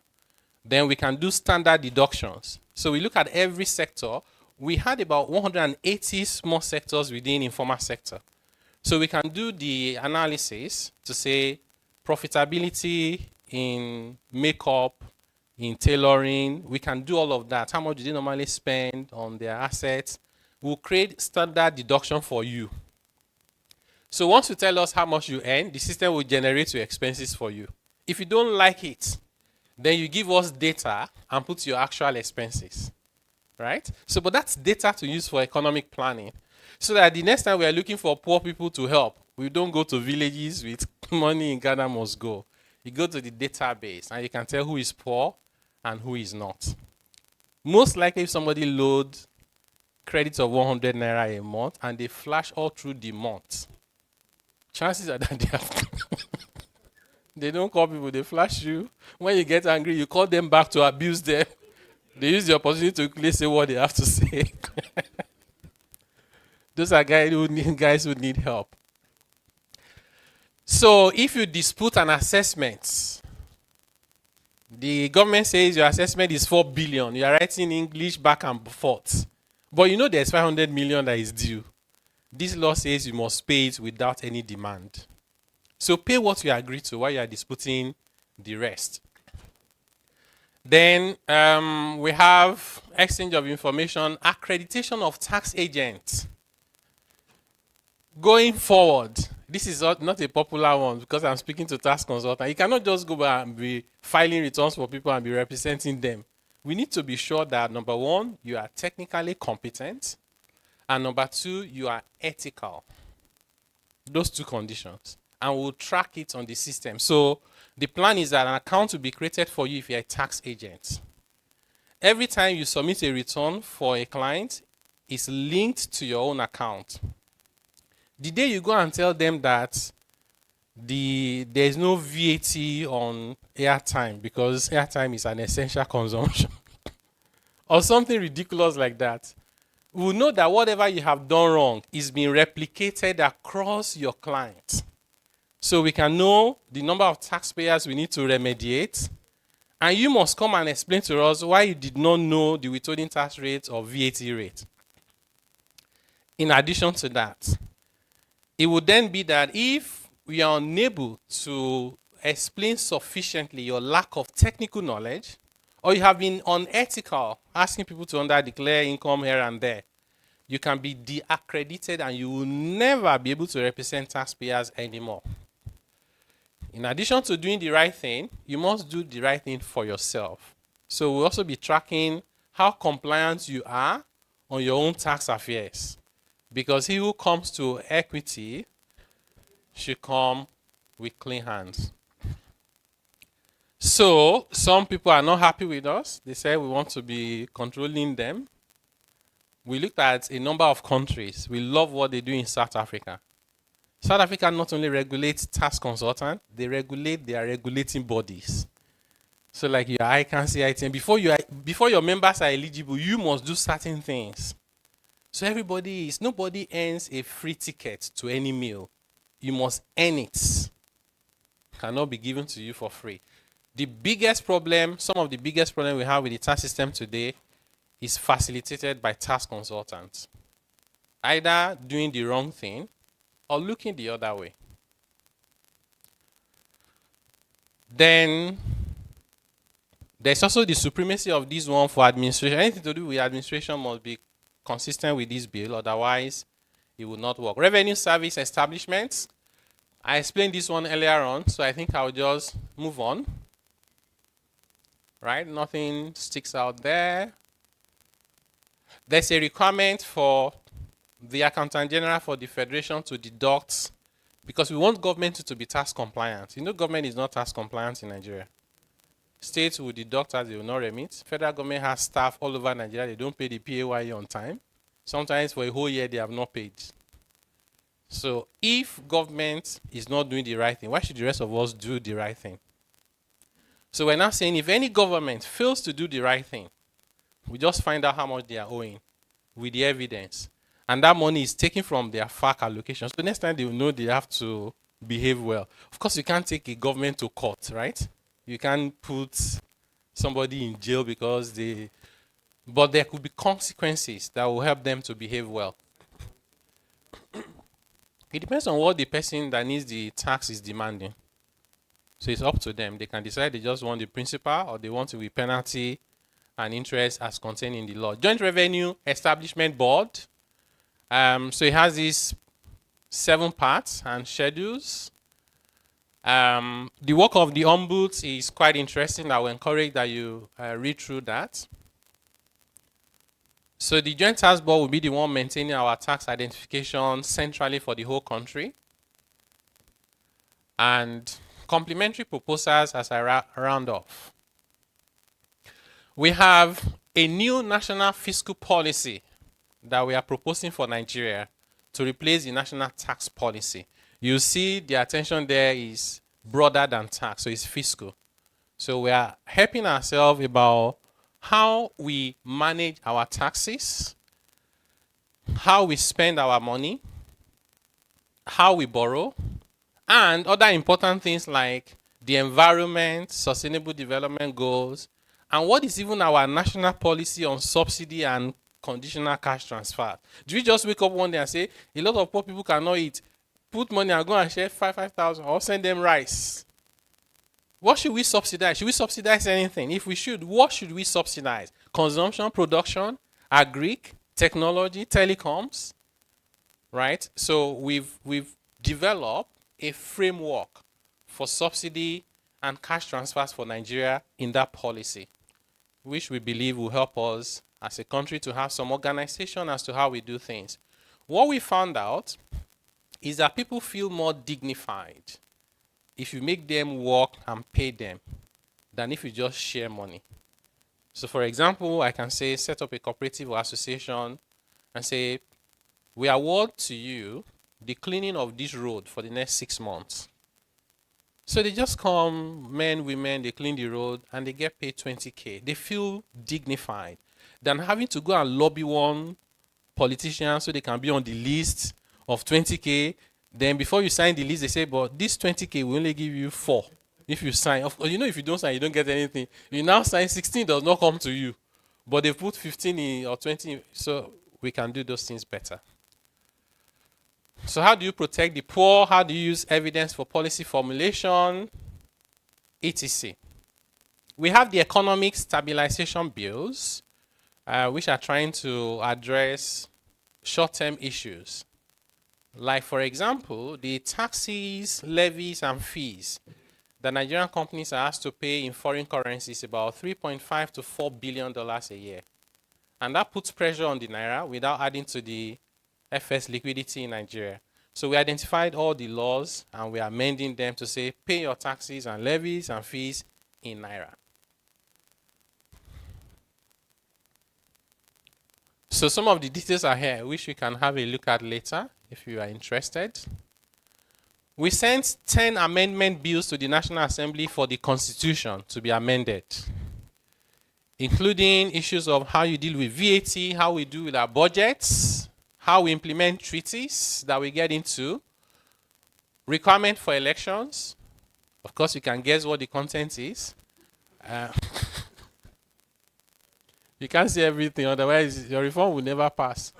Then we can do standard deductions. So we look at every sector. We had about 180 small sectors within informal sector. So we can do the analysis to say profitability in makeup, in tailoring. We can do all of that. How much do they normally spend on their assets? We'll create standard deduction for you. So once you tell us how much you earn, the system will generate your expenses for you. If you don't like it, then you give us data and put your actual expenses, right? So, but that's data to use for economic planning. So that the next time we are looking for poor people to help, we don't go to villages with money in Ghana must go. You go to the database and you can tell who is poor and who is not. Most likely if somebody loads credits of 100 naira a month and they flash all through the month, chances are that they have they don't call people, they flash you. When you get angry, you call them back to abuse them. They use the opportunity to quickly say what they have to say. Those are guys who need help. So if you dispute an assessment, the government says your assessment is 4 billion. You are writing English back and forth. But you know there's 500 million that is due. This law says you must pay it without any demand. So pay what you agree to while you are disputing the rest. Then we have exchange of information, accreditation of tax agents. Going forward, this is not a popular one because I'm speaking to tax consultants. You cannot just go back and be filing returns for people and be representing them. We need to be sure that, number one, you are technically competent, and number two, you are ethical. Those two conditions. And we'll track it on the system. So the plan is that an account will be created for you if you're a tax agent. Every time you submit a return for a client, it's linked to your own account. The day you go and tell them that there's no VAT on airtime because airtime is an essential consumption or something ridiculous like that, we'll know that whatever you have done wrong is being replicated across your clients. So we can know the number of taxpayers we need to remediate, and you must come and explain to us why you did not know the withholding tax rate or VAT rate. In addition to that, it would then be that if we are unable to explain sufficiently your lack of technical knowledge, or you have been unethical, asking people to under-declare income here and there, you can be de-accredited and you will never be able to represent taxpayers anymore. In addition to doing the right thing, you must do the right thing for yourself. So we'll also be tracking how compliant you are on your own tax affairs. Because he who comes to equity should come with clean hands. So some people are not happy with us. They say we want to be controlling them. We looked at a number of countries. We love what they do in South Africa. South Africa not only regulates tax consultants, they regulate their regulating bodies. So like your ICANN item, before your members are eligible, you must do certain things. So nobody earns a free ticket to any meal. You must earn it. Cannot be given to you for free. Some of the biggest problem we have with the tax system today is facilitated by tax consultants. Either doing the wrong thing or looking the other way. Then there's also the supremacy of this one for administration. Anything to do with administration must be consistent with this bill, otherwise it will not work. Revenue service establishments. I explained this one earlier on, so I think I'll just move on. Right? Nothing sticks out there. There's a requirement for the Accountant General for the Federation to deduct, because we want government to be tax compliant. You know, government is not tax compliant in Nigeria. States will deduct as they will not remit. Federal government has staff all over Nigeria. They don't pay the PAYE on time. Sometimes for a whole year they have not paid. So if government is not doing the right thing, why should the rest of us do the right thing? So we're now saying if any government fails to do the right thing, we just find out how much they are owing with the evidence. And that money is taken from their FAC allocation. So next time they will know they have to behave well. Of course, you can't take a government to court, right? You can't put somebody in jail because but there could be consequences that will help them to behave well. It depends on what the person that needs the tax is demanding. So it's up to them. They can decide they just want the principal or they want to be penalty and interest as contained in the law. Joint Revenue Establishment Board. So it has these 7 parts and schedules. The work of the ombuds is quite interesting. I will encourage that you read through that. So the Joint Tax Board will be the one maintaining our tax identification centrally for the whole country. And complementary proposals as I round off. We have a new national fiscal policy that we are proposing for Nigeria to replace the national tax policy. You see the attention there is broader than tax, so it's fiscal. So we are helping ourselves about how we manage our taxes, how we spend our money, how we borrow, and other important things like the environment, sustainable development goals, and what is even our national policy on subsidy and conditional cash transfer. Do we just wake up one day and say, a lot of poor people cannot eat, put money and go and share 5,000 or send them rice? What should we subsidize? Should we subsidize anything? If we should, what should we subsidize? Consumption, production, agric, technology, telecoms, right? So we've developed a framework for subsidy and cash transfers for Nigeria in that policy, which we believe will help us as a country to have some organization as to how we do things. What we found out is that people feel more dignified if you make them work and pay them than if you just share money. So for example, I can say set up a cooperative or association and say, we award to you the cleaning of this road for the next 6 months. So they just come, men, women, they clean the road and they get paid 20K. They feel dignified than having to go and lobby one politician so they can be on the list of 20K. Then before you sign the list, they say, but this 20K will only give you 4 if you sign. Of course, you know, if you don't sign, you don't get anything. You now sign, 16 does not come to you. But they put 15 in or 20 in, so we can do those things better. So how do you protect the poor? How do you use evidence for policy formulation? etc. We have the economic stabilization bills, which are trying to address short-term issues. Like, for example, the taxes, levies, and fees that Nigerian companies are asked to pay in foreign currencies about $3.5 to $4 billion a year. And that puts pressure on the Naira without adding to the FS liquidity in Nigeria. So we identified all the laws and we are amending them to say, pay your taxes and levies and fees in Naira. So some of the details are here, which we can have a look at later if you are interested. We sent 10 amendment bills to the National Assembly for the Constitution to be amended, including issues of how you deal with VAT, how we do with our budgets, how we implement treaties that we get into, requirement for elections. Of course, you can guess what the content is. You can't say everything, otherwise your reform will never pass.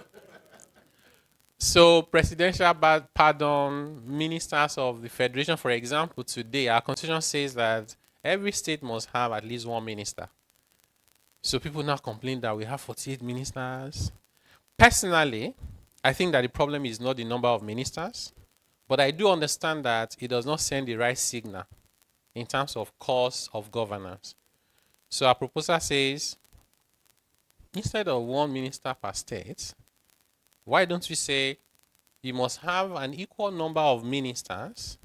So presidential pardon, ministers of the federation, for example, today, our constitution says that every state must have at least one minister. So people now complain that we have 48 ministers. Personally, I think that the problem is not the number of ministers, but I do understand that it does not send the right signal in terms of cost of governance. So our proposal says, instead of one minister per state, why don't we say you must have an equal number of ministers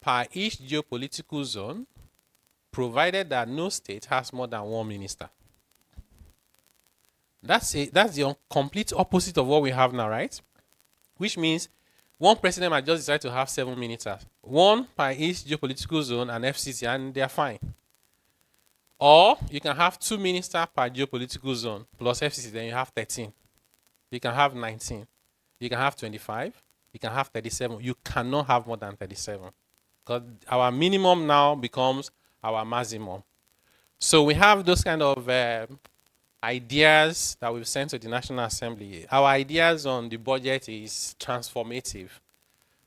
per each geopolitical zone, provided that no state has more than one minister? That's the complete opposite of what we have now, right? Which means one president might just decide to have 7 ministers, one per each geopolitical zone and FCC, and they're fine. Or you can have 2 ministers per geopolitical zone plus FCC, then you have 13. You can have 19. You can have 25. You can have 37. You cannot have more than 37. Because our minimum now becomes our maximum. So we have those kind of ideas that we've sent to the National Assembly. Our ideas on the budget is transformative.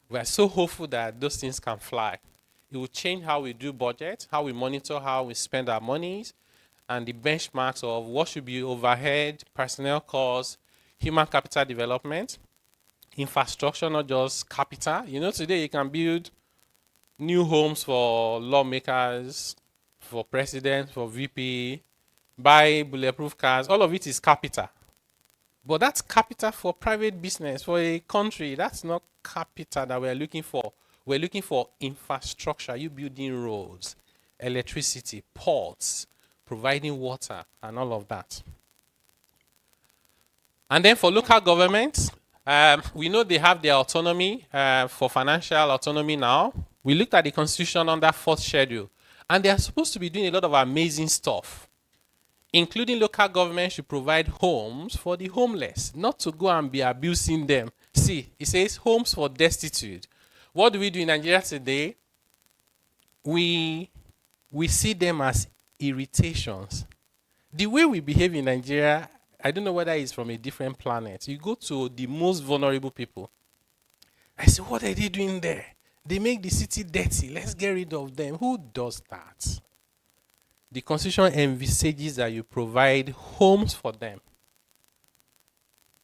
We are so hopeful that those things can fly. It will change how we do budget, how we monitor how we spend our monies, and the benchmarks of what should be overhead, personnel costs, human capital development, infrastructure, not just capital. You know, today you can build new homes for lawmakers, for president, for VP, buy bulletproof cars. All of it is capital. But that's capital for private business, for a country. That's not capital that we're looking for. We're looking for infrastructure. You building roads, electricity, ports, providing water, and all of that. And then for local governments, we know they have their autonomy for financial autonomy now. We looked at the constitution under fourth schedule, and they are supposed to be doing a lot of amazing stuff, including local government should provide homes for the homeless, not to go and be abusing them. See, it says homes for destitute. What do we do in Nigeria today? We see them as irritations. The way we behave in Nigeria, I don't know whether it's from a different planet. You go to the most vulnerable people. I say, what are they doing there? They make the city dirty. Let's get rid of them. Who does that? The constitution envisages that you provide homes for them.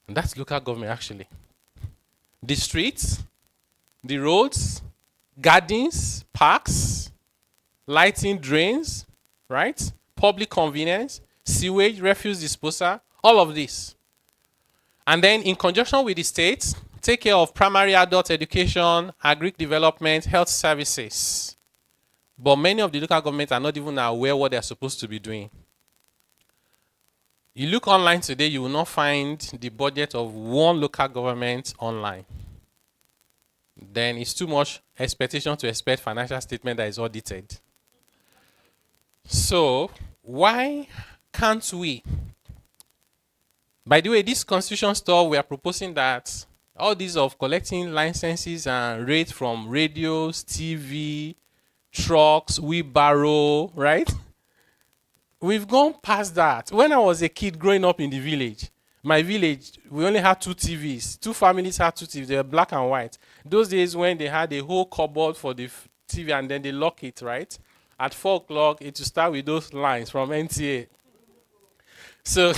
And that's local government, actually. The streets, the roads, gardens, parks, lighting, drains, right? Public convenience, sewage, refuse disposal, all of this. And then in conjunction with the states, take care of primary adult education, agric development, health services. But many of the local governments are not even aware what they're supposed to be doing. You look online today, you will not find the budget of one local government online. Then it's too much expectation to expect financial statement that is audited. So why can't we? By the way, this constitution stuff, we are proposing that all these of collecting licenses and rates from radios, TV, trucks, wheelbarrow, right? We've gone past that. When I was a kid growing up in the village, my village, we only had 2 TVs. 2 families had 2 TVs. They were black and white. Those days when they had a whole cupboard for the TV and then they lock it, right? At 4 o'clock, it will start with those lines from NTA. So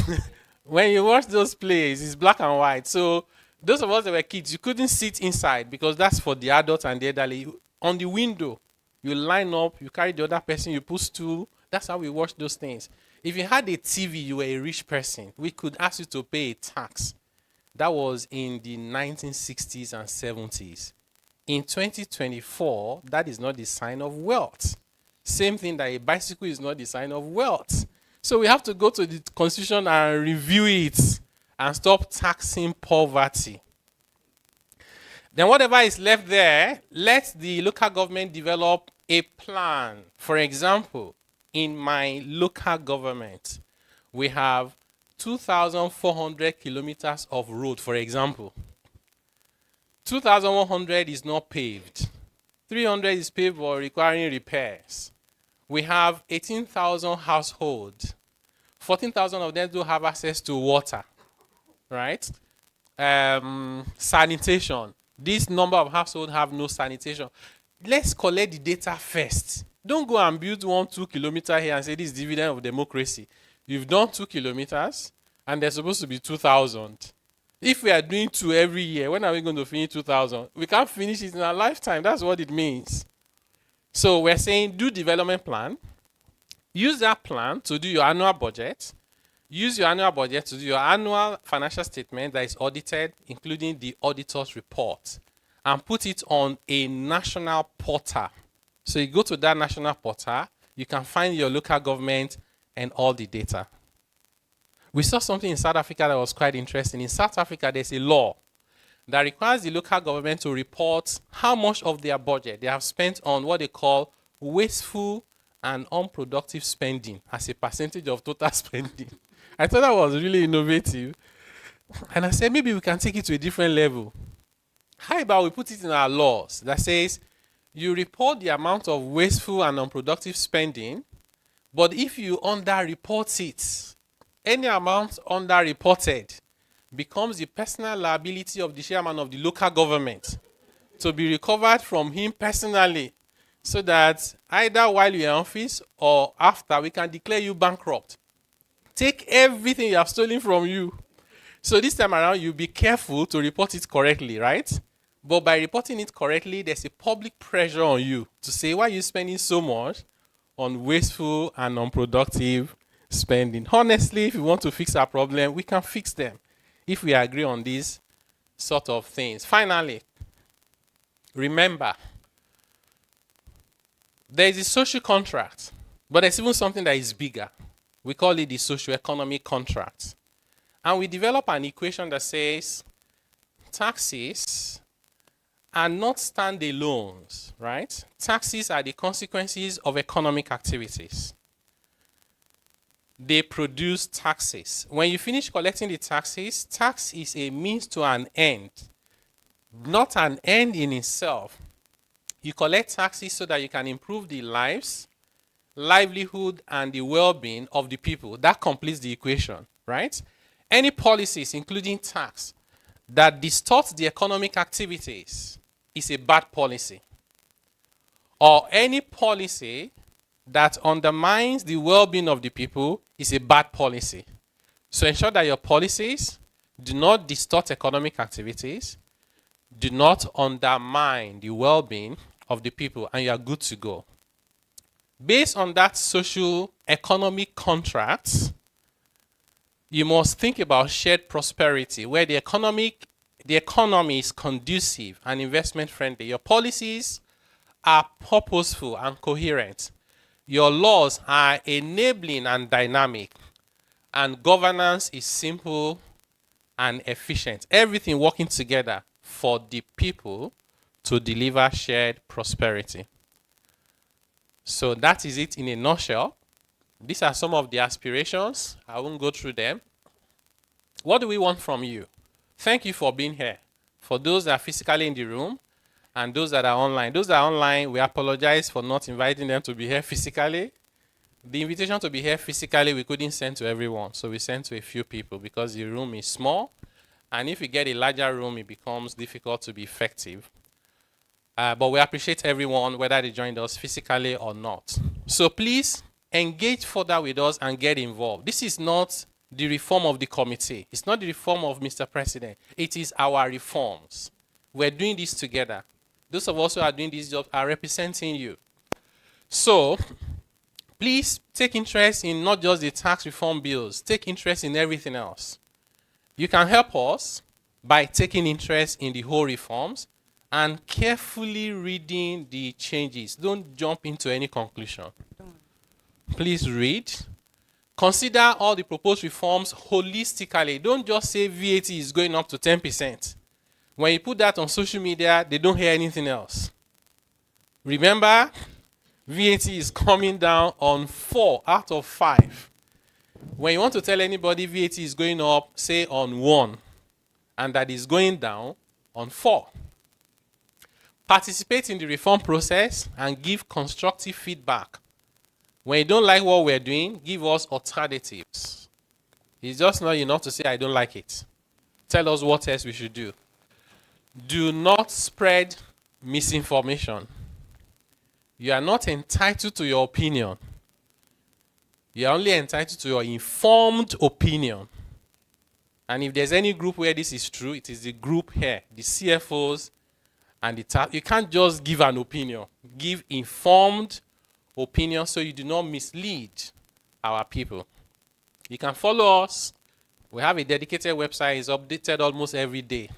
when you watch those plays, it's black and white. So those of us that were kids, you couldn't sit inside because that's for the adults and the elderly. On the window, you line up, you carry the other person, you put stool. That's how we watch those things. If you had a TV, you were a rich person. We could ask you to pay a tax. That was in the 1960s and 70s. In 2024, that is not the sign of wealth. Same thing that a bicycle is not the sign of wealth. So we have to go to the constitution and review it and stop taxing poverty. Then whatever is left there, let the local government develop a plan. For example, in my local government, we have 2,400 kilometers of road, for example. 2,100 is not paved. 300 is paved or requiring repairs. We have 18,000 households. 14,000 of them do have access to water, right? Sanitation. This number of households have no sanitation. Let's collect the data first. Don't go and build 1-2 kilometers here and say this is dividend of democracy. You've done 2 kilometers and there's supposed to be 2,000. If we are doing 2 every year, when are we going to finish 2,000? We can't finish it in our lifetime. That's what it means. So we're saying do development plan. Use that plan to do your annual budget. Use your annual budget to do your annual financial statement that is audited, including the auditor's report, and put it on a national portal. So you go to that national portal, you can find your local government and all the data. We saw something in South Africa that was quite interesting. In South Africa, there's a law that requires the local government to report how much of their budget they have spent on what they call wasteful and unproductive spending as a percentage of total spending. I thought that was really innovative. And I said, maybe we can take it to a different level. How about we put it in our laws that says, you report the amount of wasteful and unproductive spending, but if you under-report it, any amount under-reported becomes the personal liability of the chairman of the local government to be recovered from him personally. so that either while you're in office or after, we can declare you bankrupt. Take everything you have stolen from you. So this time around, you be careful to report it correctly, right? But by reporting it correctly, there's a public pressure on you to say, why are you spending so much on wasteful and unproductive spending? Honestly, if you want to fix our problem, we can fix them if we agree on these sort of things. Finally, remember, there is a social contract, but there's even something that is bigger. We call it the socio-economic contract. And we develop an equation that says taxes are not standalones, right? Taxes are the consequences of economic activities. They produce taxes. When you finish collecting the taxes, tax is a means to an end, not an end in itself. You collect taxes so that you can improve the lives, livelihood, and the well-being of the people. That completes the equation, right? Any policies, including tax, that distorts the economic activities is a bad policy. Or any policy that undermines the well-being of the people is a bad policy. So ensure that your policies do not distort economic activities, do not undermine the well-being of the people, and you are good to go. Based on that social economic contract, you must think about shared prosperity, where the economy is conducive and investment friendly. Your policies are purposeful and coherent. Your laws are enabling and dynamic. And governance is simple and efficient. Everything working together for the people to deliver shared prosperity. So that is it in a nutshell. These are some of the aspirations. I won't go through them. What do we want from you? Thank you for being here. For those that are physically in the room and those that are online. Those that are online, we apologize for not inviting them to be here physically. The invitation to be here physically, we couldn't send to everyone. So we sent to a few people because the room is small. And if you get a larger room, it becomes difficult to be effective. But we appreciate everyone, whether they joined us physically or not. So please engage further with us and get involved. This is not the reform of the committee. It's not the reform of Mr. President. It is our reforms. We're doing this together. Those of us who are doing this job are representing you. So please take interest in not just the tax reform bills. Take interest in everything else. You can help us by taking interest in the whole reforms and carefully reading the changes. Don't jump into any conclusion. Please read. Consider all the proposed reforms holistically. Don't just say VAT is going up to 10%. When you put that on social media, they don't hear anything else. Remember, VAT is coming down on 4 out of 5. When you want to tell anybody VAT is going up, say on 1, and that is going down on 4. Participate in the reform process and give constructive feedback. When you don't like what we're doing, give us alternatives. It's just not enough to say, I don't like it. Tell us what else we should do. Do not spread misinformation. You are not entitled to your opinion. You are only entitled to your informed opinion. And if there's any group where this is true, it is the group here, the CFOs and the TAP. You can't just give an opinion. Give informed opinion so you do not mislead our people. You can follow us. We have a dedicated website. It's updated almost every day.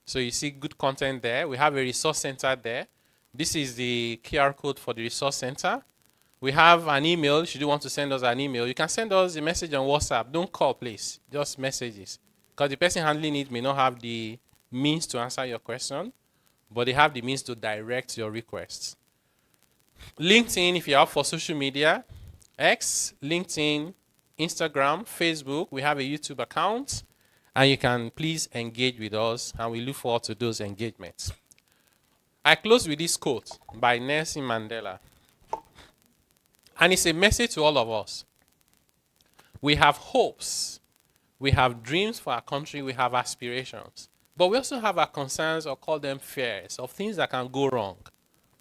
So you see good content there. We have a resource center there. This is the QR code for the resource center. We have an email. Should you want to send us an email, you can send us a message on WhatsApp. Don't call, please. Just messages. Because the person handling it may not have the means to answer your question, but they have the means to direct your requests. LinkedIn, if you're up for social media, X, LinkedIn, Instagram, Facebook. We have a YouTube account, and you can please engage with us, and we look forward to those engagements. I close with this quote by Nelson Mandela, and it's a message to all of us. We have hopes, we have dreams for our country, we have aspirations, but we also have our concerns, or call them fears, of things that can go wrong,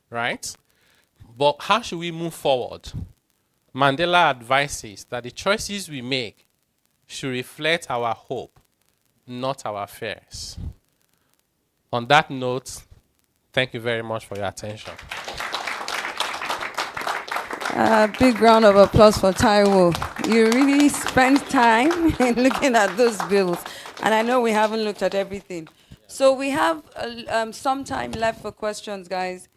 right? But how should we move forward? Mandela advises that the choices we make should reflect our hope, not our fears. On that note, thank you very much for your attention. Big round of applause for Taiwo. You really spent time in looking at those bills. And I know we haven't looked at everything. So we have some time left for questions, guys.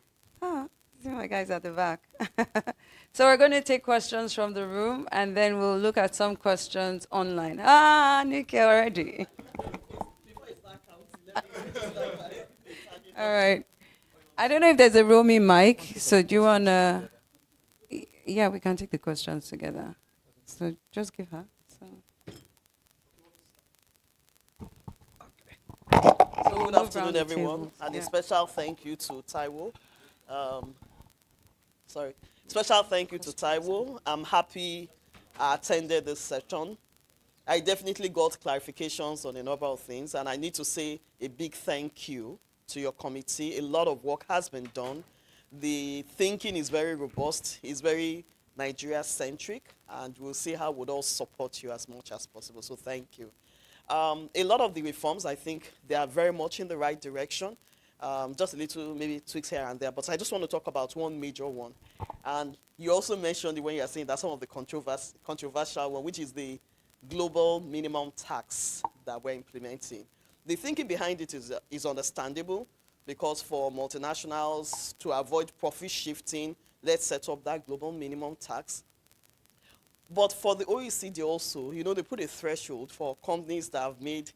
See my guys at the back. So we're going to take questions from the room, and then we'll look at some questions online. Nikki already. All right. I don't know if there's a roaming mic, so do you want to... Yeah, we can take the questions together. So just give her. So good afternoon, everyone, and a special thank you to Taiwo. Special thank you to Taiwo. I'm happy I attended this session. I definitely got clarifications on a number of things, and I need to say a big thank you to your committee. A lot of work has been done. The thinking is very robust, it's very Nigeria-centric, and we'll see how we'll all support you as much as possible, so thank you. A lot of the reforms, I think, they are very much in the right direction. Just a little, maybe tweaks here and there, but I just want to talk about one major one. And you also mentioned it when you are saying that some of the controversial one, which is the global minimum tax that we're implementing. The thinking behind it is understandable, because for multinationals to avoid profit shifting, let's set up that global minimum tax. But for the OECD also, you know, they put a threshold for companies that have made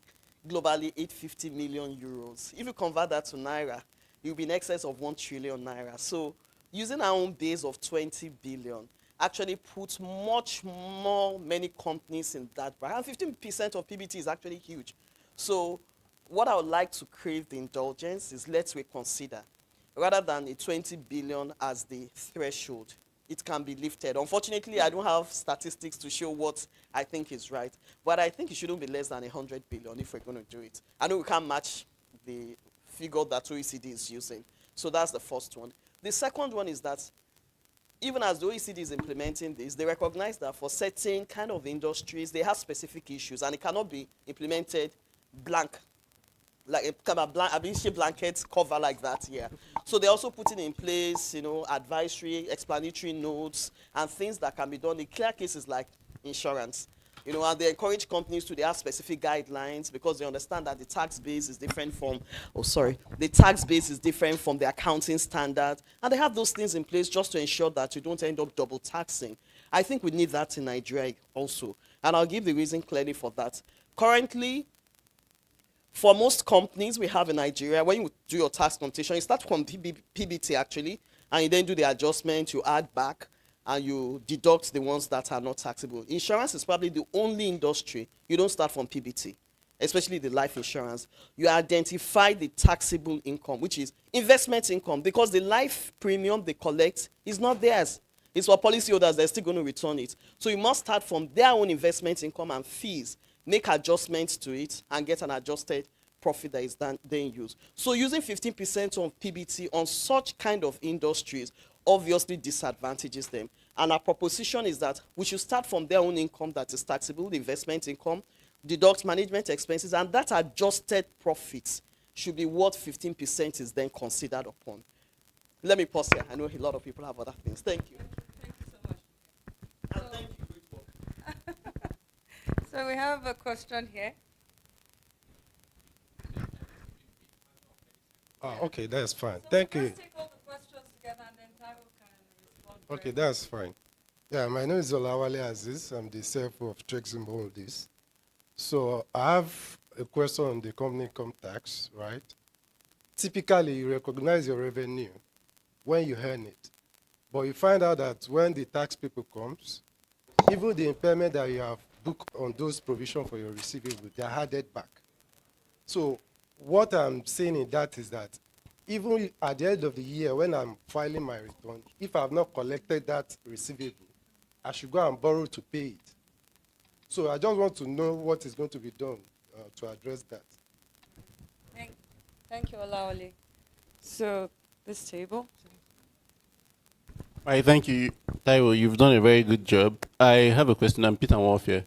globally 850 million euros. If you convert that to Naira, you'll be in excess of 1 trillion Naira. So using our own base of 20 billion actually puts many companies in that bracket. And 15% of PBT is actually huge. So what I would like to crave the indulgence is, let's reconsider. Rather than a 20 billion as the threshold, it can be lifted. Unfortunately, I don't have statistics to show what I think is right, but I think it shouldn't be less than 100 billion if we're going to do it. I know we can't match the figure that OECD is using. So that's the first one. The second one is that even as the OECD is implementing this, they recognize that for certain kind of industries, they have specific issues, and it cannot be implemented blank, like a kind of blanket cover like that here. So they're also putting in place, you know, advisory, explanatory notes, and things that can be done in clear cases like insurance. You know, and they encourage companies to have specific guidelines, because they understand that the tax base is different from, the tax base is different from the accounting standard. And they have those things in place just to ensure that you don't end up double taxing. I think we need that in Nigeria also. And I'll give the reason clearly for that. Currently, for most companies we have in Nigeria, when you do your tax computation, you start from PBT actually, and you then do the adjustment, you add back, and you deduct the ones that are not taxable. Insurance is probably the only industry you don't start from PBT, especially the life insurance. You identify the taxable income, which is investment income, because the life premium they collect is not theirs. It's for policyholders, they're still going to return it. So you must start from their own investment income and fees, make adjustments to it, and get an adjusted profit that is then used. So using 15% on PBT on such kind of industries obviously disadvantages them. And our proposition is that we should start from their own income that is taxable, the investment income, deduct management expenses, and that adjusted profits should be what 15% is then considered upon. Let me pause here. I know a lot of people have other things. Thank you. Thank you so much. And thank you. Great work. So we have a question here. Okay, that's fine. Thank you. Let's take all the questions together, and then Taiwo can respond. Okay, that's fine. Yeah, my name is Olawale Aziz. I'm the CFO of Trexim Holdings. So I have a question on the company income tax, right? Typically, you recognize your revenue when you earn it, but you find out that when the tax people comes, even the impairment that you have booked on those provisions for your receivable, they are added back. So what I'm saying in that is that even at the end of the year, when I'm filing my return, if I've not collected that receivable, I should go and borrow to pay it. So I just want to know what is going to be done to address that. Thank you, Olawale. So this table. Right, thank you, Taiwo. You've done a very good job. I have a question. I'm Peter Warfare.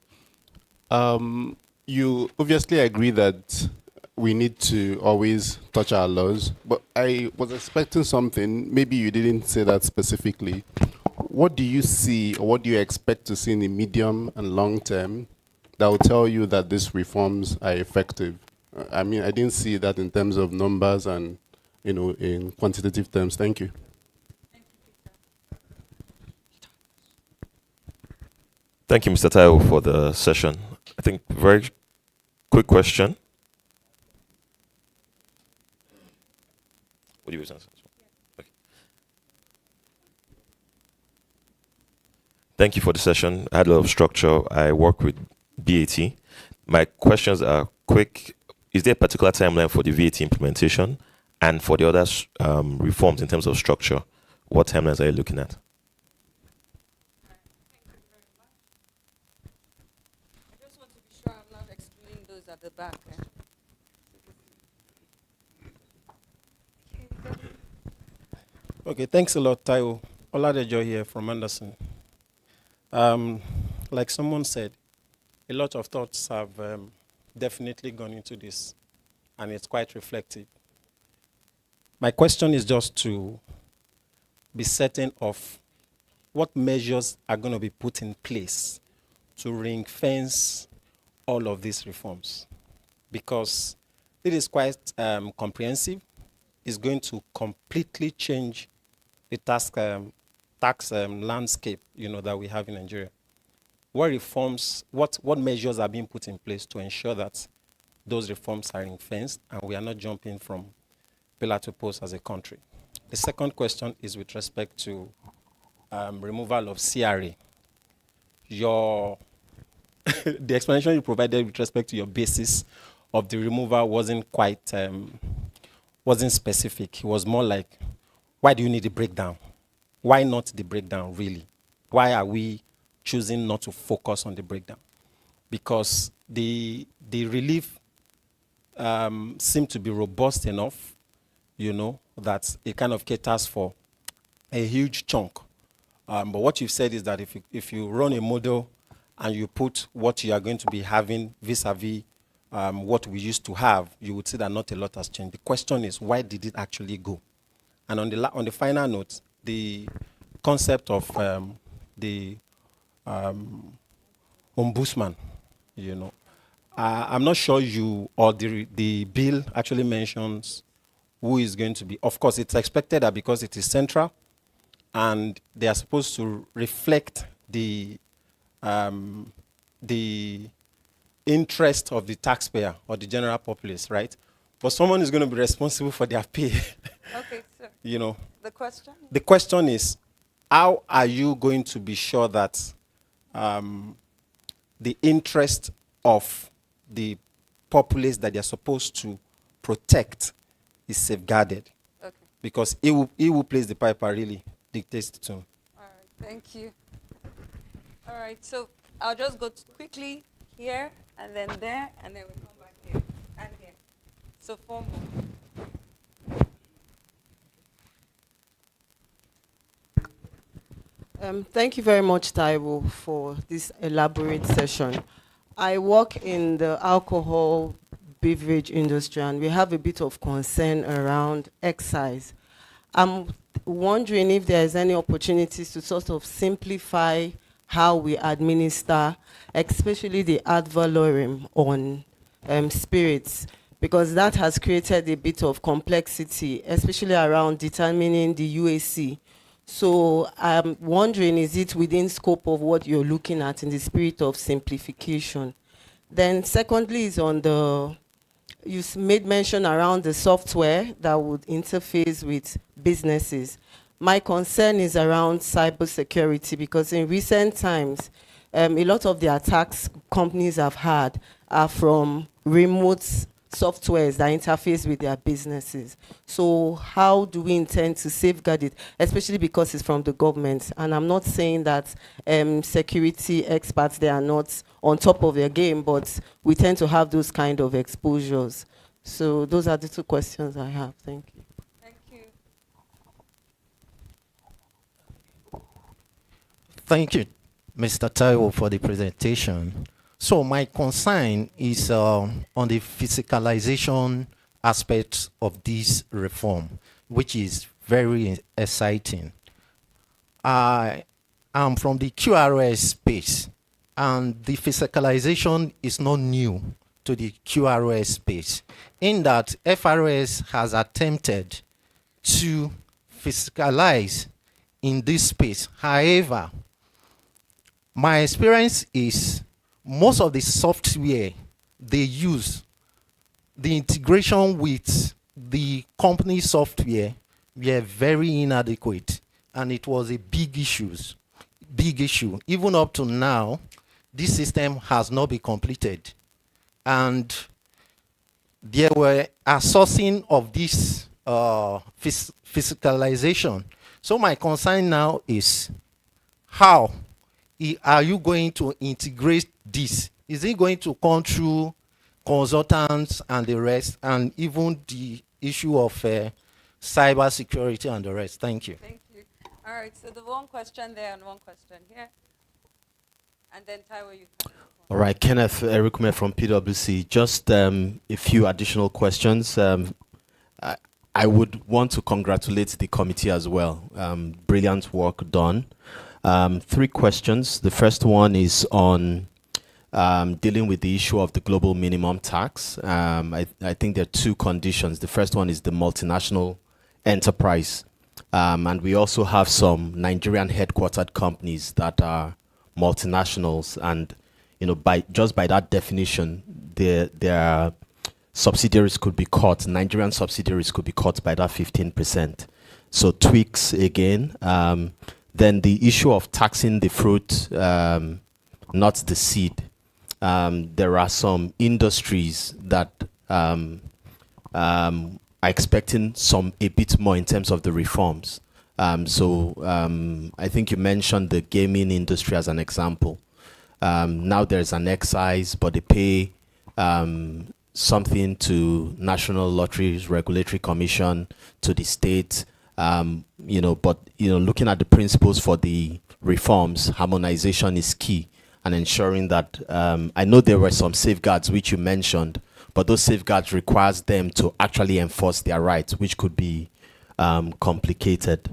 You obviously agree that we need to always touch our laws, but I was expecting something. Maybe you didn't say that specifically. What do you see, or what do you expect to see in the medium and long term that will tell you that these reforms are effective? I mean, I didn't see that in terms of numbers and, in quantitative terms. Thank you. Thank you, Mr. Taiwo, for the session. I think very quick question. What do you answer? Okay. Thank you for the session. I had a lot of structure. I work with VAT. My questions are quick. Is there a particular timeline for the VAT implementation and for the other reforms in terms of structure? What timelines are you looking at? I just want to be sure I'm not excluding those at the back. Okay, thanks a lot, Taiwo. Oladejo here from Anderson. Like someone said, a lot of thoughts have definitely gone into this, and it's quite reflective. My question is just to be certain of what measures are going to be put in place to ring fence all of these reforms, because it is quite comprehensive. It's going to completely change the tax landscape, that we have in Nigeria. What reforms, what measures are being put in place to ensure that those reforms are ring-fenced and we are not jumping from pillar to post as a country? The second question is with respect to removal of CRA. The explanation you provided with respect to your basis of the removal wasn't quite, wasn't specific. It was more like, why do you need the breakdown? Why not the breakdown, really? Why are we choosing not to focus on the breakdown? Because the relief seemed to be robust enough, that it kind of caters for a huge chunk. But what you've said is that if you run a model and you put what you are going to be having vis-a-vis what we used to have, you would see that not a lot has changed. The question is, why did it actually go? And on the final note, the concept of the ombudsman, I'm not sure you or the bill actually mentions who is going to be. Of course, it's expected that because it is central, and they are supposed to reflect the interest of the taxpayer or the general populace, right? But someone is going to be responsible for their pay. Okay, sir. The question? The question is, how are you going to be sure that the interest of the populace that they're supposed to protect is safeguarded? Okay. Because he who plays the piper really dictates the tune. All right, thank you. All right, so I'll just go quickly here, and then there, and then we come back here, and here. So 4 more. Thank you very much, Taiwo, for this elaborate session. I work in the alcohol beverage industry, and we have a bit of concern around excise. I'm wondering if there is any opportunities to sort of simplify how we administer, especially the ad valorem on spirits, because that has created a bit of complexity, especially around determining the UAC. So I'm wondering, is it within scope of what you're looking at in the spirit of simplification? Then secondly is on you made mention around the software that would interface with businesses. My concern is around cybersecurity, because in recent times, a lot of the attacks companies have had are from remote softwares that interface with their businesses. So how do we intend to safeguard it, especially because it's from the government? And I'm not saying that security experts, they are not on top of their game, but we tend to have those kind of exposures. So those are the 2 questions I have. Thank you. Thank you. Thank you, Mr. Taiwo, for the presentation. So my concern is on the physicalization aspect of this reform, which is very exciting. I am from the QRS space, and the physicalization is not new to the QRS space, in that FRS has attempted to physicalize in this space. However, my experience is most of the software they use, the integration with the company software were very inadequate, and it was a big issue. Even up to now, this system has not been completed. And there were a sourcing of this physicalization. So my concern now is, how are you going to integrate this? Is it going to come through consultants and the rest, and even the issue of cyber security and the rest? Thank you. Thank you. All right, so the one question there and one question here. And then Taiwo, you can. All right, Kenneth Erikume from PwC. Just a few additional questions. I would want to congratulate the committee as well. Brilliant work done. 3 questions. The first one is on dealing with the issue of the global minimum tax. I think there are 2 conditions. The first one is the multinational enterprise. And we also have some Nigerian headquartered companies that are multinationals, and by that definition, their subsidiaries could be caught. Nigerian subsidiaries could be caught by that 15%. So tweaks again. Then the issue of taxing the fruit, not the seed. There are some industries that are expecting a bit more in terms of the reforms. I think you mentioned the gaming industry as an example. Now there's an excise, but they pay something to National Lotteries Regulatory Commission, to the state. Looking at the principles for the reforms, harmonization is key, and ensuring that, I know there were some safeguards which you mentioned, but those safeguards requires them to actually enforce their rights, which could be complicated.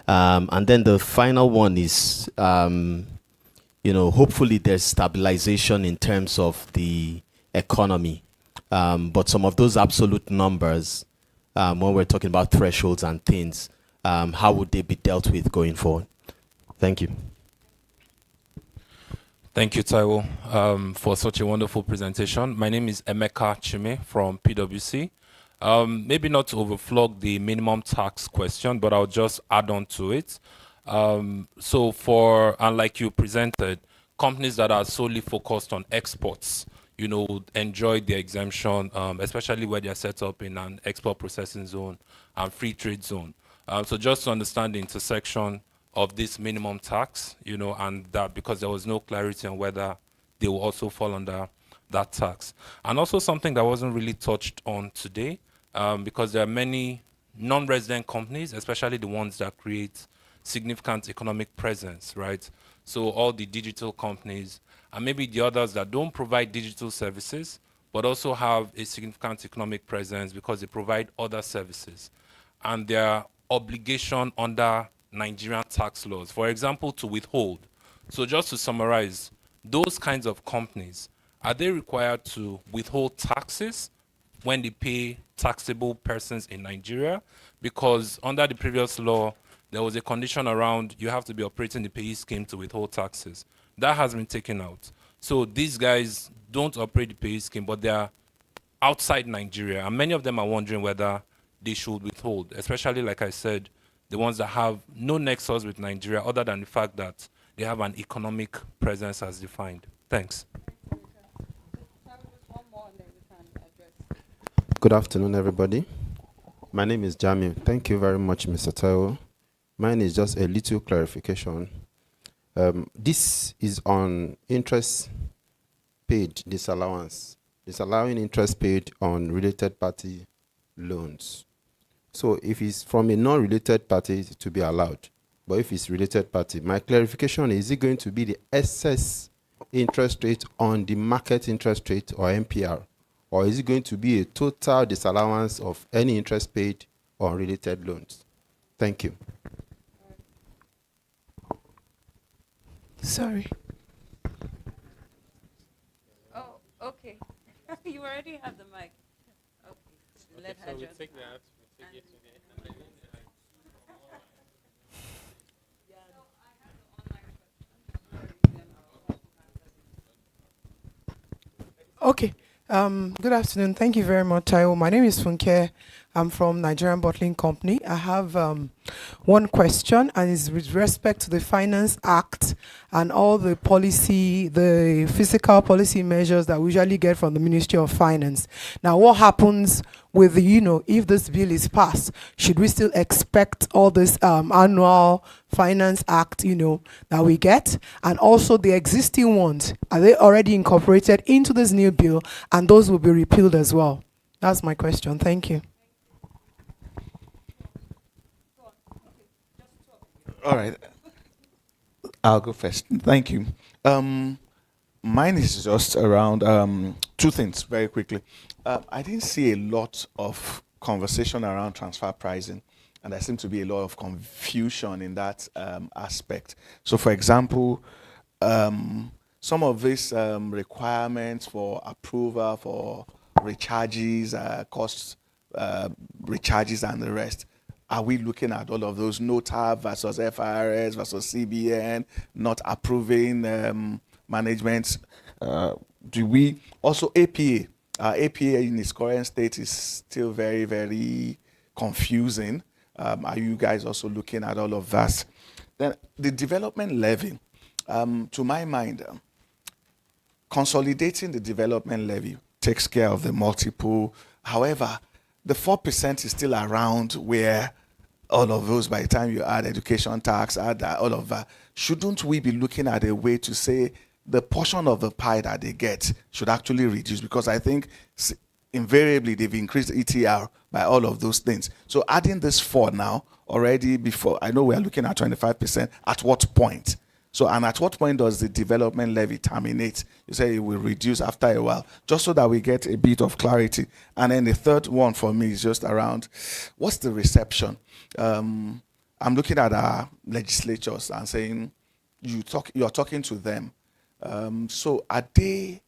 And then the final one is, hopefully there's stabilization in terms of the economy. But some of those absolute numbers, when we're talking about thresholds and things, how would they be dealt with going forward? Thank you. Thank you, Taiwo, for such a wonderful presentation. My name is Emeka Chime from PwC. Maybe not to overflog the minimum tax question, but I'll just add on to it. Like you presented, companies that are solely focused on exports, enjoy the exemption, especially where they're set up in an export processing zone and free trade zone. So just to understand the intersection of this minimum tax, and that, because there was no clarity on whether they will also fall under that tax. And also something that wasn't really touched on today, because there are many non-resident companies, especially the ones that create significant economic presence, right? So all the digital companies, and maybe the others that don't provide digital services, but also have a significant economic presence because they provide other services. And their obligation under Nigerian tax laws, for example, to withhold. So just to summarize, those kinds of companies, are they required to withhold taxes when they pay taxable persons in Nigeria? Because under the previous law, there was a condition around you have to be operating the payee scheme to withhold taxes. That has been taken out. So these guys don't operate the payee scheme, but they are outside Nigeria. And many of them are wondering whether they should withhold, especially, like I said, the ones that have no nexus with Nigeria other than the fact that they have an economic presence as defined. Thanks. Good afternoon, everybody. My name is Jamie. Thank you very much, Mr. Taiwo. Mine is just a little clarification. This is on interest paid disallowance, disallowing interest paid on related party loans. So if it's from a non-related party to be allowed, but if it's related party, my clarification is it going to be the excess interest rate on the market interest rate or MPR? Or is it going to be a total disallowance of any interest paid on related loans? Thank you. Sorry. Oh, okay. You already have the mic. Okay. Let her so we just. take that. We take it today. Okay. Good afternoon. Thank you very much, Taiwo. My name is Funke. I'm from Nigerian Bottling Company. I have one question, and it's with respect to the Finance Act and all the policy, the fiscal policy measures that we usually get from the Ministry of Finance. Now, what happens with the, if this bill is passed? Should we still expect all this annual Finance Act, that we get? And also the existing ones, are they already incorporated into this new bill, and those will be repealed as well? That's my question. Thank you. All right. I'll go first. Thank you. Mine is just around two things very quickly. I didn't see a lot of conversation around transfer pricing, and there seemed to be a lot of confusion in that aspect. So, for example, some of these requirements for approval for recharges, cost recharges, and the rest. Are we looking at all of those NOTAP versus FRS versus CBN, not approving management? Do we also APA? APA in its current state is still very, very confusing. Are you guys also looking at all of that? Then the development levy, to my mind, consolidating the development levy takes care of the multiple. However, the 4% is still around where all of those, by the time you add education tax, add all of that, shouldn't we be looking at a way to say the portion of the pie that they get should actually reduce? Because I think invariably they've increased ETR by all of those things. So adding this 4 now, already before, I know we're looking at 25%, at what point? So, and at what point does the development levy terminate? You say it will reduce after a while, just so that we get a bit of clarity. And then the third one for me is just around, what's the reception? I'm looking at our legislatures and saying, you're talking to them. So are they,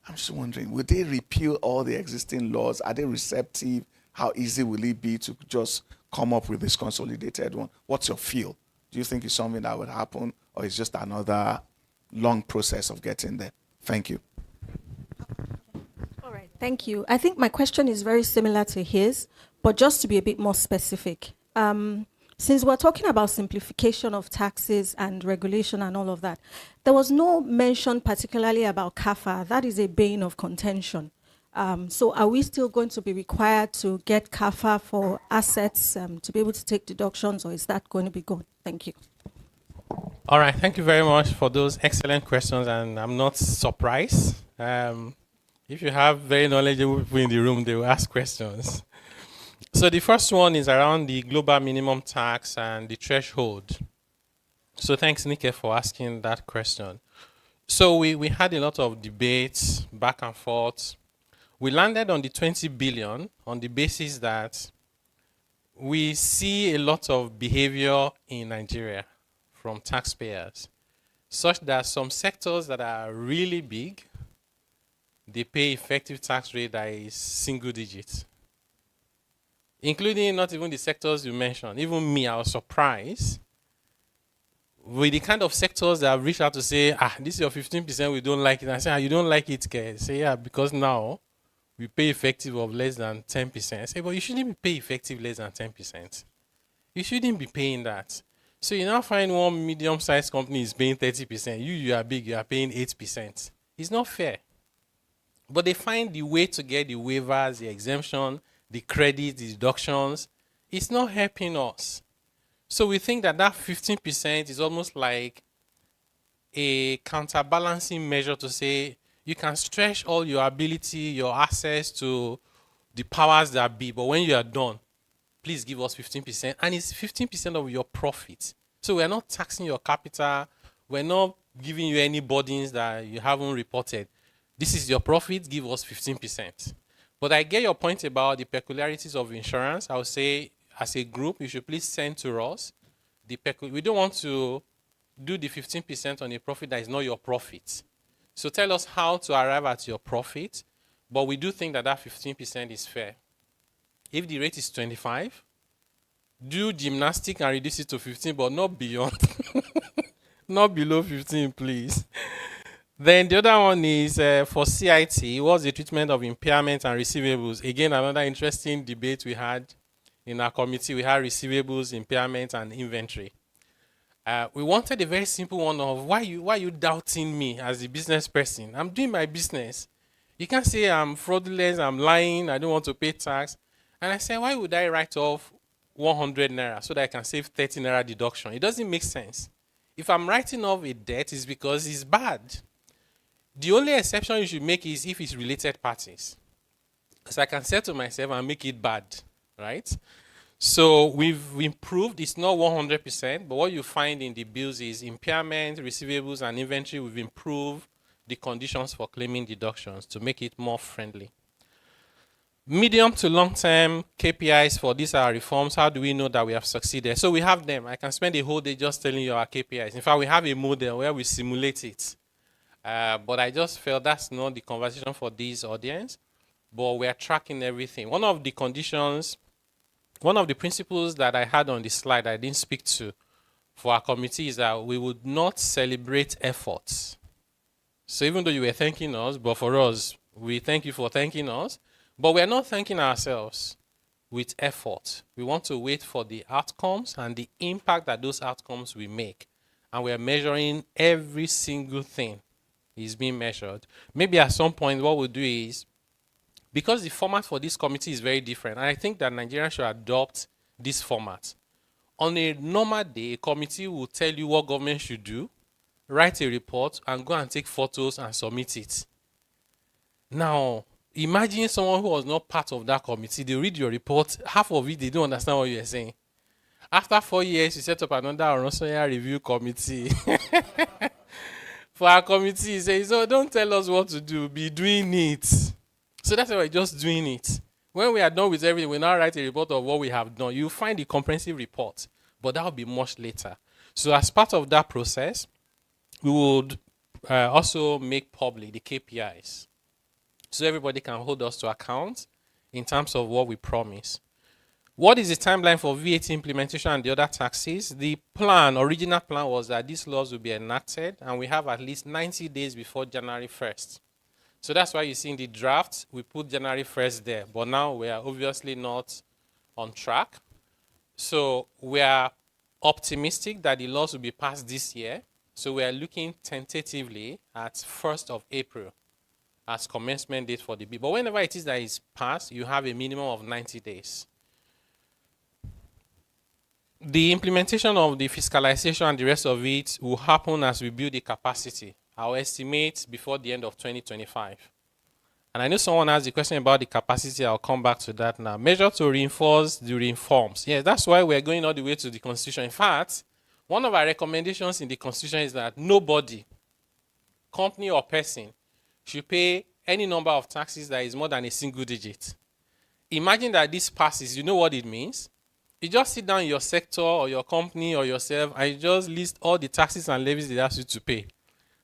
I'm just wondering, will they repeal all the existing laws? Are they receptive? How easy will it be to just come up with this consolidated one? What's your feel? Do you think it's something that would happen, or it's just another long process of getting there? Thank you. All right, thank you. I think my question is very similar to his, but just to be a bit more specific. Since we're talking about simplification of taxes and regulation and all of that, there was no mention particularly about CAFA. That is a bane of contention. So are we still going to be required to get CAFA for assets to be able to take deductions, or is that going to be gone? Thank you. All right, thank you very much for those excellent questions, and I'm not surprised. If you have very knowledgeable people in the room, they will ask questions. So the first one is around the global minimum tax and the threshold. So thanks, Nike, for asking that question. So we had a lot of debates back and forth. We landed on the 20 billion on the basis that we see a lot of behavior in Nigeria from taxpayers, such that some sectors that are really big, they pay effective tax rate that is single digits, including not even the sectors you mentioned. Even me, I was surprised with the kind of sectors that have reached out to say, this is your 15%, we don't like it. And I say, you don't like it, Ke? Say, yeah, because now we pay effective of less than 10%. I say, but you shouldn't be paying effective less than 10%. You shouldn't be paying that. So you now find one medium-sized company is paying 30%. You are big, you are paying 8%. It's not fair. But they find the way to get the waivers, the exemption, the credit, the deductions. It's not helping us. So we think that that 15% is almost like a counterbalancing measure to say you can stretch all your ability, your access to the powers that be, but when you are done, please give us 15%. And it's 15% of your profit. So we're not taxing your capital. We're not giving you any burdens that you haven't reported. This is your profit, give us 15%. But I get your point about the peculiarities of insurance. I would say, as a group, you should please send to us we don't want to do the 15% on a profit that is not your profit. So tell us how to arrive at your profit, but we do think that that 15% is fair. If the rate is 25, do gymnastics and reduce it to 15, but not beyond. Not below 15, please. Then the other one is for CIT, what's the treatment of impairment and receivables? Again, another interesting debate we had in our committee. We had receivables, impairment, and inventory. We wanted a very simple one of why you doubting me as a business person? I'm doing my business. You can't say I'm fraudulent, I'm lying, I don't want to pay tax. And I said, why would I write off 100 naira so that I can save 30 naira deduction? It doesn't make sense. If I'm writing off a debt, it's because it's bad. The only exception you should make is if it's related parties. Because I can say to myself and make it bad, right? So we've improved. It's not 100%, but what you find in the bills is impairment, receivables, and inventory. We've improved the conditions for claiming deductions to make it more friendly. Medium to long-term KPIs for these are reforms. How do we know that we have succeeded? So we have them. I can spend a whole day just telling you our KPIs. In fact, we have a model where we simulate it. But I just felt that's not the conversation for this audience. But we are tracking everything. One of the conditions, one of the principles that I had on the slide I didn't speak to for our committee is that we would not celebrate efforts. So even though you were thanking us, but for us, we thank you for thanking us. But we are not thanking ourselves with effort. We want to wait for the outcomes and the impact that those outcomes will make. And we are measuring every single thing is being measured. Maybe at some point what we'll do is, because the format for this committee is very different, and I think that Nigerians should adopt this format. On a normal day, a committee will tell you what government should do, write a report, and go and take photos and submit it. Now, imagine someone who was not part of that committee. They read your report, half of it, they don't understand what you're saying. After 4 years, you set up another Oronsoya review committee. For our committee, he says, so don't tell us what to do, be doing it. So that's why we're just doing it. When we are done with everything, we now write a report of what we have done. You'll find the comprehensive report, but that will be much later. So as part of that process, we would also make public the KPIs. So everybody can hold us to account in terms of what we promise. What is the timeline for VAT implementation and the other taxes? The original plan was that these laws will be enacted, and we have at least 90 days before January 1st. So that's why you see in the draft, we put January 1st there. But now we are obviously not on track. So we are optimistic that the laws will be passed this year. So we are looking tentatively at 1st of April as commencement date for the bill. But whenever it is that it's passed, you have a minimum of 90 days. The implementation of the fiscalization and the rest of it will happen as we build the capacity. I'll estimate before the end of 2025. And I know someone asked the question about the capacity. I'll come back to that now. Measure to reinforce the reforms. Yes, that's why we're going all the way to the Constitution. In fact, one of our recommendations in the Constitution is that nobody, company or person, should pay any number of taxes that is more than a single digit. Imagine that this passes. You know what it means? You just sit down in your sector or your company or yourself and you just list all the taxes and levies they ask you to pay.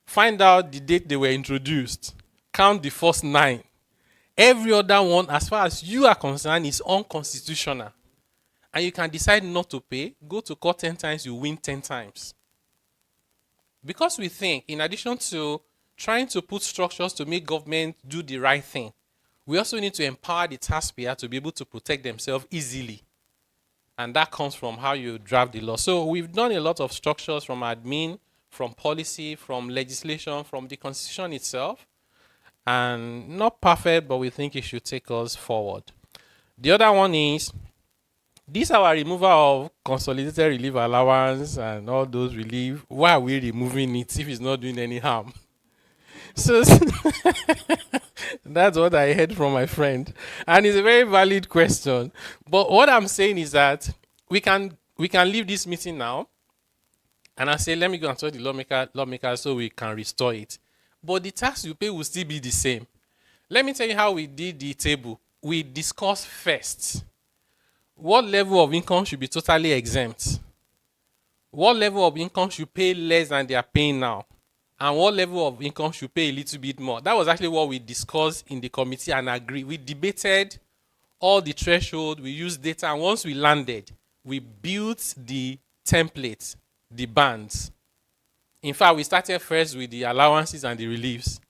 Find out the date they were introduced. Count the first 9. Every other one, as far as you are concerned, is unconstitutional. And you can decide not to pay. Go to court 10 times, you win 10 times. Because we think, in addition to trying to put structures to make government do the right thing, we also need to empower the taxpayer to be able to protect themselves easily. And that comes from how you draft the law. So we've done a lot of structures from admin, from policy, from legislation, from the Constitution itself. And not perfect, but we think it should take us forward. The other one is, this our removal of consolidated relief allowance and all those relief. Why are we removing it if it's not doing any harm? So that's what I heard from my friend. And it's a very valid question. But what I'm saying is that we can leave this meeting now. And I say, let me go and talk to the lawmaker so we can restore it. But the tax you pay will still be the same. Let me tell you how we did the table. We discussed first what level of income should be totally exempt, what level of income should pay less than they are paying now, and what level of income should pay a little bit more. That was actually what we discussed in the committee and agreed. We debated all the threshold, we used data, and once we landed, we built the template, the bands. In fact, we started first with the allowances and the reliefs.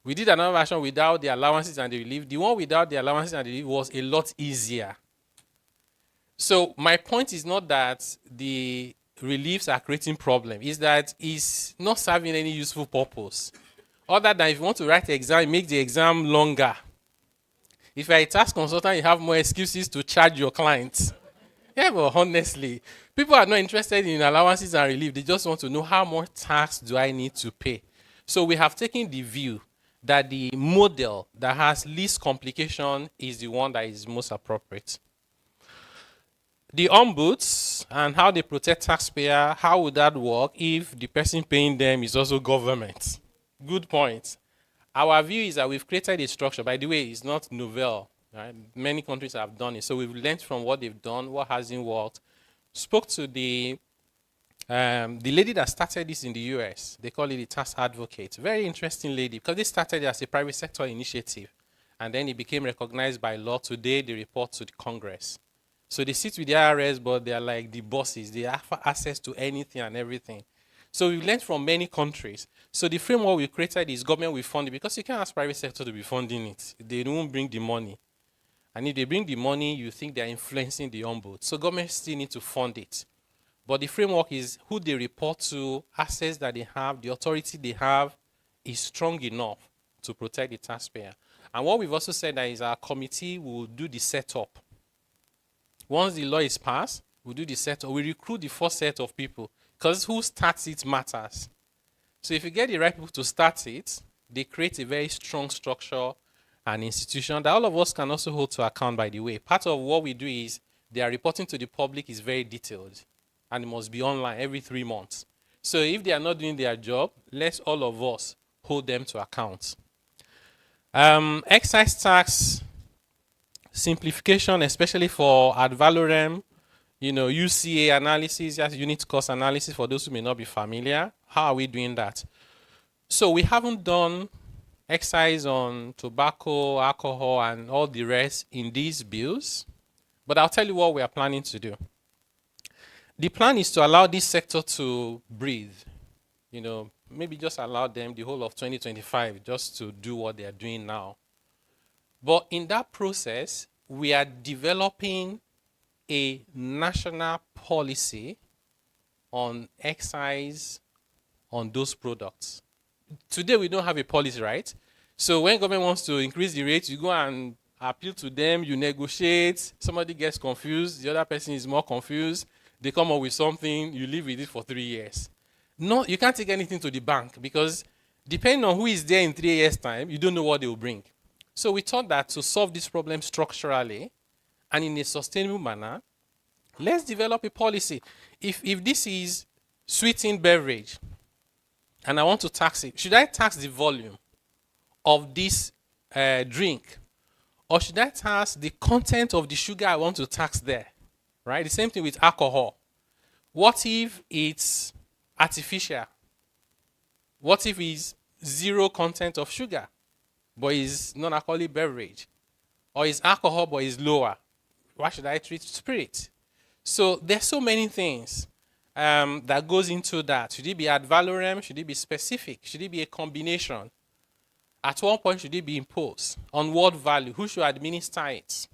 We did another version without the allowances and the relief. The one without the allowances and the relief was a lot easier. So my point is not that the reliefs are creating problem, is that it's not serving any useful purpose. Other than if you want to write the exam, make the exam longer. If you're a tax consultant, you have more excuses to charge your clients. Yeah, but honestly, people are not interested in allowances and relief. They just want to know how much tax do I need to pay. So we have taken the view that the model that has least complication is the one that is most appropriate. The ombuds and how they protect taxpayer, how would that work if the person paying them is also government? Good point. Our view is that we've created a structure. By the way, it's not novel. Right? Many countries have done it. So we've learned from what they've done, what hasn't worked. Spoke to the lady that started this in the US. They call it the tax advocate. Very interesting lady, because they started as a private sector initiative. And then it became recognized by law. Today, they report to the Congress. So they sit with the IRS, but they are like the bosses. They have access to anything and everything. So we learned from many countries. So the framework we created is government will fund it, because you can't ask private sector to be funding it. They won't bring the money. And if they bring the money, you think they're influencing the ombuds. So government still need to fund it. But the framework is who they report to, assets that they have, the authority they have is strong enough to protect the taxpayer. And what we've also said that is our committee will do the setup. Once the law is passed, we'll do the setup. We recruit the first set of people, because who starts it matters. So if you get the right people to start it, they create a very strong structure and institution that all of us can also hold to account, by the way. Part of what we do is their reporting to the public is very detailed, and it must be online every 3 months. So if they are not doing their job, let's all of us hold them to account. Excise tax simplification, especially for ad valorem, UCA analysis, yes, unit cost analysis for those who may not be familiar. How are we doing that? So we haven't done excise on tobacco, alcohol, and all the rest in these bills, but I'll tell you what we are planning to do. The plan is to allow this sector to breathe. Maybe just allow them the whole of 2025 just to do what they are doing now. But in that process, we are developing a national policy on excise on those products. Today, we don't have a policy, right? So when government wants to increase the rate, you go and appeal to them, you negotiate, somebody gets confused, the other person is more confused, they come up with something, you live with it for 3 years. No, you can't take anything to the bank, because depending on who is there in 3 years' time, you don't know what they will bring. So we thought that to solve this problem structurally and in a sustainable manner, let's develop a policy. If this is sweetened beverage and I want to tax it, should I tax the volume of this drink? Or should I tax the content of the sugar I want to tax there? Right? The same thing with alcohol. What if it's artificial? What if it's 0 content of sugar, but it's non-alcoholic beverage? Or it's alcohol, but it's lower? Why should I treat spirit? So there's so many things that goes into that. Should it be ad valorem? Should it be specific? Should it be a combination? At one point, should it be imposed? On what value? Who should administer it?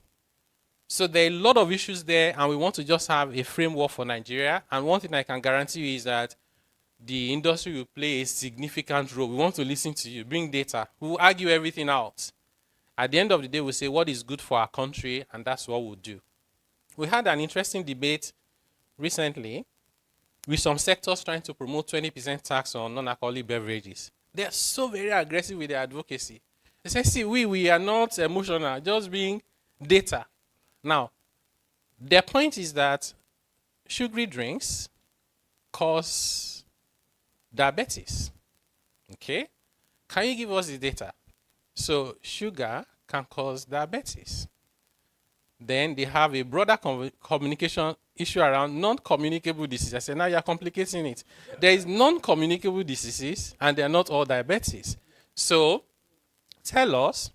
So there are a lot of issues there, and we want to just have a framework for Nigeria. And one thing I can guarantee you is that the industry will play a significant role. We want to listen to you, bring data. We will argue everything out. At the end of the day, we'll say what is good for our country, and that's what we'll do. We had an interesting debate recently with some sectors trying to promote 20% tax on non-alcoholic beverages. They are so very aggressive with their advocacy. They say, see, we are not emotional, just being data. Now, their point is that sugary drinks cause diabetes. Okay? Can you give us the data? So sugar can cause diabetes. Then they have a broader communication issue around non-communicable diseases. I said, now you're complicating it. There is non-communicable diseases, and they're not all diabetes. So tell us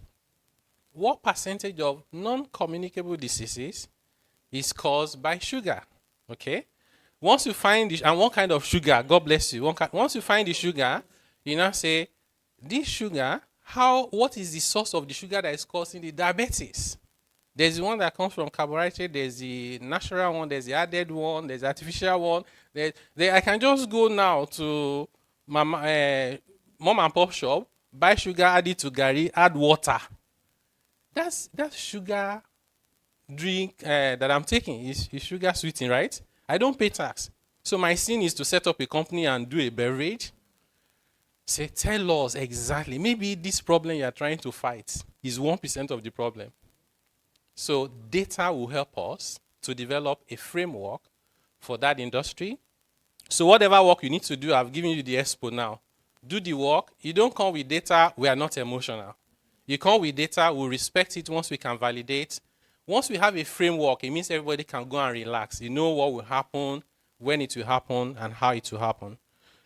what percentage of non-communicable diseases is caused by sugar. Okay? Once you find this, and one kind of sugar, God bless you. Once you find the sugar, you now say, this sugar, what is the source of the sugar that is causing the diabetes? There's the one that comes from carbohydrate, there's the natural one, there's the added one, there's the artificial one. I can just go now to my mom and pop shop, buy sugar, add it to gari, add water. That's sugar drink that I'm taking is sugar sweetening, right? I don't pay tax. So my sin is to set up a company and do a beverage. Say, tell us exactly. Maybe this problem you're trying to fight is 1% of the problem. So data will help us to develop a framework for that industry. So whatever work you need to do, I've given you the expo now. Do the work. You don't come with data, we are not emotional. You come with data, we'll respect it once we can validate. Once we have a framework, it means everybody can go and relax. You know what will happen, when it will happen, and how it will happen.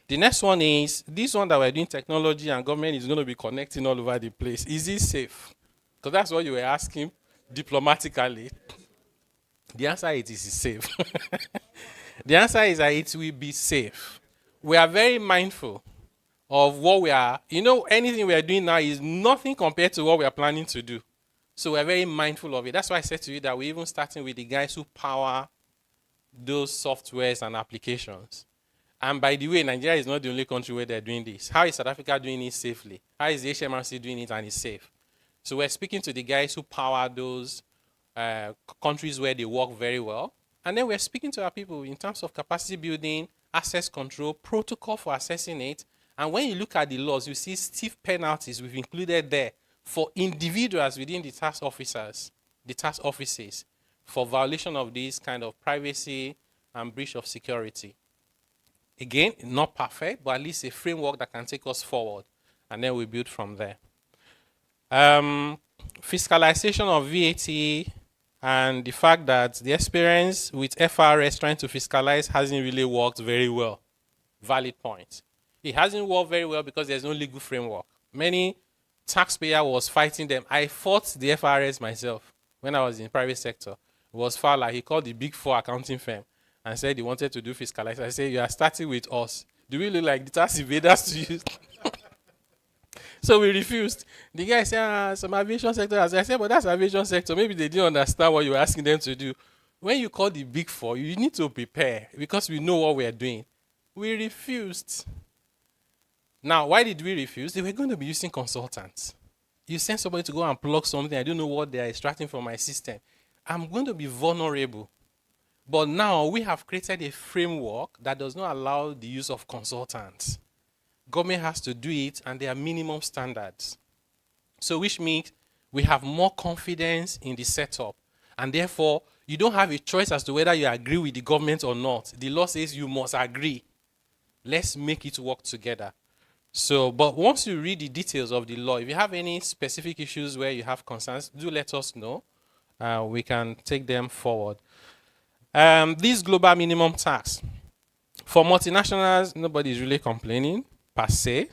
The next one is, this one that we're doing technology and government is going to be connecting all over the place. Is it safe? Because that's what you were asking diplomatically. The answer is it is safe. The answer is that it will be safe. We are very mindful of what we are. You know, anything we are doing now is nothing compared to what we are planning to do. So we're very mindful of it. That's why I said to you that we're even starting with the guys who power those softwares and applications. And by the way, Nigeria is not the only country where they're doing this. How is South Africa doing it safely? How is the HMRC doing it and it's safe? So we're speaking to the guys who power those countries where they work very well. And then we're speaking to our people in terms of capacity building, access control, protocol for assessing it. And when you look at the laws, you see stiff penalties we've included there for individuals within the task offices for violation of this kind of privacy and breach of security. Again, not perfect, but at least a framework that can take us forward. And then we build from there. Fiscalization of VAT and the fact that the experience with FRS trying to fiscalize hasn't really worked very well. Valid point. It hasn't worked very well because there's no legal framework. Many taxpayer was fighting them. I fought the FRS myself when I was in the private sector. It was Fowler. He called the big four accounting firm and said he wanted to do fiscalization. I said, you are starting with us. Do we look like the tax invaders to you? So we refused. The guy said, some aviation sector. I said, but that's aviation sector. Maybe they didn't understand what you were asking them to do. When you call the big four, you need to prepare because we know what we are doing. We refused. Now, why did we refuse? They were going to be using consultants. You send somebody to go and plug something. I don't know what they are extracting from my system. I'm going to be vulnerable. But now we have created a framework that does not allow the use of consultants. Government has to do it, and there are minimum standards. So which means we have more confidence in the setup. And therefore, you don't have a choice as to whether you agree with the government or not. The law says you must agree. Let's make it work together. So, but once you read the details of the law, if you have any specific issues where you have concerns, do let us know. We can take them forward. This global minimum tax. For multinationals, nobody is really complaining, per se.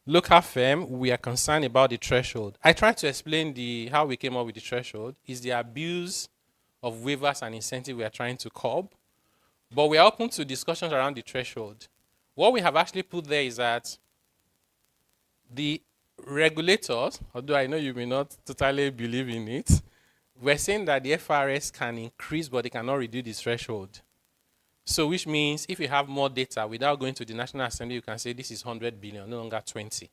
Local firm, we are concerned about the threshold. I tried to explain how we came up with the threshold. Is the abuse of waivers and incentive we are trying to curb. But we are open to discussions around the threshold. What we have actually put there is that the regulators, although I know you may not totally believe in it, we're saying that the FRS can increase, but they cannot reduce the threshold. So which means if you have more data, without going to the National Assembly, you can say this is 100 billion, no longer 20.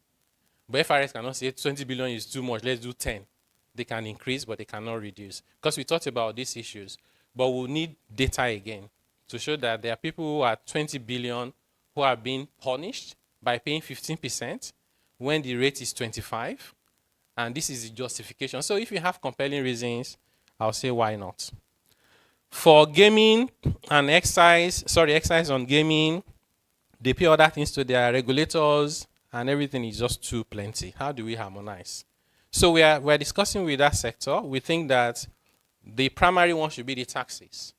But FRS cannot say 20 billion is too much, let's do 10. They can increase, but they cannot reduce. Because we talked about these issues. But we'll need data again to show that there are people who are 20 billion who are being punished by paying 15% when the rate is 25. And this is the justification. So if you have compelling reasons, I'll say why not. For gaming and excise on gaming, They pay other things to their regulators, and everything is just too plenty. How do we harmonize? So we're discussing with that sector. We think that the primary one should be the taxes.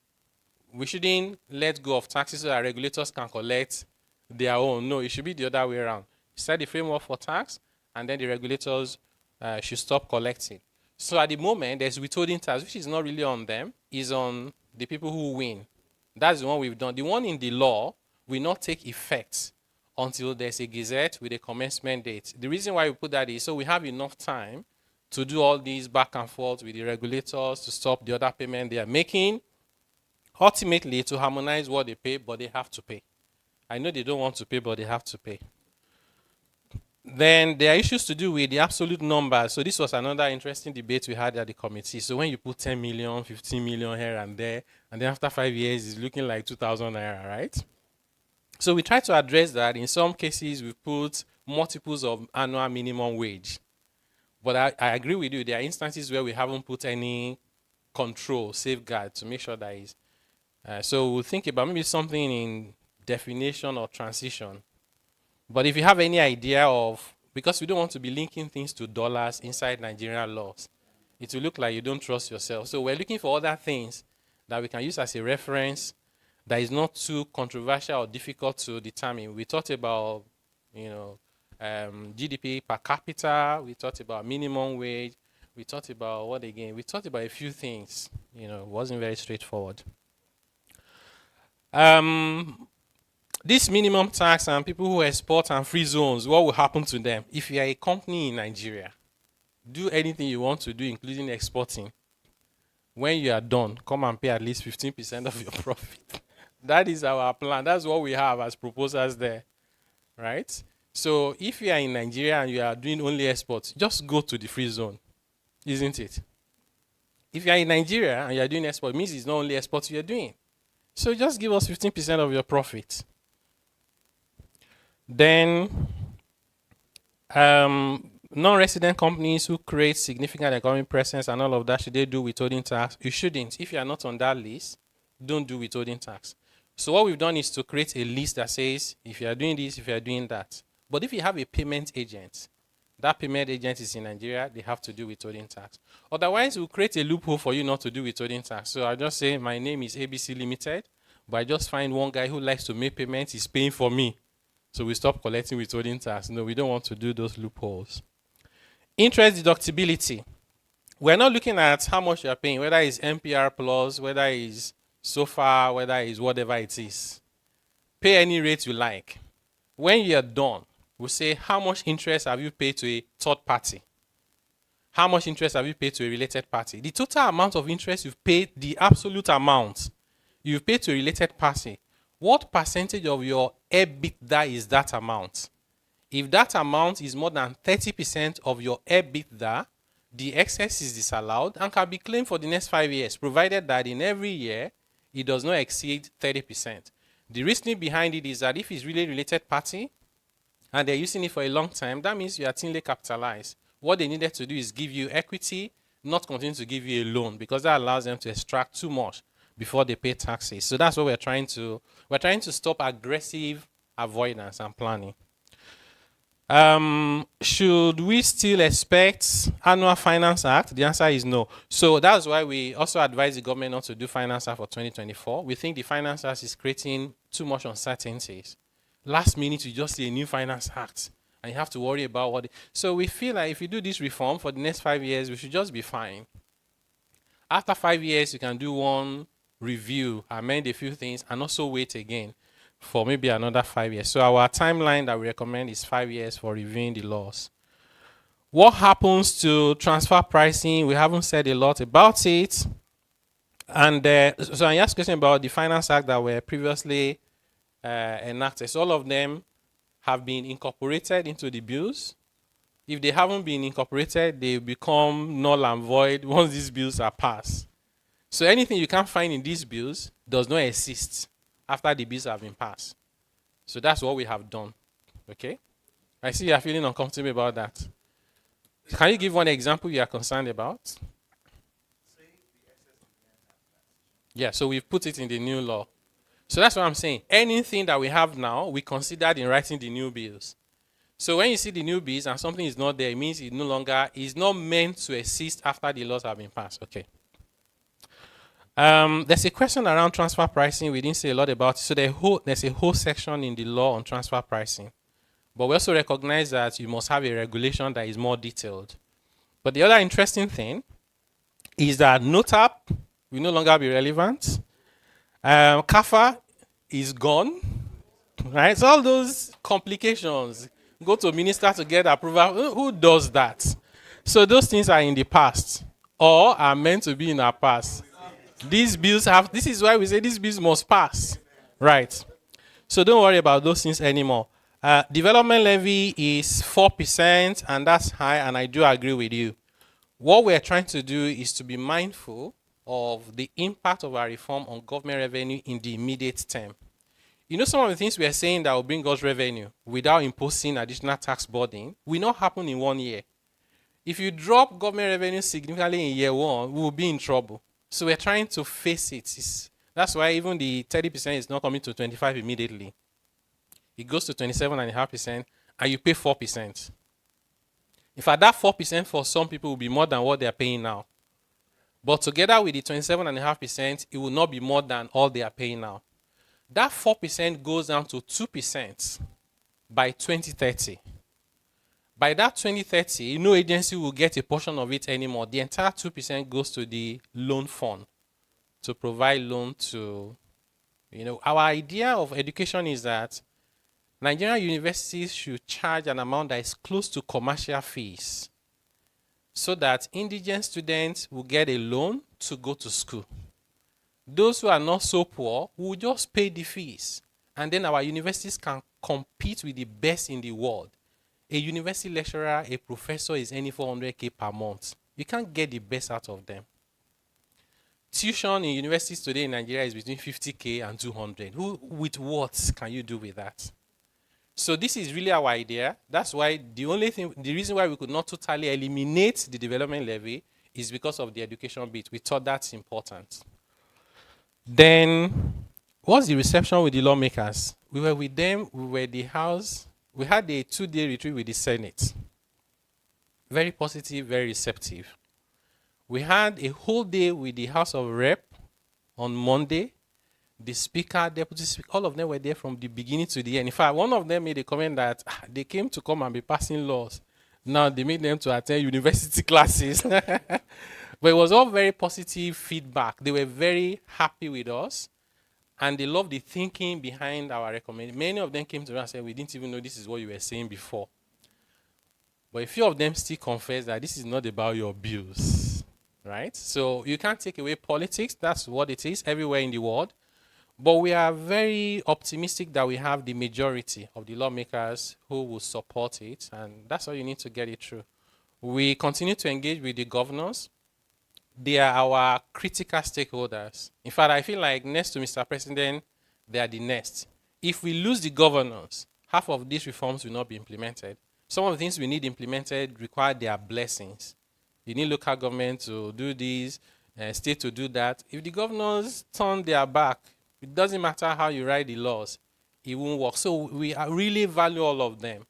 We shouldn't let go of taxes so that regulators can collect their own. No, it should be the other way around. Set the framework for tax, and then the regulators should stop collecting. So at the moment, there's withholding tax, which is not really on them, is on the people who win. That's the one we've done. The one in the law will not take effect until there's a gazette with a commencement date. The reason why we put that is so we have enough time to do all these back and forth with the regulators to stop the other payment they are making, ultimately to harmonize what they pay, but they have to pay. I know they don't want to pay, but they have to pay. Then there are issues to do with the absolute numbers. So this was another interesting debate we had at the committee. So when you put 10 million, 15 million here and there, and then after 5 years, it's looking like 2,000 naira, right? So we try to address that. In some cases, we put multiples of annual minimum wage. But I agree with you. There are instances where we haven't put any control, safeguard to make sure that is. So we'll think about maybe something in definition or transition. But if you have any idea of, because we don't want to be linking things to dollars inside Nigerian laws, it will look like you don't trust yourself. So we're looking for other things that we can use as a reference that is not too controversial or difficult to determine. We talked about, GDP per capita. We talked about minimum wage. We talked about what again? We talked about a few things. It wasn't very straightforward. This minimum tax and people who export and free zones, what will happen to them? If you are a company in Nigeria, do anything you want to do, including exporting. When you are done, come and pay at least 15% of your profit. That is our plan. That's what we have as proposals there, right? So if you are in Nigeria and you are doing only exports, just go to the free zone, isn't it? If you are in Nigeria and you are doing export, it means it's not only exports you are doing. So just give us 15% of your profit. Then non-resident companies who create significant economic presence and all of that, should they do withholding tax? You shouldn't. If you are not on that list, don't do withholding tax. So what we've done is to create a list that says, if you are doing this, if you are doing that. But if you have a payment agent, that payment agent is in Nigeria, they have to do withholding tax. Otherwise, we'll create a loophole for you not to do withholding tax. So I'll just say, my name is ABC Limited, but I just find one guy who likes to make payments, he's paying for me. So we stop collecting withholding tax. No, we don't want to do those loopholes. Interest deductibility. We're not looking at how much you're paying, whether it's MPR plus, whether it's SOFA, whether it's whatever it is. Pay any rate you like. When you're done, we'll say, how much interest have you paid to a third party? How much interest have you paid to a related party? The total amount of interest you've paid, the absolute amount you've paid to a related party, what percentage of your EBITDA is that amount? If that amount is more than 30% of your EBITDA, the excess is disallowed and can be claimed for the next 5 years, provided that in every year, it does not exceed 30%. The reasoning behind it is that if it's really related party and they're using it for a long time, that means you are thinly capitalized. What they needed to do is give you equity, not continue to give you a loan, because that allows them to extract too much before they pay taxes. So that's what we're trying to stop aggressive avoidance and planning. Should we still expect annual Finance Act? The answer is no. So that's why we also advise the government not to do Finance Act for 2024. We think the Finance Act is creating too much uncertainties. Last minute, you just see a new Finance Act, and you have to worry about what. So we feel like if you do this reform for the next 5 years, we should just be fine. After 5 years, you can do one review, amend a few things, and also wait again for maybe another 5 years. So our timeline that we recommend is 5 years for reviewing the laws. What happens to transfer pricing? We haven't said a lot about it. And so I asked a question about the Finance Act that were previously enacted. So all of them have been incorporated into the bills. If they haven't been incorporated, they become null and void once these bills are passed. So anything you can't find in these bills does not exist after the bills have been passed. So that's what we have done. Okay? I see you are feeling uncomfortable about that. Can you give one example you are concerned about? Yeah, so we've put it in the new law. So that's what I'm saying. Anything that we have now, we considered in writing the new bills. So when you see the new bills and something is not there, it means it no longer is not meant to exist after the laws have been passed. Okay. There's a question around transfer pricing. We didn't say a lot about it. So there's a whole section in the law on transfer pricing. But we also recognize that you must have a regulation that is more detailed. But the other interesting thing is that NOTAP will no longer be relevant. CAFA is gone, right? So all those complications, go to minister to get approval. Who does that? So those things are in the past or are meant to be in our past. These bills have, this is why we say these bills must pass, right? So don't worry about those things anymore. Development levy is 4%, and that's high, and I do agree with you. What we're trying to do is to be mindful of the impact of our reform on government revenue in the immediate term. You know, some of the things we are saying that will bring us revenue without imposing additional tax burden will not happen in 1 year. If you drop government revenue significantly in year 1, we will be in trouble. So we're trying to face it. That's why even the 30% is not coming to 25 immediately. It goes to 27.5%, and you pay 4%. In fact, that 4% for some people will be more than what they're paying now. But together with the 27.5%, it will not be more than all they are paying now. That 4% goes down to 2% by 2030. By that 2030, no agency will get a portion of it anymore. The entire 2% goes to the loan fund to provide loan to, our idea of education is that Nigerian universities should charge an amount that is close to commercial fees so that indigent students will get a loan to go to school. Those who are not so poor will just pay the fees, and then our universities can compete with the best in the world. A university lecturer, a professor is earning 400K per month. You can't get the best out of them. Tuition in universities today in Nigeria is between 50K and 200. With what can you do with that? So this is really our idea. That's why the reason why we could not totally eliminate the development levy is because of the education bit. We thought that's important. Then, what's the reception with the lawmakers? We were with them, we were at the House. We had a 2-day retreat with the Senate. Very positive, very receptive. We had a whole day with the House of Rep on Monday. The Speaker, Deputy Speaker, all of them were there from the beginning to the end. In fact, one of them made a comment that they came to come and be passing laws. Now they made them to attend university classes. But it was all very positive feedback. They were very happy with us. And they loved the thinking behind our recommendation. Many of them came to us and said, we didn't even know this is what you were saying before. But a few of them still confess that this is not about your bills, right? So you can't take away politics. That's what it is everywhere in the world. But we are very optimistic that we have the majority of the lawmakers who will support it. And that's all you need to get it through. We continue to engage with the governors. They are our critical stakeholders. In fact, I feel like next to Mr. President, they are the next. If we lose the governors, half of these reforms will not be implemented. Some of the things we need implemented require their blessings. You need local government to do this, state to do that. If the governors turn their back, it doesn't matter how you write the laws, it won't work. So we really value all of them.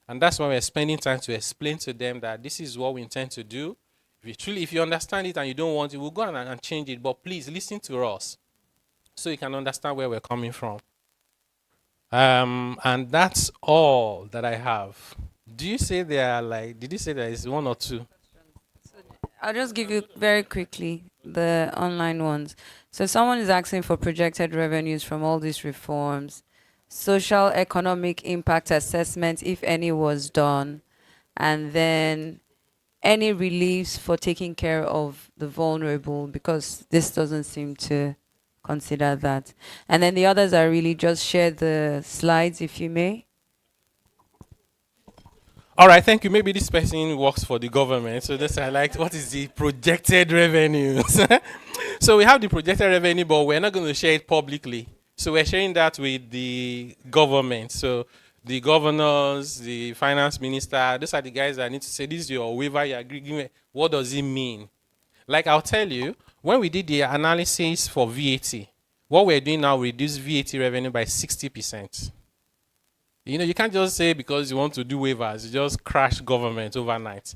And that's why we're spending time to explain to them that this is what we intend to do. If you understand it and you don't want it, we'll go and change it. But please listen to us so you can understand where we're coming from. And that's all that I have. Did you say there is one or two? I'll just give you very quickly the online ones. So someone is asking for projected revenues from all these reforms, social economic impact assessment, if any was done, and then any reliefs for taking care of the vulnerable, because this doesn't seem to consider that. And then the others are really just share the slides, if you may. All right, thank you. Maybe this person works for the government. So this I liked. What is the projected revenues? So we have the projected revenue, but we're not going to share it publicly. So we're sharing that with the government. So the governors, the finance minister, those are the guys that need to say, this is your waiver, you agree. What does it mean? Like I'll tell you, when we did the analysis for VAT, What we're doing now, we reduce VAT revenue by 60%. You know, you can't just say because you want to do waivers, you just crash government overnight.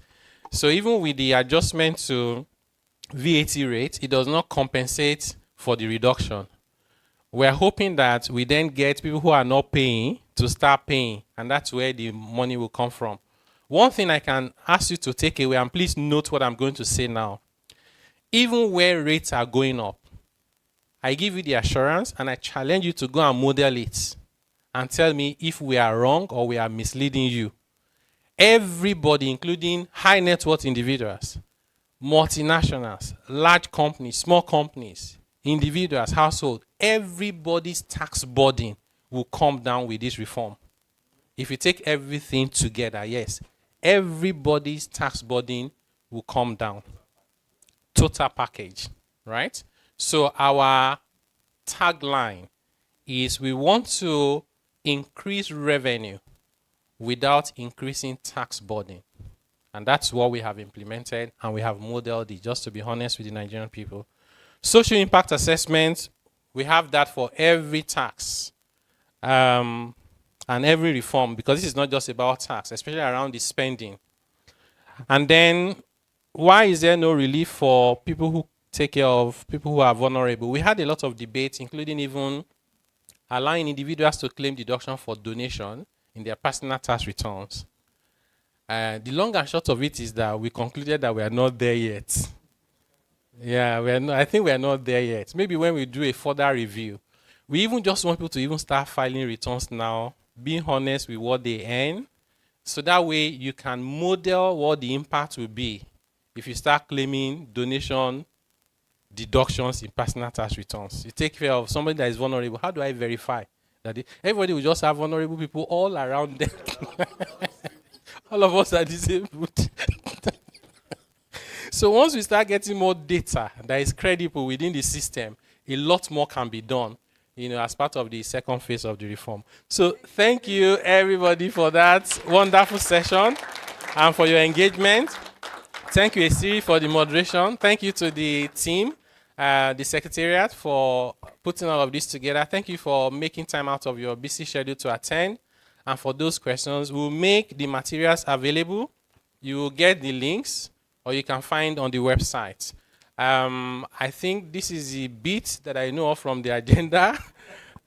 So even with the adjustment to VAT rate, it does not compensate for the reduction. We're hoping that we then get people who are not paying to start paying, and that's where the money will come from. One thing I can ask you to take away, and please note what I'm going to say now. Even where rates are going up, I give you the assurance and I challenge you to go and model it and tell me if we are wrong or we are misleading you. Everybody, including high net worth individuals, multinationals, large companies, small companies, individuals, household, everybody's tax burden will come down with this reform. If you take everything together, yes, everybody's tax burden will come down. Total package, right? So our tagline is we want to increase revenue without increasing tax burden. And that's what we have implemented and we have modeled it, just to be honest with the Nigerian people. Social impact assessment, we have that for every tax and every reform, because this is not just about tax, especially around the spending. And then, why is there no relief for people who take care of people who are vulnerable? We had a lot of debate, including even allowing individuals to claim deduction for donation in their personal tax returns. The long and short of it is that we concluded that we are not there yet. Yeah, I think we are not there yet. Maybe when we do a further review. We even just want people to even start filing returns now, being honest with what they earn, so that way you can model what the impact will be if you start claiming donation deductions in personal tax returns. You take care of somebody that is vulnerable. How do I verify that everybody will just have vulnerable people all around them? All of us are disabled. So once we start getting more data that is credible within the system, a lot more can be done, you know, as part of the second phase of the reform. So thank you, everybody, for that wonderful session and for your engagement. Thank you, Esiri, for the moderation. Thank you to the team, the Secretariat, for putting all of this together. Thank you for making time out of your busy schedule to attend. And for those questions, we'll make the materials available. You will get the links, or you can find on the website. I think this is the bit that I know of from the agenda.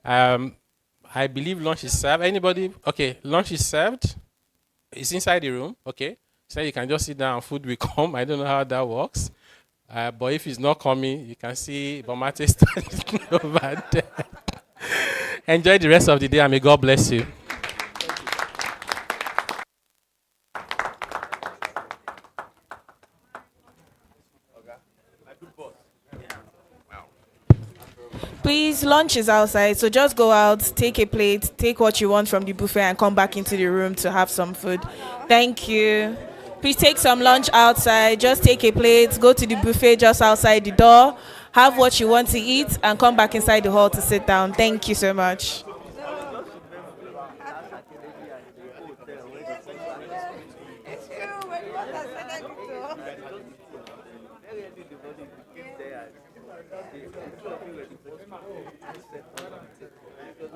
I believe lunch is served. Anybody? Okay, lunch is served. It's inside the room. Okay, so you can just sit down and food will come. I don't know how that works. But if it's not coming, you can see Bomate standing over there. Enjoy the rest of the day and may God bless you. Please, lunch is outside, so just go out, take a plate, take what you want from the buffet and come back into the room to have some food. Thank you. Please take some lunch outside, just take a plate, go to the buffet just outside the door, have what you want to eat and come back inside the hall to sit down. Thank you so much.